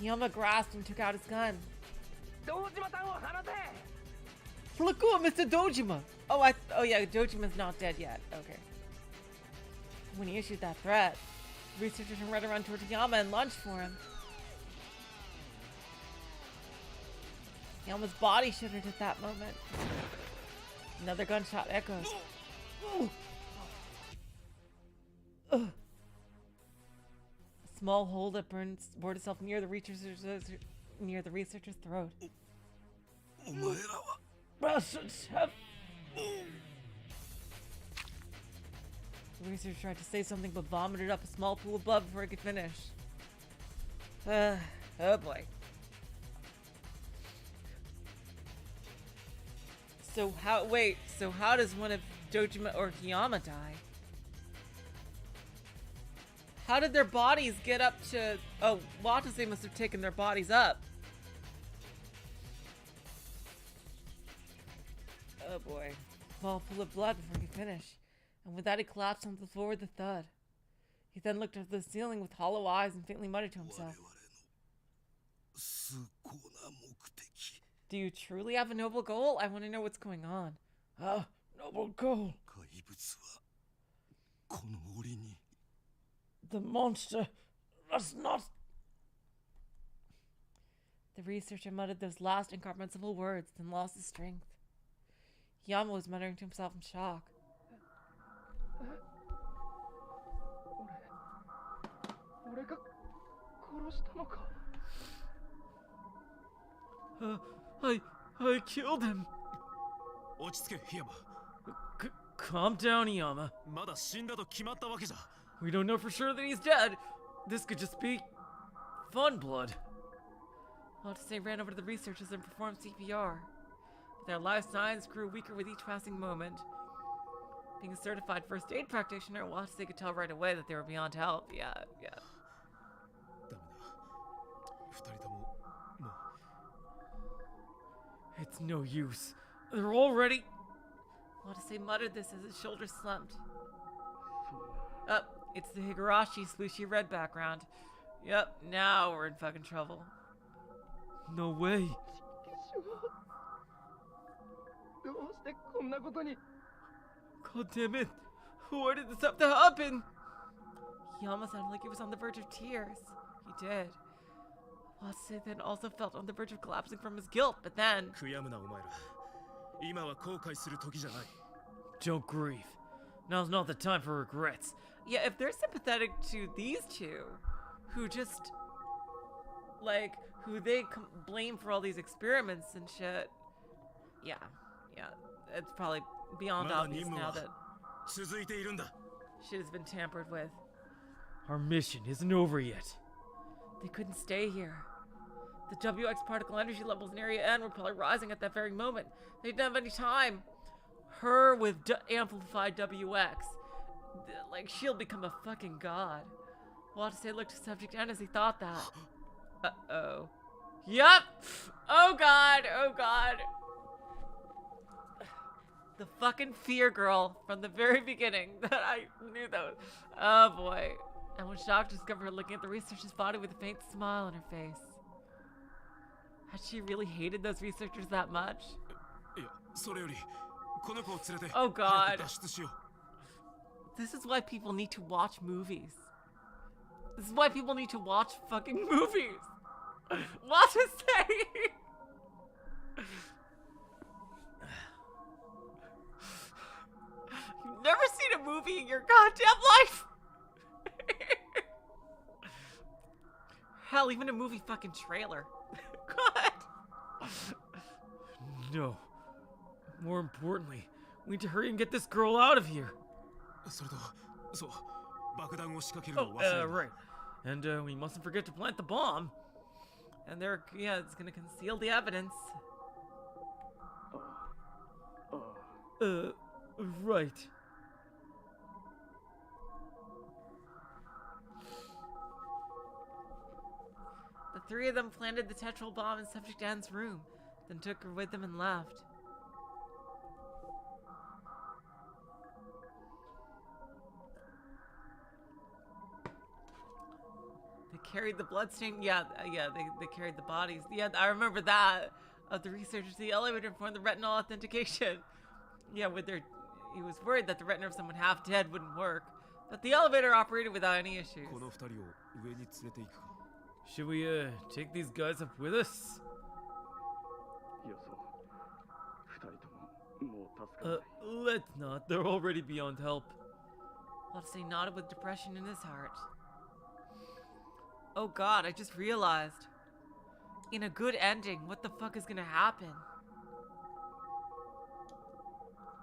Hiyama grasped and took out his gun. Look cool, Mr. Dojima! Oh yeah, Dojima's not dead yet. Okay. When he issued that threat, researchers ran around toward Hiyama and lunged for him. Hiyama's body shuddered at that moment. Another gunshot echoes. A small hole that bored itself near the researcher's throat. Bastards have... The researcher tried to say something but vomited up a small pool of blood before he could finish. Oh boy. So how does one of Dojima or Hiyama die? How did their bodies get up to... Oh, Watase must have taken their bodies up. Oh boy. Small pool of blood before he could finish. And with that he collapsed on the floor with a thud. He then looked up at the ceiling with hollow eyes and faintly muttered to himself. Do you truly have a noble goal? I want to know what's going on. Noble goal. The monster does not... The researcher muttered those last incomprehensible words, then lost his strength. Yama was muttering to himself in shock. I killed him. Calm down, Yama. We don't know for sure that he's dead. This could just be fun blood. Watase ran over to the researchers and performed CPR. But their life signs grew weaker with each passing moment. Being a certified first aid practitioner, Watase could tell right away that they were beyond help. Yeah. It's no use. They're already... Watase muttered this as his shoulders slumped. It's the Higurashi swooshy red background. Yep, now we're in fucking trouble. No way. God damn it. Why did this have to happen? He almost sounded like he was on the verge of tears. He did. Watase then also felt on the verge of collapsing from his guilt, but then... Don't grieve. Now's not the time for regrets. Yeah, if they're sympathetic to these two, who just, who they blame for all these experiments and shit, yeah, it's probably beyond obvious now that shit has been tampered with. Our mission isn't over yet. They couldn't stay here. The WX particle energy levels in Area N were probably rising at that very moment. They didn't have any time. Her with amplified WX. She'll become a fucking god. Watase looked at Subject N as he thought that. Uh-oh. Yup! Oh god! The fucking fear girl from the very beginning that I knew that was... Oh boy. And when shocked to discover her looking at the researcher's body with a faint smile on her face. Had she really hated those researchers that much? Oh god. This is why people need to watch movies. This is why people need to watch fucking movies. What to say? You've never seen a movie in your goddamn life. Hell, even a movie fucking trailer. God. No. More importantly, we need to hurry and get this girl out of here. Right. And we mustn't forget to plant the bomb. And it's gonna conceal the evidence. Right. The three of them planted the tetrol bomb in Subject Anne's room, then took her with them and left. They carried the bloodstain. They carried the bodies. Yeah, I remember that. Of the researchers, the elevator for the retinal authentication. Yeah, he was worried that the retina of someone half dead wouldn't work, but the elevator operated without any issues. Should we take these guys up with us? Let's not. They're already beyond help. Watase nodded with depression in his heart. Oh god, I just realized. In a good ending, what the fuck is gonna happen?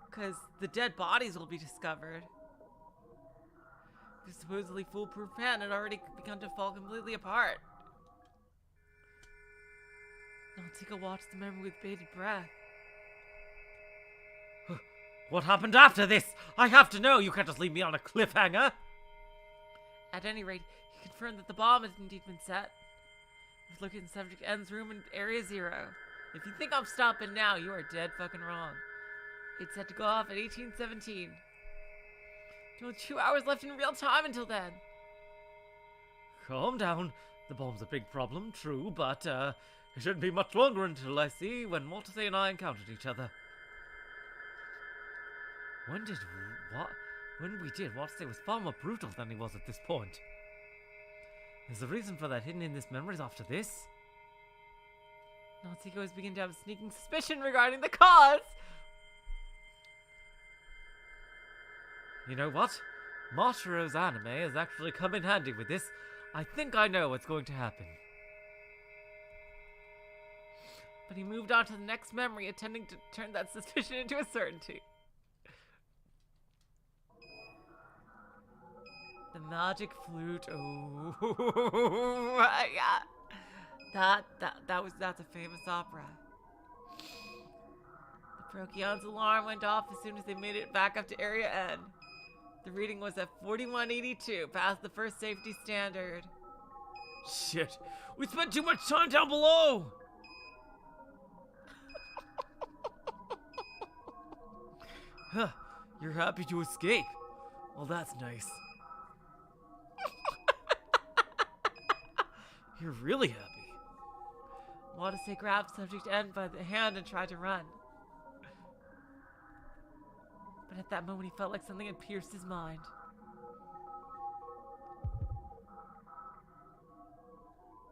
Because the dead bodies will be discovered. The supposedly foolproof plan had already begun to fall completely apart. Natsuhiko watched the memory with bated breath. What happened after this? I have to know. You can't just leave me on a cliffhanger. At any rate, he confirmed that the bomb had indeed been set. He was looking in Subject N's room in Area 0. If you think I'm stopping now, you are dead fucking wrong. It's set to go off at 1817. Only 2 hours left in real time until then. Calm down. The bomb's a big problem, true, but it shouldn't be much longer until I see when Watase and I encountered each other. When we did, Watase was far more brutal than he was at this point. There's a reason for that hidden in his memories after this. Natsuhiko has begun to have a sneaking suspicion regarding the cause. You know what? Mashiro's anime has actually come in handy with this. I think I know what's going to happen. But he moved on to the next memory, attempting to turn that suspicion into a certainty. The magic flute. Oh, yeah. That's a famous opera. The Procyon alarm went off as soon as they made it back up to Area N. The reading was at 4182, past the first safety standard. Shit, we spent too much time down below! Huh, you're happy to escape. Well, that's nice. You're really happy. Watase grabbed Subject N by the hand and tried to run. But at that moment, he felt like something had pierced his mind.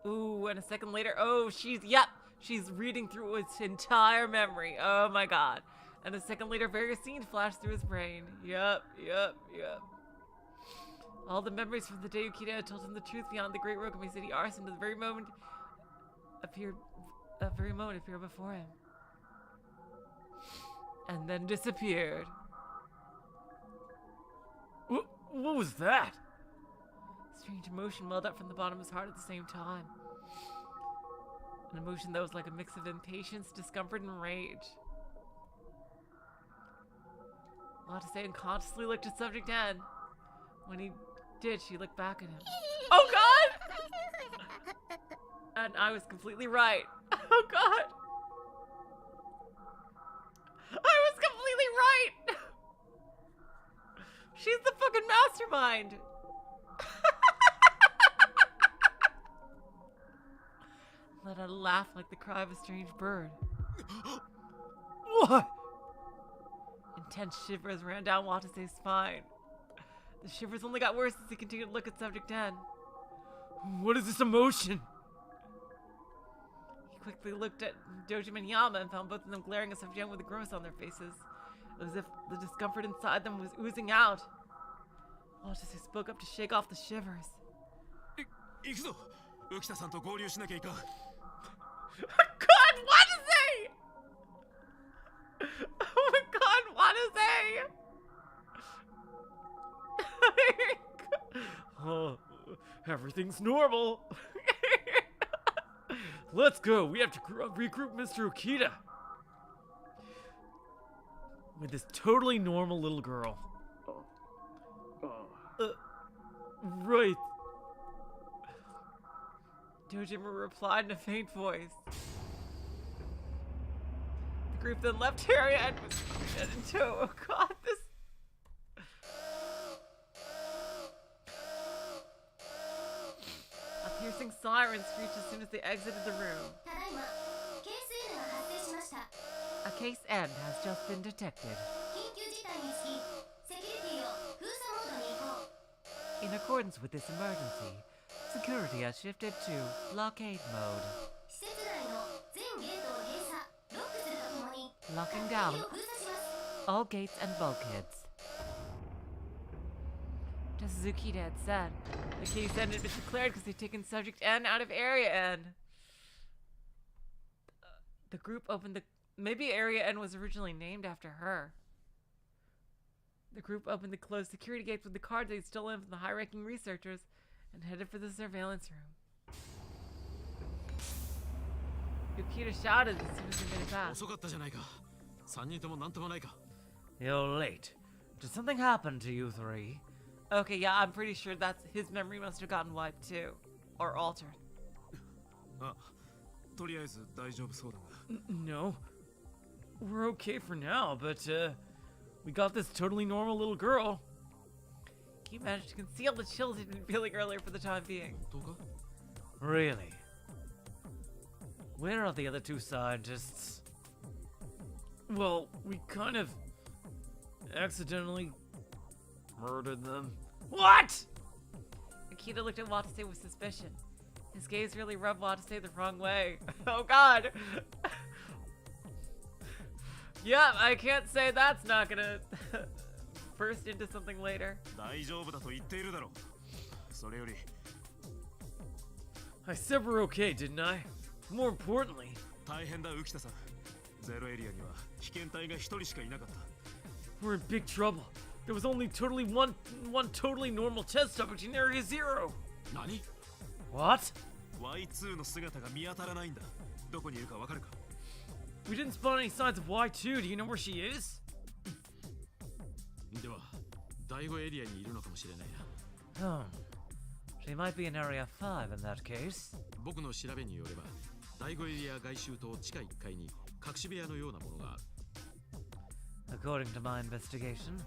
Ooh, and a second later, she's reading through its entire memory. Oh my god. And a second later, various scenes flashed through his brain. Yup. All the memories from the day Ukita had told him the truth beyond the Great Rokami City arson to the very moment appeared before him. And then disappeared. What was that? Strange emotion welled up from the bottom of his heart at the same time. An emotion that was like a mix of impatience, discomfort, and rage. Watase unconsciously looked at Subject N. When he did, she looked back at him. Oh god! And I was completely right. Oh god! I was completely right! She's the fucking mastermind! Let out a laugh like the cry of a strange bird. What? Intense shivers ran down Watase's spine. The shivers only got worse as he continued to look at Subject N. What is this emotion? He quickly looked at Dojima and Yama and found both of them glaring at Subject N with a grimace on their faces. It was as if the discomfort inside them was oozing out. Watase spoke up to shake off the shivers. God, Watase! Oh my god, Watase! Oh, everything's normal. Let's go. We have to regroup Mr. Ukita. With this totally normal little girl. Right. Dojima replied in a faint voice. The group then left Area and was dead in tow. Oh god, this... A piercing siren screeched as soon as they exited the room. A case N has just been detected. In accordance with this emergency, security has shifted to blockade mode. Locking down all gates and bulkheads. Just as Ukita had said, the case N had been declared because they'd taken Subject N out of Area N. The group opened the... Maybe Area N was originally named after her. The group opened the closed security gates with the card they'd stolen from the high-ranking researchers and headed for the surveillance room. Ukita shouted as soon as they made it past. You're late. Did something happen to you three? Okay, yeah, I'm pretty sure that's his memory must have gotten wiped too. Or altered. No. We're okay for now, but we got this totally normal little girl. You managed to conceal the chills you'd been feeling earlier for the time being. 本当か Really? Where are the other two scientists? Well, we kind of accidentally murdered them. What? Ukita looked at Watase with suspicion. His gaze really rubbed Watase the wrong way. Oh god! Yeah, I can't say that's not gonna burst into something later. 大丈夫だと言っているだろう。それより I said we're okay, didn't I? More importantly, 大変だ、浮田さん。ゼロエリアには危険体が一人しかいなかった。 we're in big trouble. There was only one totally normal test subject in Area 0. 何 What? Y2 の姿が見当たらないんだ。どこにいるかわかるか We didn't spot any signs of Y2. Do you know where she is? では第5エリアにいるのかもしれないな。 She might be in Area 5 in that case. 僕の調べによれば第5エリア外周と地下1階に隠し部屋のようなものがある。 According to my investigation,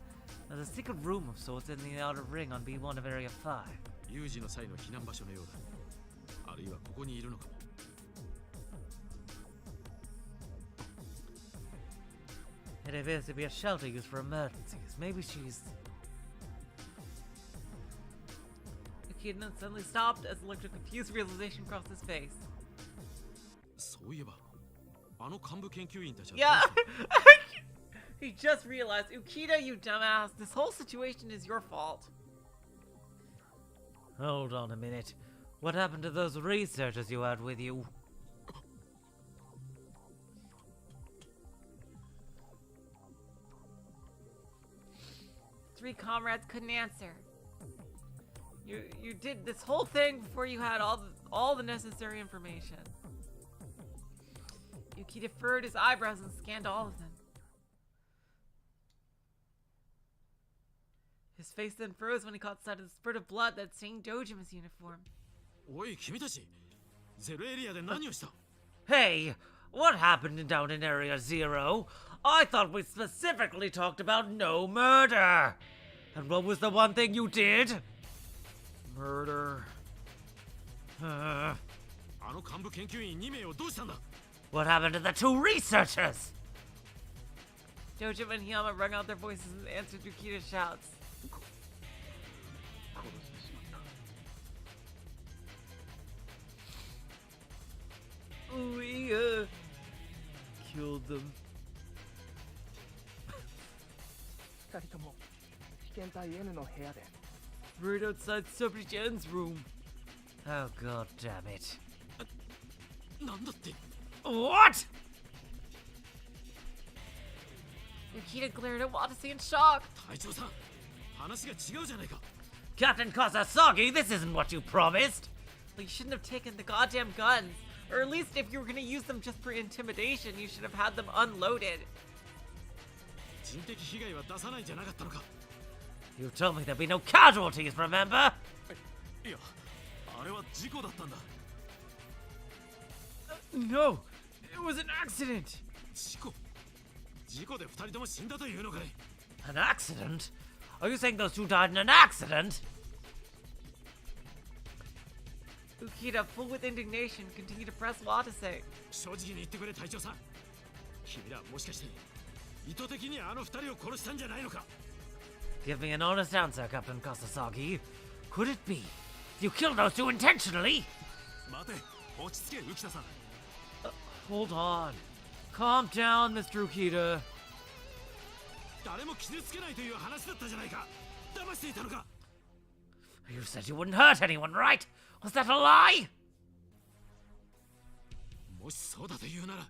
there's a secret room of sorts in the outer ring on B1 of Area 5. 有事の際の避難場所のようだ。あるいはここにいるのかも。 It appears to be a shelter used for emergencies. Maybe she's... Ukita suddenly stopped as a look of confused realization crossed his face. そういえばあの幹部研究員たちは Yeah! He just realized, Ukita, you dumbass, this whole situation is your fault. Hold on a minute. What happened to those researchers you had with you? Three comrades couldn't answer. You did this whole thing before you had all the necessary information. Ukita furrowed his eyebrows and scanned all of them. His face then froze when he caught sight of the spurt of blood that stained Dojima's uniform. おい君たちゼロエリアで何をした Hey, what happened down in Area 0? I thought we specifically talked about no murder. And what was the one thing you did? Murder. あの幹部研究員2名をどうしたんだ What happened to the two researchers? Dojima and Hiyama wrung out their voices and answered Ukita's shouts. We killed them. 2人とも被験体 N の部屋で Right outside Subject N's room. Oh god damn it. なんだって What? Ukita glared at Watase in shock. 隊長さん話が違うじゃないか Captain Kasasagi, this isn't what you promised. Well, you shouldn't have taken the goddamn guns. Or at least if you were gonna use them just for intimidation, you should have had them unloaded. 人的被害は出さないんじゃなかったのか You told me there'd be no casualties, remember? いやあれは事故だったんだ No, it was an accident. 事故で2人とも死んだというのかい An accident? Are you saying those two died in an accident? Ukita, full with indignation, continued to press Watase. 正直に言ってくれ隊長さん君らもしかして意図的にあの2人を殺したんじゃないのか Give me an honest answer, Captain Kasasagi. Could it be you killed those two intentionally? 待て落ち着け浮田さん Hold on. Calm down, Mr. Ukita. 誰も傷つけないという話だったじゃないか騙していたのか You said you wouldn't hurt anyone, right? Was that a lie? もしそうだというなら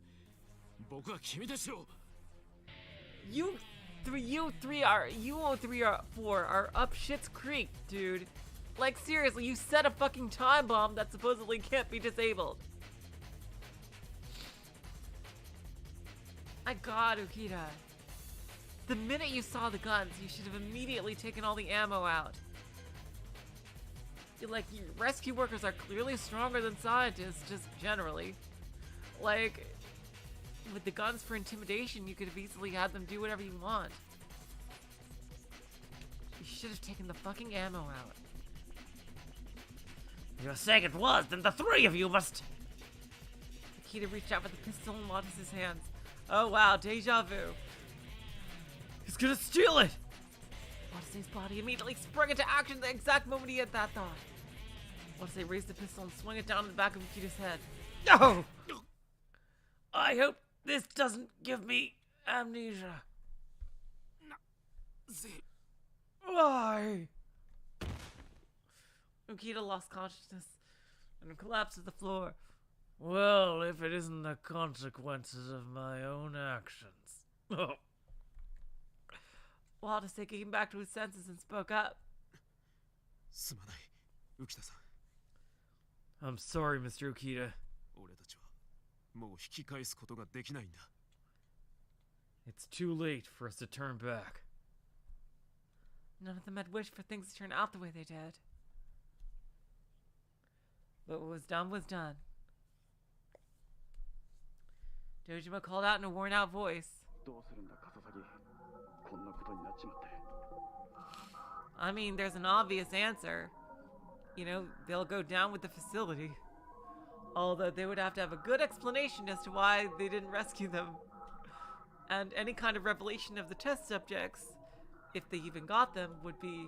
僕は君たちを You all three are four are up shit's creek, dude. Like seriously, you set a fucking time bomb that supposedly can't be disabled. My god, Ukita. The minute you saw the guns, you should have immediately taken all the ammo out. Like, rescue workers are clearly stronger than scientists, just generally. Like, with the guns for intimidation, you could have easily had them do whatever you want. You should have taken the fucking ammo out. You're saying it was, then the three of you must... Ukita reached out with the pistol in Watase's hands. Oh wow, deja vu. He's gonna steal it! Watase's body immediately sprung into action the exact moment he had that thought. Watase raised the pistol and swung it down in the back of Ukita's head. No! I hope this doesn't give me amnesia. Why? Ukita lost consciousness and collapsed to the floor. Well, if it isn't the consequences of my own actions. Oh. Watase came back to his senses and spoke up. I'm sorry, Mr. Ukita. It's too late for us to turn back. None of them had wished for things to turn out the way they did. But what was done was done. Dojima called out in a worn-out voice. I mean, there's an obvious answer. You know, they'll go down with the facility. Although they would have to have a good explanation as to why they didn't rescue them. And any kind of revelation of the test subjects, if they even got them, would be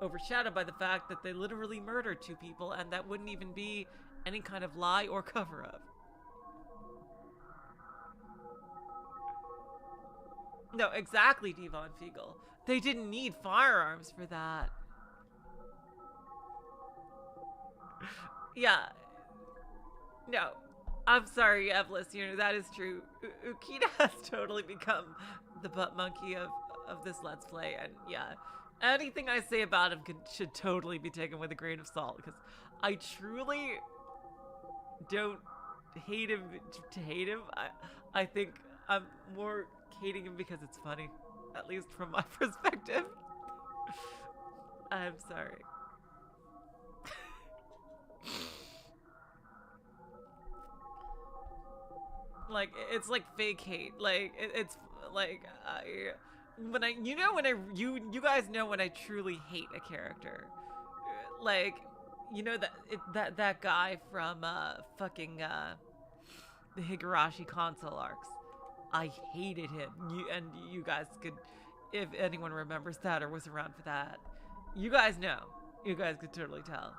overshadowed by the fact that they literally murdered two people, and that wouldn't even be any kind of lie or cover-up. No, exactly, Devon Fiegel. They didn't need firearms for that. Yeah. No. I'm sorry, Evlis, you know, that is true. Ukita has totally become the butt monkey of this Let's Play, and yeah, anything I say about him should totally be taken with a grain of salt, because I truly don't hate him to hate him. I think I'm more hating him because it's funny, at least from my perspective. I'm sorry. Like, it's like fake hate. Like, it's like, you guys know when I truly hate a character. Like, you know that guy from the Higurashi console arcs. I hated him. You guys could, if anyone remembers that or was around for that, you guys know. You guys could totally tell.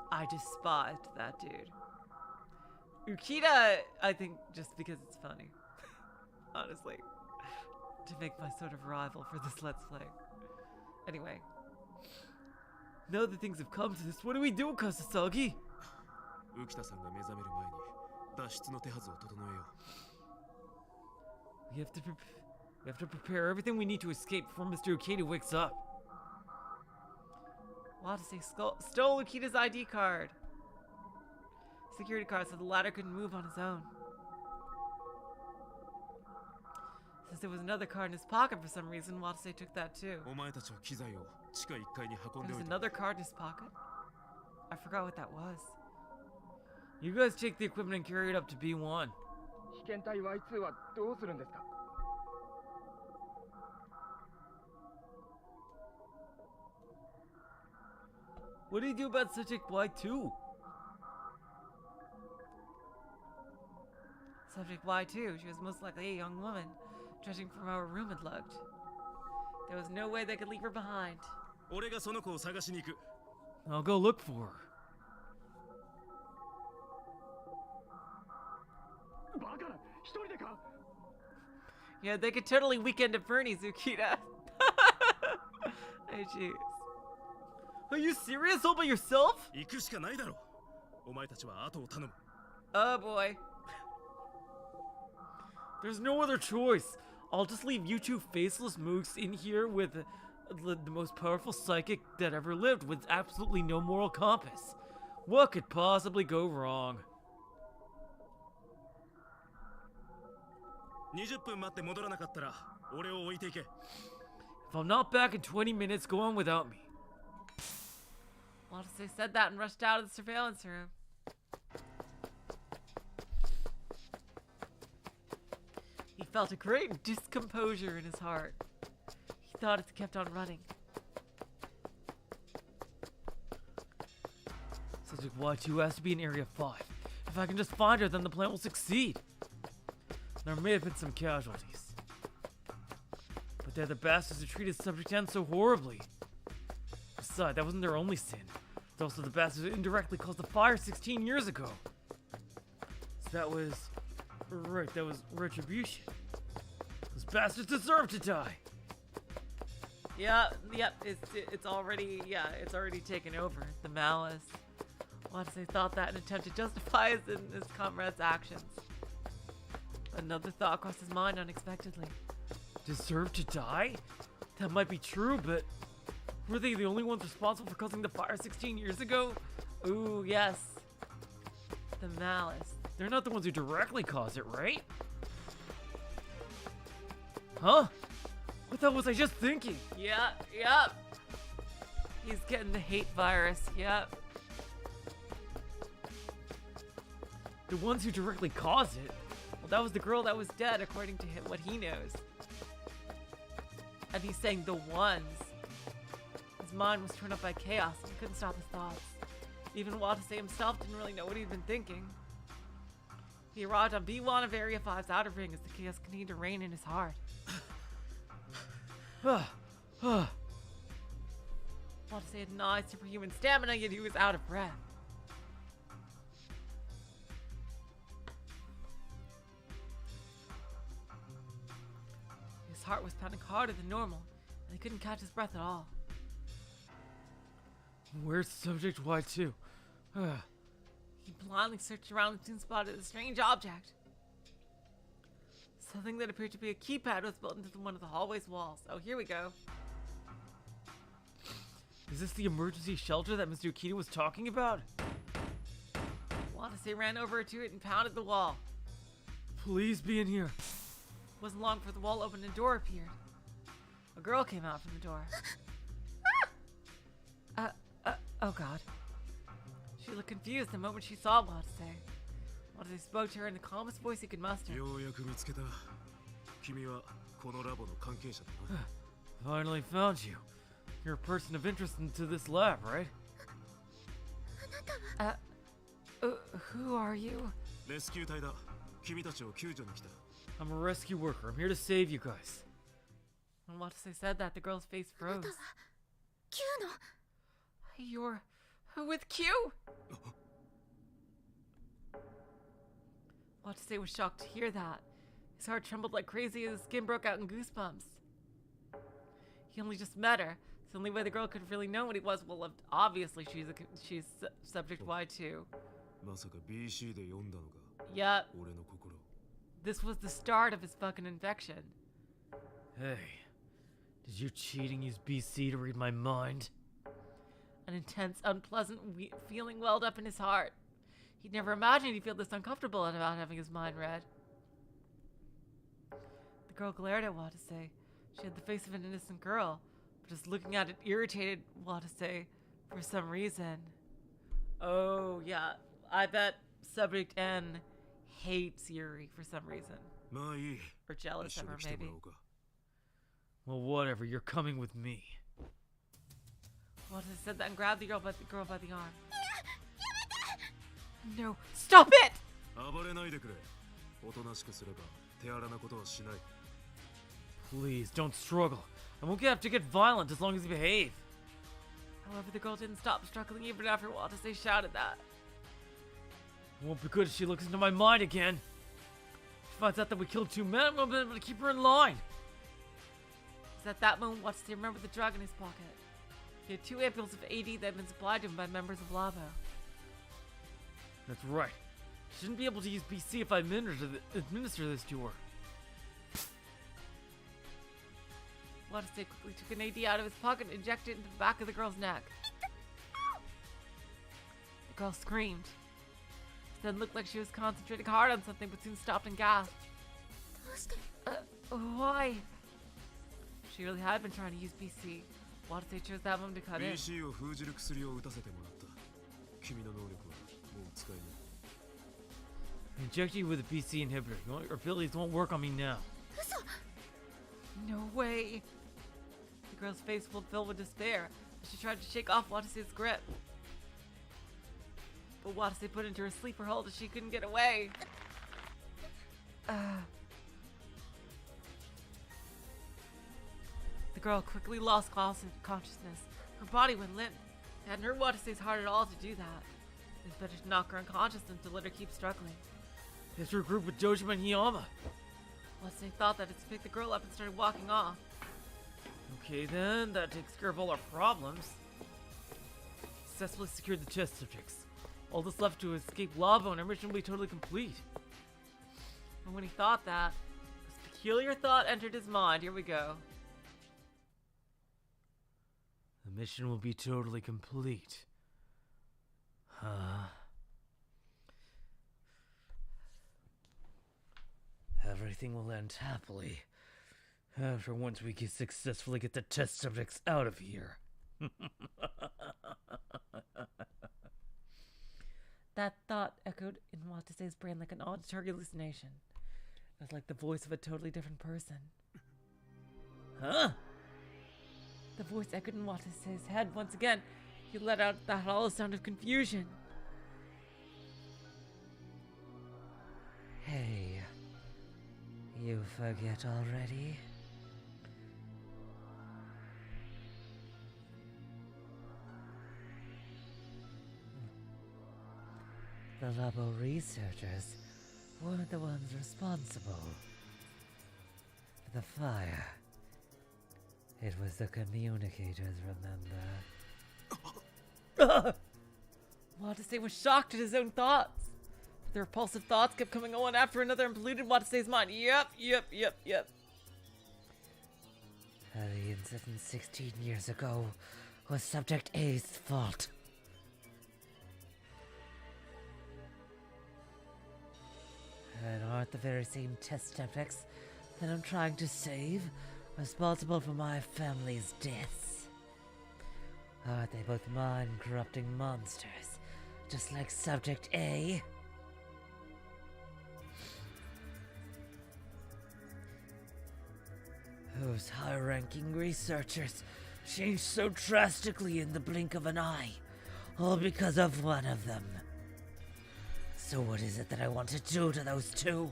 I despised that dude. Ukita, I think just because it's funny. Honestly. To make my sort of rival for this Let's Play. Anyway. Now that things have come to this, what do we do, Kasasagi? We have to prepare everything we need to escape before Mr. Ukita wakes up. Watase stole Ukita's ID card. Security card so the latter couldn't move on his own. Since there was another card in his pocket for some reason, Watase took that too. There's another card in his pocket? I forgot what that was. You guys take the equipment and carry it up to B1. What do you do about Subject Y2? Subject Y2, she was most likely a young woman, judging from how her room had looked. There was no way they could leave her behind. I'll go look for her. Yeah, they could totally weekend at Bernie's, Ukita. Hey, jeez. Are you serious all by yourself? Oh boy. There's no other choice. I'll just leave you two faceless mooks in here with the most powerful psychic that ever lived with absolutely no moral compass. What could possibly go wrong? If I'm not back in 20 minutes, go on without me. Watase said that and rushed out of the surveillance room. He felt a great discomposure in his heart. He thought it kept on running. Subject Y2 has to be in Area 5. If I can just find her, then the plan will succeed. There may have been some casualties, but they're the bastards who treated Subject N so horribly. Besides, that wasn't their only sin. It's also the bastards who indirectly caused the fire 16 years ago. So that was... right, that was retribution. Those bastards deserve to die! Yep, it's already taken over. The malice. Watase thought that in an attempt to justify his comrade's actions. Another thought crossed his mind unexpectedly. Deserve to die? That might be true, but were they the only ones responsible for causing the fire 16 years ago? Ooh, yes. The malice. They're not the ones who directly caused it, right? Huh? What the hell was I just thinking? Yep. He's getting the hate virus, yep. The ones who directly caused it? Well, that was the girl that was dead, according to him, what he knows. And he's saying the ones. His mind was turned up by chaos and he couldn't stop his thoughts. Even Watase himself didn't really know what he'd been thinking. He arrived on B1 of Area 5's outer ring as the chaos continued to reign in his heart. Watase had nigh superhuman stamina, yet he was out of breath. His heart was pounding harder than normal, and he couldn't catch his breath at all. Where's Subject Y2? He blindly searched around and soon spotted a strange object. Something that appeared to be a keypad was built into one of the hallway's walls. Oh, here we go. Is this the emergency shelter that Mr. Ukita was talking about? Watase ran over to it and pounded the wall. Please be in here. It wasn't long before the wall opened and a door appeared. A girl came out from the door. Oh god. She looked confused the moment she saw Watase. Watase spoke to her in the calmest voice he could muster. Finally found you. You're a person of interest into this lab, right? Who are you? I'm a rescue worker. I'm here to save you guys. When Watase said that, the girl's face froze. You're with Q? Watase was shocked to hear that. His heart trembled like crazy and his skin broke out in goosebumps. He only just met her. It's the only way the girl could really know what he was. Well, obviously she's Subject Y2. Yep. This was the start of his fucking infection. Hey, did you cheating use BC to read my mind? An intense, unpleasant feeling welled up in his heart. He'd never imagined he'd feel this uncomfortable about having his mind read. The girl glared at Watase. She had the face of an innocent girl, but just looking at it irritated Watase for some reason. Oh, yeah. I bet Subject N hates Yuri for some reason. Or jealous of her, maybe. Well, whatever. You're coming with me. Watase said that and grabbed the girl by the arm. No, stop it! Please, don't struggle. I won't have to get violent as long as you behave. However, the girl didn't stop struggling even after Watase shouted that. It won't be good if she looks into my mind again. If she finds out that we killed 2 men, I'm gonna be able to keep her in line. It was at that moment Watase remembered the drug in his pocket. He had 2 ampules of AD that had been supplied to him by members of Lavo. That's right. Shouldn't be able to use BC if I administer this to her. Watase quickly took an AD out of his pocket and injected it into the back of the girl's neck. The girl screamed. It then looked like she was concentrating hard on something, but soon stopped and gasped. Why? She really had been trying to use BC. Watase chose that moment to cut in. Inject you with a BC inhibitor. Your abilities won't work on me now. No way. The girl's face filled with despair as she tried to shake off Watase's grip. but Watase put into her sleeper hold and she couldn't get away. The girl quickly lost consciousness. Her body went limp. It hadn't hurt Watase's heart at all to do that. It was better to knock her unconscious than to let her keep struggling. You have to regroup with Dojima and Hiyama. Watase thought that it picked the girl up and started walking off. Okay then, that takes care of all our problems. Successfully secured the test subjects. All that's left to escape Lavo and our mission will be totally complete. And when he thought that, this peculiar thought entered his mind. Here we go. The mission will be totally complete. Huh? Everything will end happily. After once we can successfully get the test subjects out of here. That thought echoed in Watase's brain like an auditory hallucination. It was like the voice of a totally different person. Huh? The voice echoed in Watase's head once again. He let out that hollow sound of confusion. Hey, you forget already? The Labo researchers weren't the ones responsible for the fire. It was the communicators, remember? Watase was shocked at his own thoughts. The repulsive thoughts kept coming one after another and polluted Watase's mind. Yep. The incident 16 years ago was Subject A's fault. And aren't the very same test subjects that I'm trying to save responsible for my family's deaths? Aren't they both mind-corrupting monsters, just like Subject A? Those high-ranking researchers changed so drastically in the blink of an eye, all because of one of them. So what is it that I want to do to those two?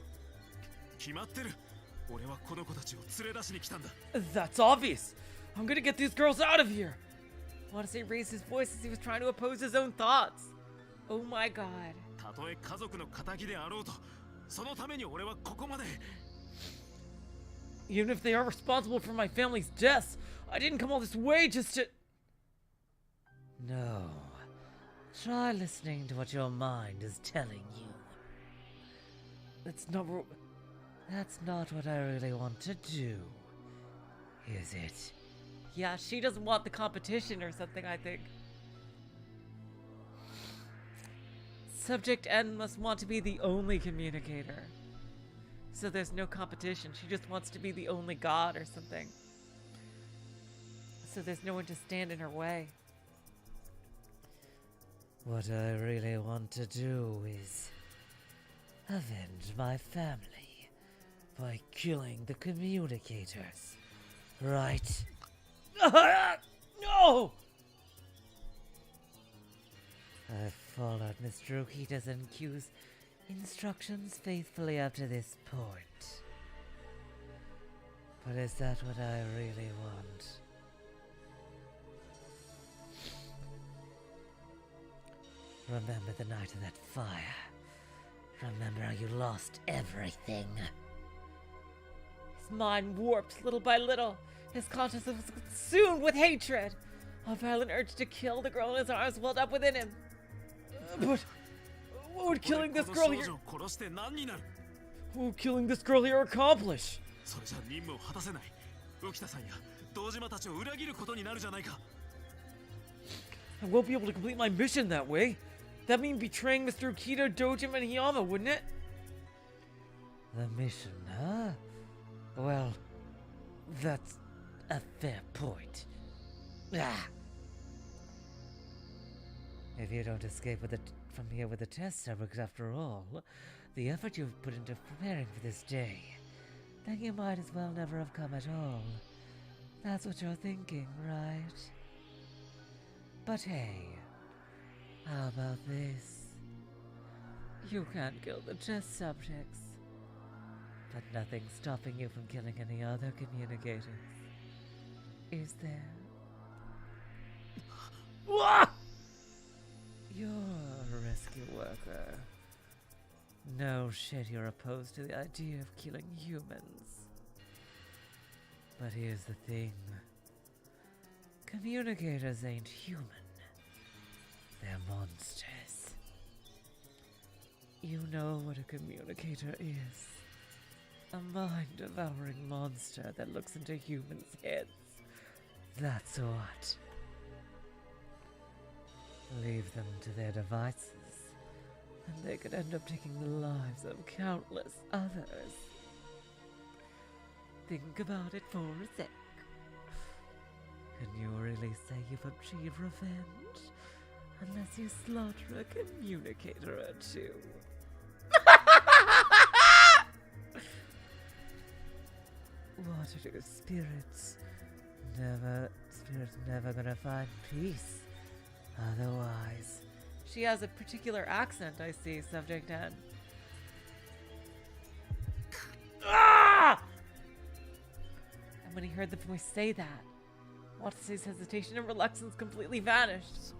That's obvious! I'm gonna get these girls out of here! Watase raised his voice as he was trying to oppose his own thoughts. Oh my god. Even if they are responsible for my family's deaths, I didn't come all this way just to... No. Try listening to what your mind is telling you. That's not what I really want to do, is it? Yeah, she doesn't want the competition or something, I think. Subject N must want to be the only communicator. So there's no competition. She just wants to be the only god or something. So there's no one to stand in her way. What I really want to do is avenge my family by killing the communicators, right? No! I've followed Mr. Ukita's and Q's instructions faithfully up to this point. But is that what I really want? Remember the night of that fire. Remember how you lost everything. His mind warped little by little. His consciousness was consumed with hatred. A violent urge to kill the girl in his arms welled up within him. But what would killing this girl here... What would killing this girl here accomplish? I won't be able to complete my mission that way. That'd mean betraying Mr. Ukita, Dojima, and Hiyama, wouldn't it? The mission, huh? Well, that's a fair point. Ah. If you don't escape from here with the test subjects after all, the effort you've put into preparing for this day, then you might as well never have come at all. That's what you're thinking, right? But hey, how about this? You can't kill the test subjects. But nothing's stopping you from killing any other communicators. Is there? You're a rescue worker. No shit, you're opposed to the idea of killing humans. But here's the thing. Communicators ain't human. They're monsters. You know what a communicator is. A mind-devouring monster that looks into humans' heads. That's what. Leave them to their devices, and they could end up taking the lives of countless others. Think about it for a sec. Can you really say you've achieved revenge unless you slaughter a communicator or two? What are spirits? Spirits never gonna find peace. Otherwise. She has a particular accent, I see, Subject N. Ah! And when he heard the voice say that, Watase's hesitation and reluctance completely vanished.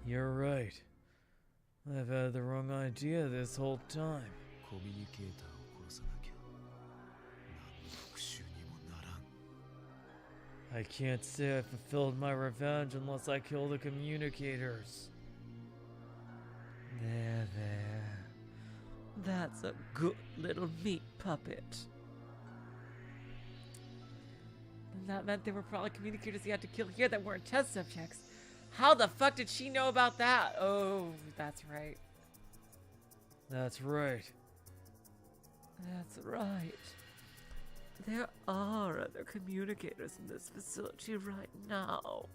You're right. I've had the wrong idea this whole time. I can't say I fulfilled my revenge unless I kill the communicators. There. That's a good little meat puppet. And that meant there were probably communicators he had to kill here that weren't test subjects. How the fuck did she know about that? Oh, that's right. That's right. That's right. There are other communicators in this facility right now.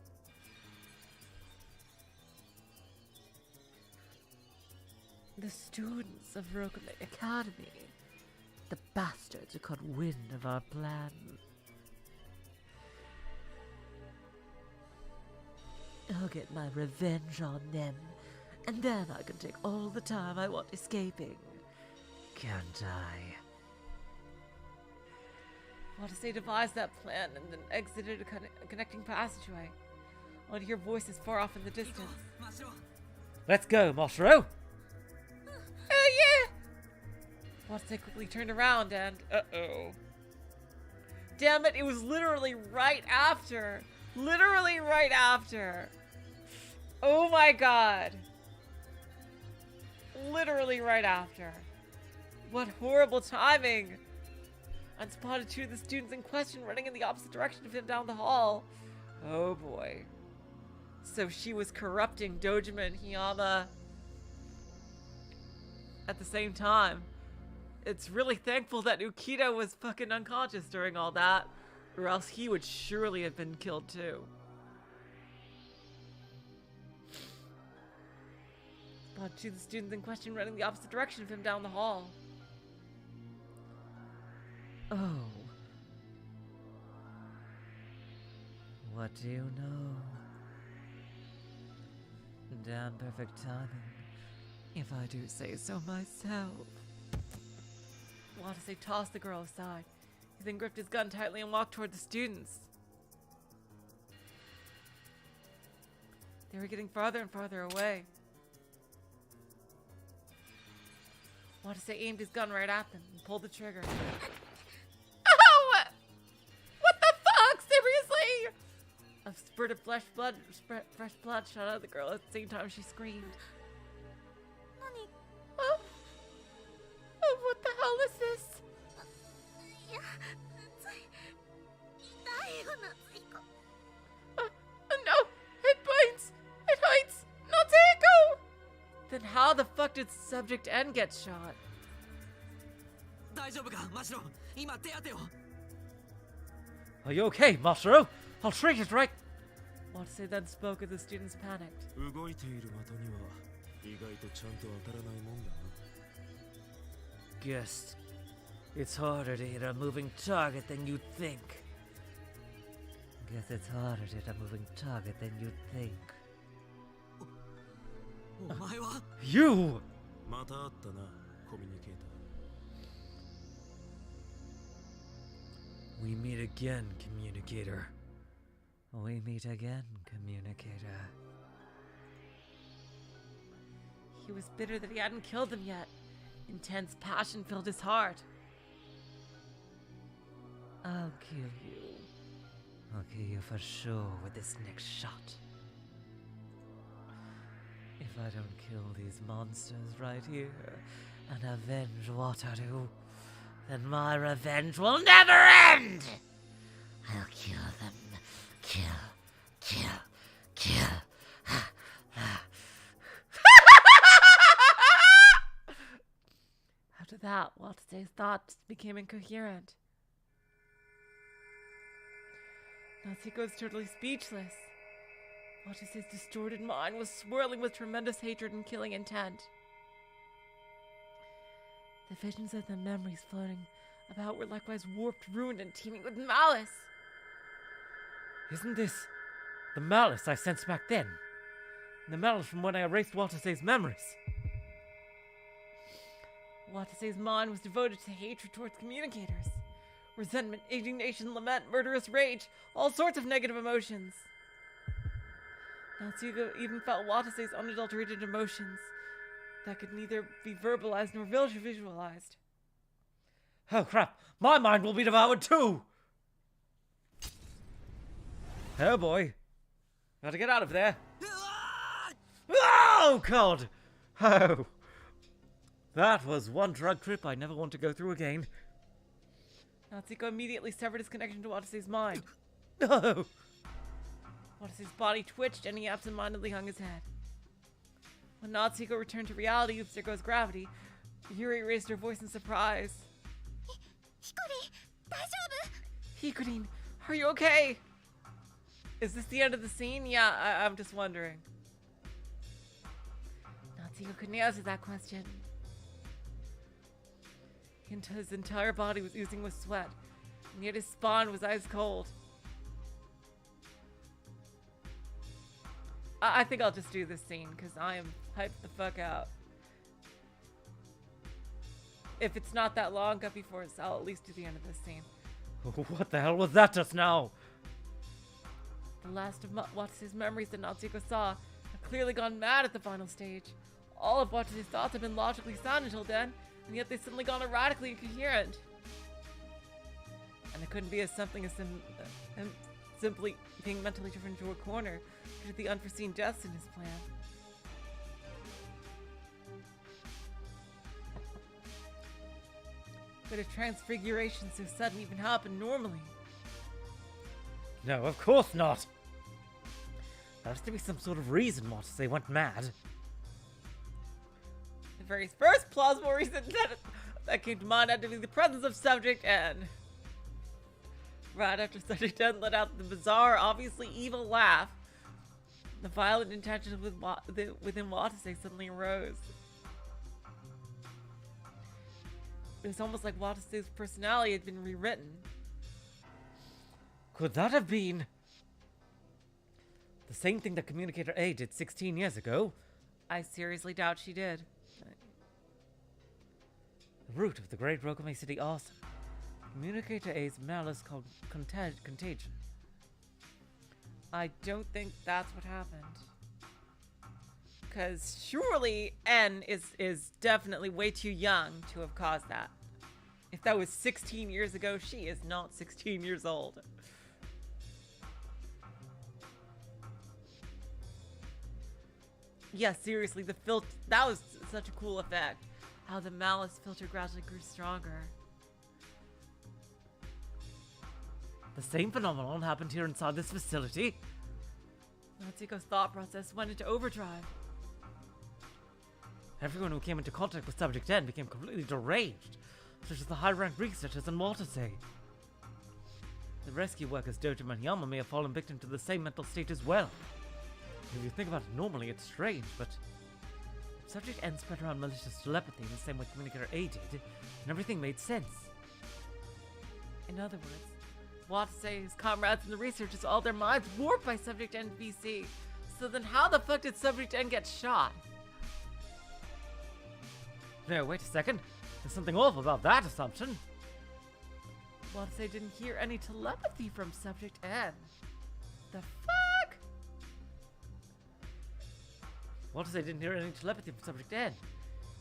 The students of Rokume Academy. The bastards who caught wind of our plan. I'll get my revenge on them, and then I can take all the time I want escaping. Can't I? Watase devised that plan and then exited a connecting passageway. I want to hear voices far off in the distance. Let's go, Moshiro! Hell yeah! Watase quickly turned around and... Uh-oh. Damn it, it was literally right after. Literally right after. Oh my god. Literally right after. What horrible timing. And spotted two of the students in question running in the opposite direction of him down the hall. Oh boy. So she was corrupting Dojima and Hiyama at the same time. It's really thankful that Ukita was fucking unconscious during all that, or else he would surely have been killed too. Spotted two of the students in question running the opposite direction of him down the hall. Oh. What do you know? Damn perfect timing, if I do say so myself. Watase tossed the girl aside. He then gripped his gun tightly and walked toward the students. They were getting farther and farther away. Watase aimed his gun right at them and pulled the trigger. Oh! What the fuck? Seriously? A spurt of fresh blood shot out of the girl at the same time she screamed. Oh, what the hell is this? No! It bites! It hurts! Natsuhiko! Then how the fuck did Subject N get shot? Are you okay, Moshiro? I'll treat it right. Watase then spoke as the students panicked. Guess it's harder to hit a moving target than you'd think. Guess it's harder to hit a moving target than you'd think. お前は You! また会ったな、コミュニケーター。 We meet again, communicator. We meet again, communicator. He was bitter that he hadn't killed them yet. Intense passion filled his heart. I'll kill you. I'll kill you for sure with this next shot. If I don't kill these monsters right here and avenge Wataru, then my revenge will never end! I'll kill them. Kill. After that, Watase's thoughts became incoherent. Natsuhiko was totally speechless. Watase's distorted mind was swirling with tremendous hatred and killing intent. The visions of the memories floating about were likewise warped, ruined, and teeming with malice. Isn't this the malice I sensed back then? The malice from when I erased Watase's memories? Watase's mind was devoted to hatred towards communicators. Resentment, indignation, lament, murderous rage, all sorts of negative emotions. Natsuhiko even felt Watase's unadulterated emotions that could neither be verbalized nor visualized. Oh crap, my mind will be devoured too! Oh boy. Gotta get out of there. Oh god! Oh. That was one drug trip I never want to go through again. Natsuhiko immediately severed his connection to Watase's mind. No! Watase's body twitched and he absentmindedly hung his head. When Natsuhiko returned to reality, oops, there goes gravity, Yuri raised her voice in surprise. Hikorin, are you okay? Is this the end of the scene? Yeah, I'm just wondering. Natsuhiko couldn't answer that question. His entire body was oozing with sweat, and yet his spawn was ice cold. I think I'll just do this scene, because I am hyped the fuck out. If it's not that long, Guppy Force, I'll at least do the end of this scene. What the hell was that just now? The last of Watase's memories that Natsuhiko saw had clearly gone mad at the final stage. All of Watase's thoughts had been logically sound until then, and yet they've suddenly gone erratically incoherent. And it couldn't be as something as simply being mentally driven into a corner due to the unforeseen deaths in his plan. Could a transfiguration so sudden even happen normally? No, of course not. There has to be some sort of reason Watase went mad. The very first plausible reason that came to mind had to be the presence of Subject N. Right after Subject N let out the bizarre, obviously evil laugh, the violent intention within Watase suddenly arose. It was almost like Watase's personality had been rewritten. Could that have been the same thing that Communicator A did 16 years ago? I seriously doubt she did. The root of the Great Rokame City arson. Communicator A's malice called contagion. I don't think that's what happened. Because surely N is definitely way too young to have caused that. If that was 16 years ago, she is not 16 years old. Yeah, seriously, that was such a cool effect. How the malice filter gradually grew stronger. The same phenomenon happened here inside this facility. Natsuhiko's thought process went into overdrive. Everyone who came into contact with Subject N became completely deranged, such as the high-ranked researchers and Watase. The rescue workers Dojima and Yama may have fallen victim to the same mental state as well. If you think about it normally, it's strange, but if Subject N spread around malicious telepathy in the same way Communicator A did, then everything made sense. In other words, Watase's comrades in the research is all their minds warped by Subject NVC. So then how the fuck did Subject N get shot? No, wait a second. There's something off about that assumption. Watase didn't hear any telepathy from Subject N. The fuck? Watase didn't hear any telepathy from Subject N.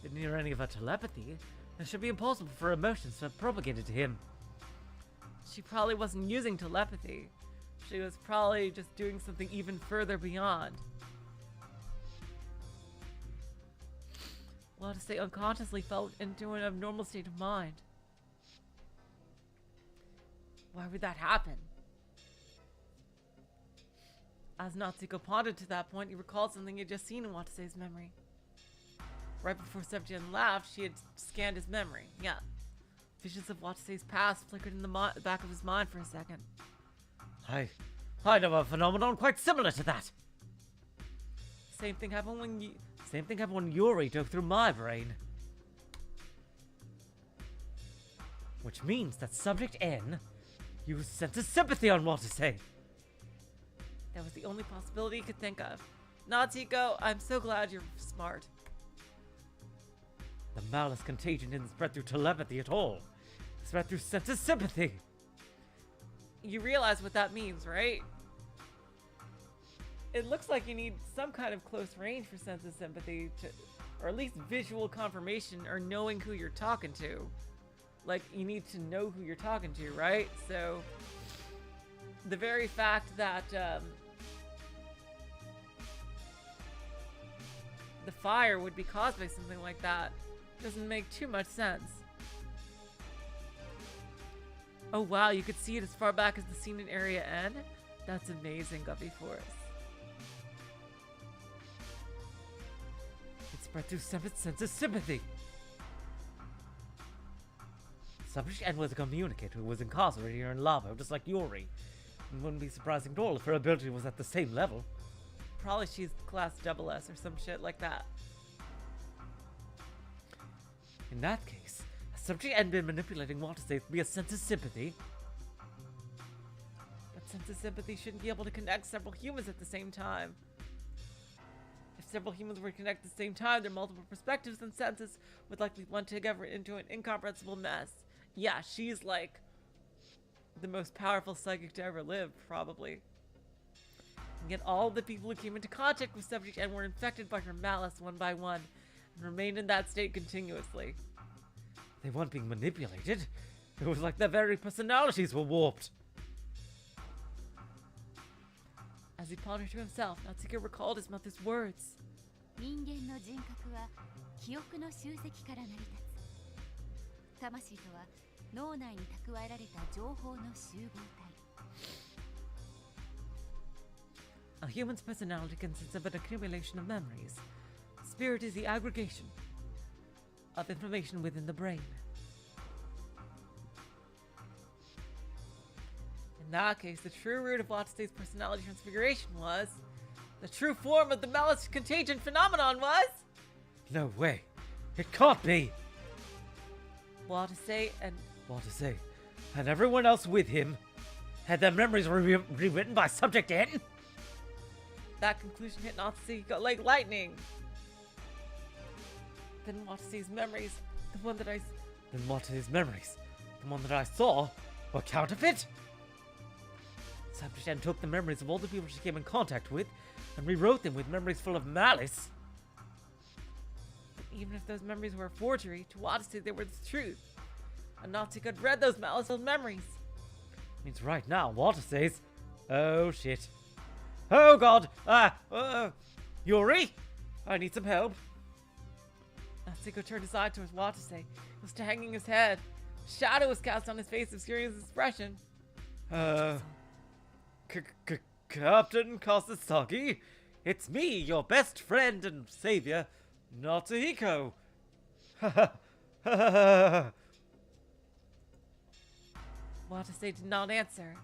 Didn't hear any of her telepathy. It should be impossible for emotions to have propagated to him. She probably wasn't using telepathy. She was probably just doing something even further beyond. Watase unconsciously fell into an abnormal state of mind. Why would that happen? As Natsuhiko pondered to that point, he recalled something he had just seen in Watase's memory. Right before Subject laughed, she had scanned his memory. Yeah. Visions of Watase's past flickered in the back of his mind for a second. I know a phenomenon quite similar to that. Same thing happened when Yuri dove through my brain. Which means that Subject N used sense of sympathy on Watase. That was the only possibility he could think of. Natsuhiko, I'm so glad you're smart. The malice contagion didn't spread through telepathy at all. It spread through sense of sympathy. You realize what that means, right? It looks like you need some kind of close range for sense of sympathy, or at least visual confirmation, or knowing who you're talking to. Like, you need to know who you're talking to, right? So, the very fact that the fire would be caused by something like that doesn't make too much sense. Oh wow, you could see it as far back as the scene in Area N? That's amazing, Guppy Force. It spread through sense of sympathy. Subject N was a communicator who was incarcerated here in Lavo, just like Yuri. It wouldn't be surprising at all if her ability was at the same level. Probably she's class SS or some shit like that. In that case, has Subject N been manipulating Watase via sense of sympathy? But sense of sympathy shouldn't be able to connect several humans at the same time. If several humans were to connect at the same time, their multiple perspectives and senses would likely blend together into an incomprehensible mess. Yeah, she's like the most powerful psychic to ever live, probably. And yet all the people who came into contact with Subject N were infected by her malice one by one, and remained in that state continuously. They weren't being manipulated. It was like their very personalities were warped. As he pondered to himself, Natsuhiko recalled his mother's words. 人間の人格は記憶の集積から成り立つ。魂とは脳内に蓄えられた情報の集合体。 A human's personality consists of an accumulation of memories. Spirit is the aggregation of information within the brain. In that case, the true root of Watase's personality transfiguration was... the true form of the malice contagion phenomenon was... No way. It can't be. Watase and everyone else with him had their memories rewritten by Subject N? That conclusion hit Natsuhiko like lightning. Then Watase's memories, the one that I saw, were counterfeit? Subject N took the memories of all the people she came in contact with and rewrote them with memories full of malice. But even if those memories were a forgery, to Watase they were the truth. And Natsuhiko had read those malice-filled memories. Means right now, Watase's... Oh shit. Oh god! Yuri? I need some help. Natsuhiko turned his eye towards Watase. He was hanging his head. Shadow was cast on his face, obscuring his expression. Captain Kasasagi, it's me, your best friend and savior, Natsuhiko. Watase did not answer.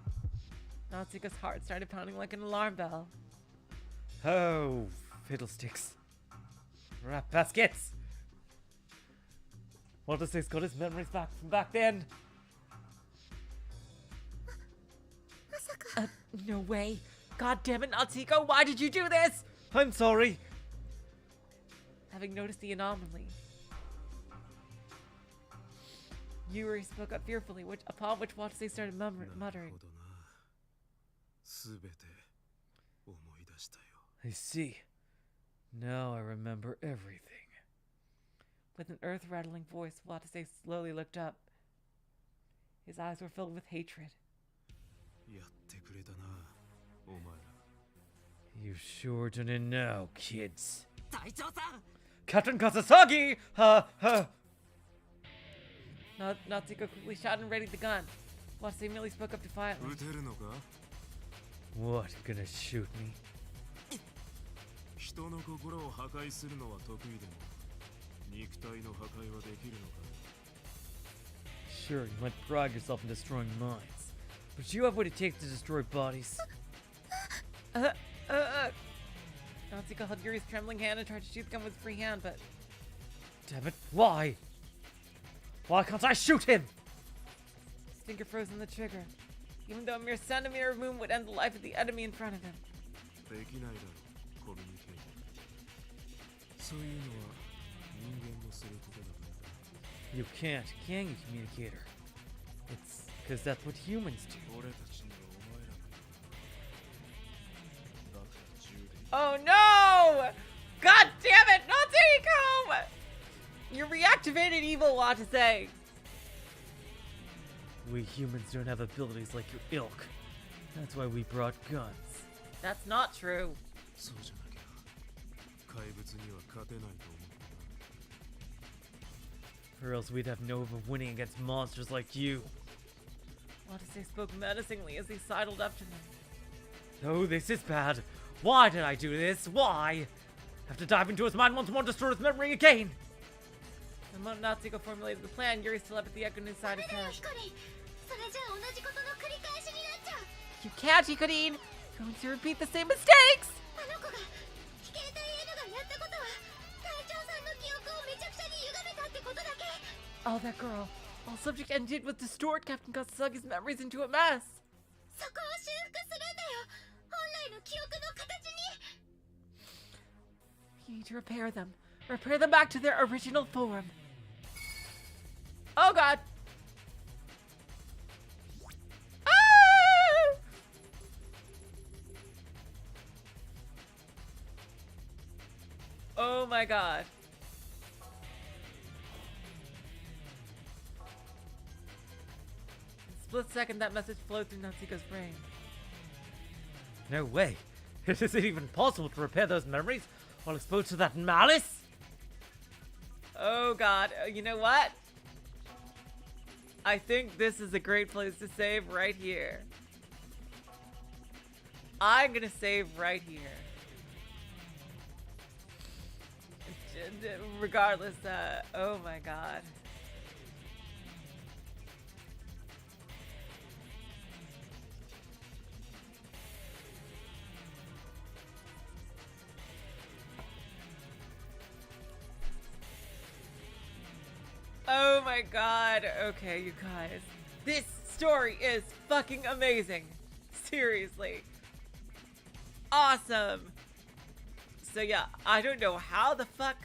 Natsuhiko's heart started pounding like an alarm bell. Oh, fiddlesticks. Rat baskets. Watase's got his memories back from back then. No way. God damn it, Natsuhiko, why did you do this? I'm sorry. Having noticed the anomaly, Yuri spoke up fearfully, upon which Watase started muttering. I see. Now I remember everything. With an earth-rattling voice, Watase slowly looked up. His eyes were filled with hatred. You sure didn't know, kids. 隊長さん Captain Kasasagi! Natsuhiko quickly shot and readied the gun. Watase merely spoke up defiantly. What, gonna shoot me? 人の心を破壊するのは得意でも肉体の破壊はできるのか Sure, you might pride yourself in destroying minds, but you have what it takes to destroy bodies. Natsuhiko held Yuri's trembling hand and tried to shoot the gun with his free hand, but... Damn it, why? Why can't I shoot him? His finger froze on the trigger, even though a mere centimeter of movement would end the life of the enemy in front of him. できないだろうコミュニケーションそういうのは人間のすることだから You can't, can you, communicator? It's because that's what humans do. 俺たちにはお前らがいるだから銃で Oh no! God damn it, Natsuhiko! You reactivated evil, Watase. We humans don't have abilities like your ilk. That's why we brought guns. That's not true. そうじゃなきゃ怪物には勝てないと思う Or else we'd have no hope of winning against monsters like you. Watase spoke menacingly as he sidled up to them. Oh, this is bad. Why did I do this? Why? Have to dive into his mind once more, destroy his memory again. The moment Natsuhiko formulated the plan, Yuri's telepathy echoed inside his head. You can't, Hikorin! Going to repeat the same mistakes! Oh, that girl. All subject and did was distort Captain Kasasagi's memories into a mess. You need to repair them. Repair them back to their original form. Oh god! Ah! Oh my god. In a split second, that message flowed through Natsuhiko's brain. No way. Is it even possible to repair those memories while exposed to that malice? Oh god, you know what? I think this is a great place to save right here. I'm gonna save right here. Regardless, oh my god. Oh my god. Okay, you guys. This story is fucking amazing. Seriously. Awesome. So yeah, I don't know how the fuck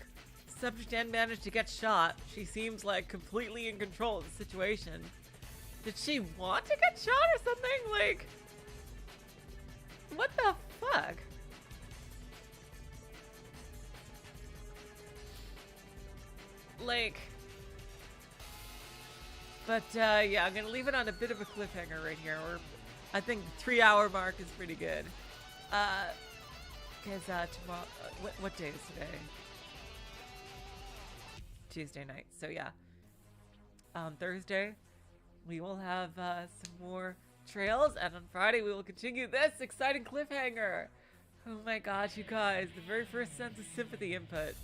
Subject N managed to get shot. She seems like completely in control of the situation. Did she want to get shot or something? Like, what the fuck? Like, but yeah, I'm gonna leave it on a bit of a cliffhanger right here. I think the 3-hour mark is pretty good. Because tomorrow, what day is today? Tuesday night. So yeah, on Thursday we will have some more trails, and on Friday we will continue this exciting cliffhanger. Oh my gosh, you guys, the very first sense of sympathy input.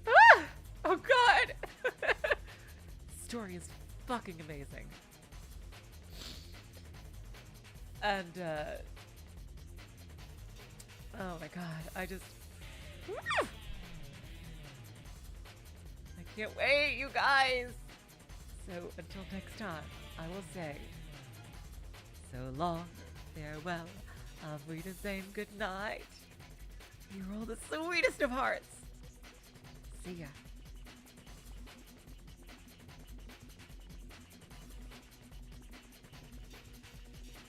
Ah! Oh god! Story is fucking amazing. And oh my god, I just I can't wait, you guys. So until next time, I will say so long Farewell. Auf Wiedersehen. Good night. You're all the sweetest of hearts. See ya.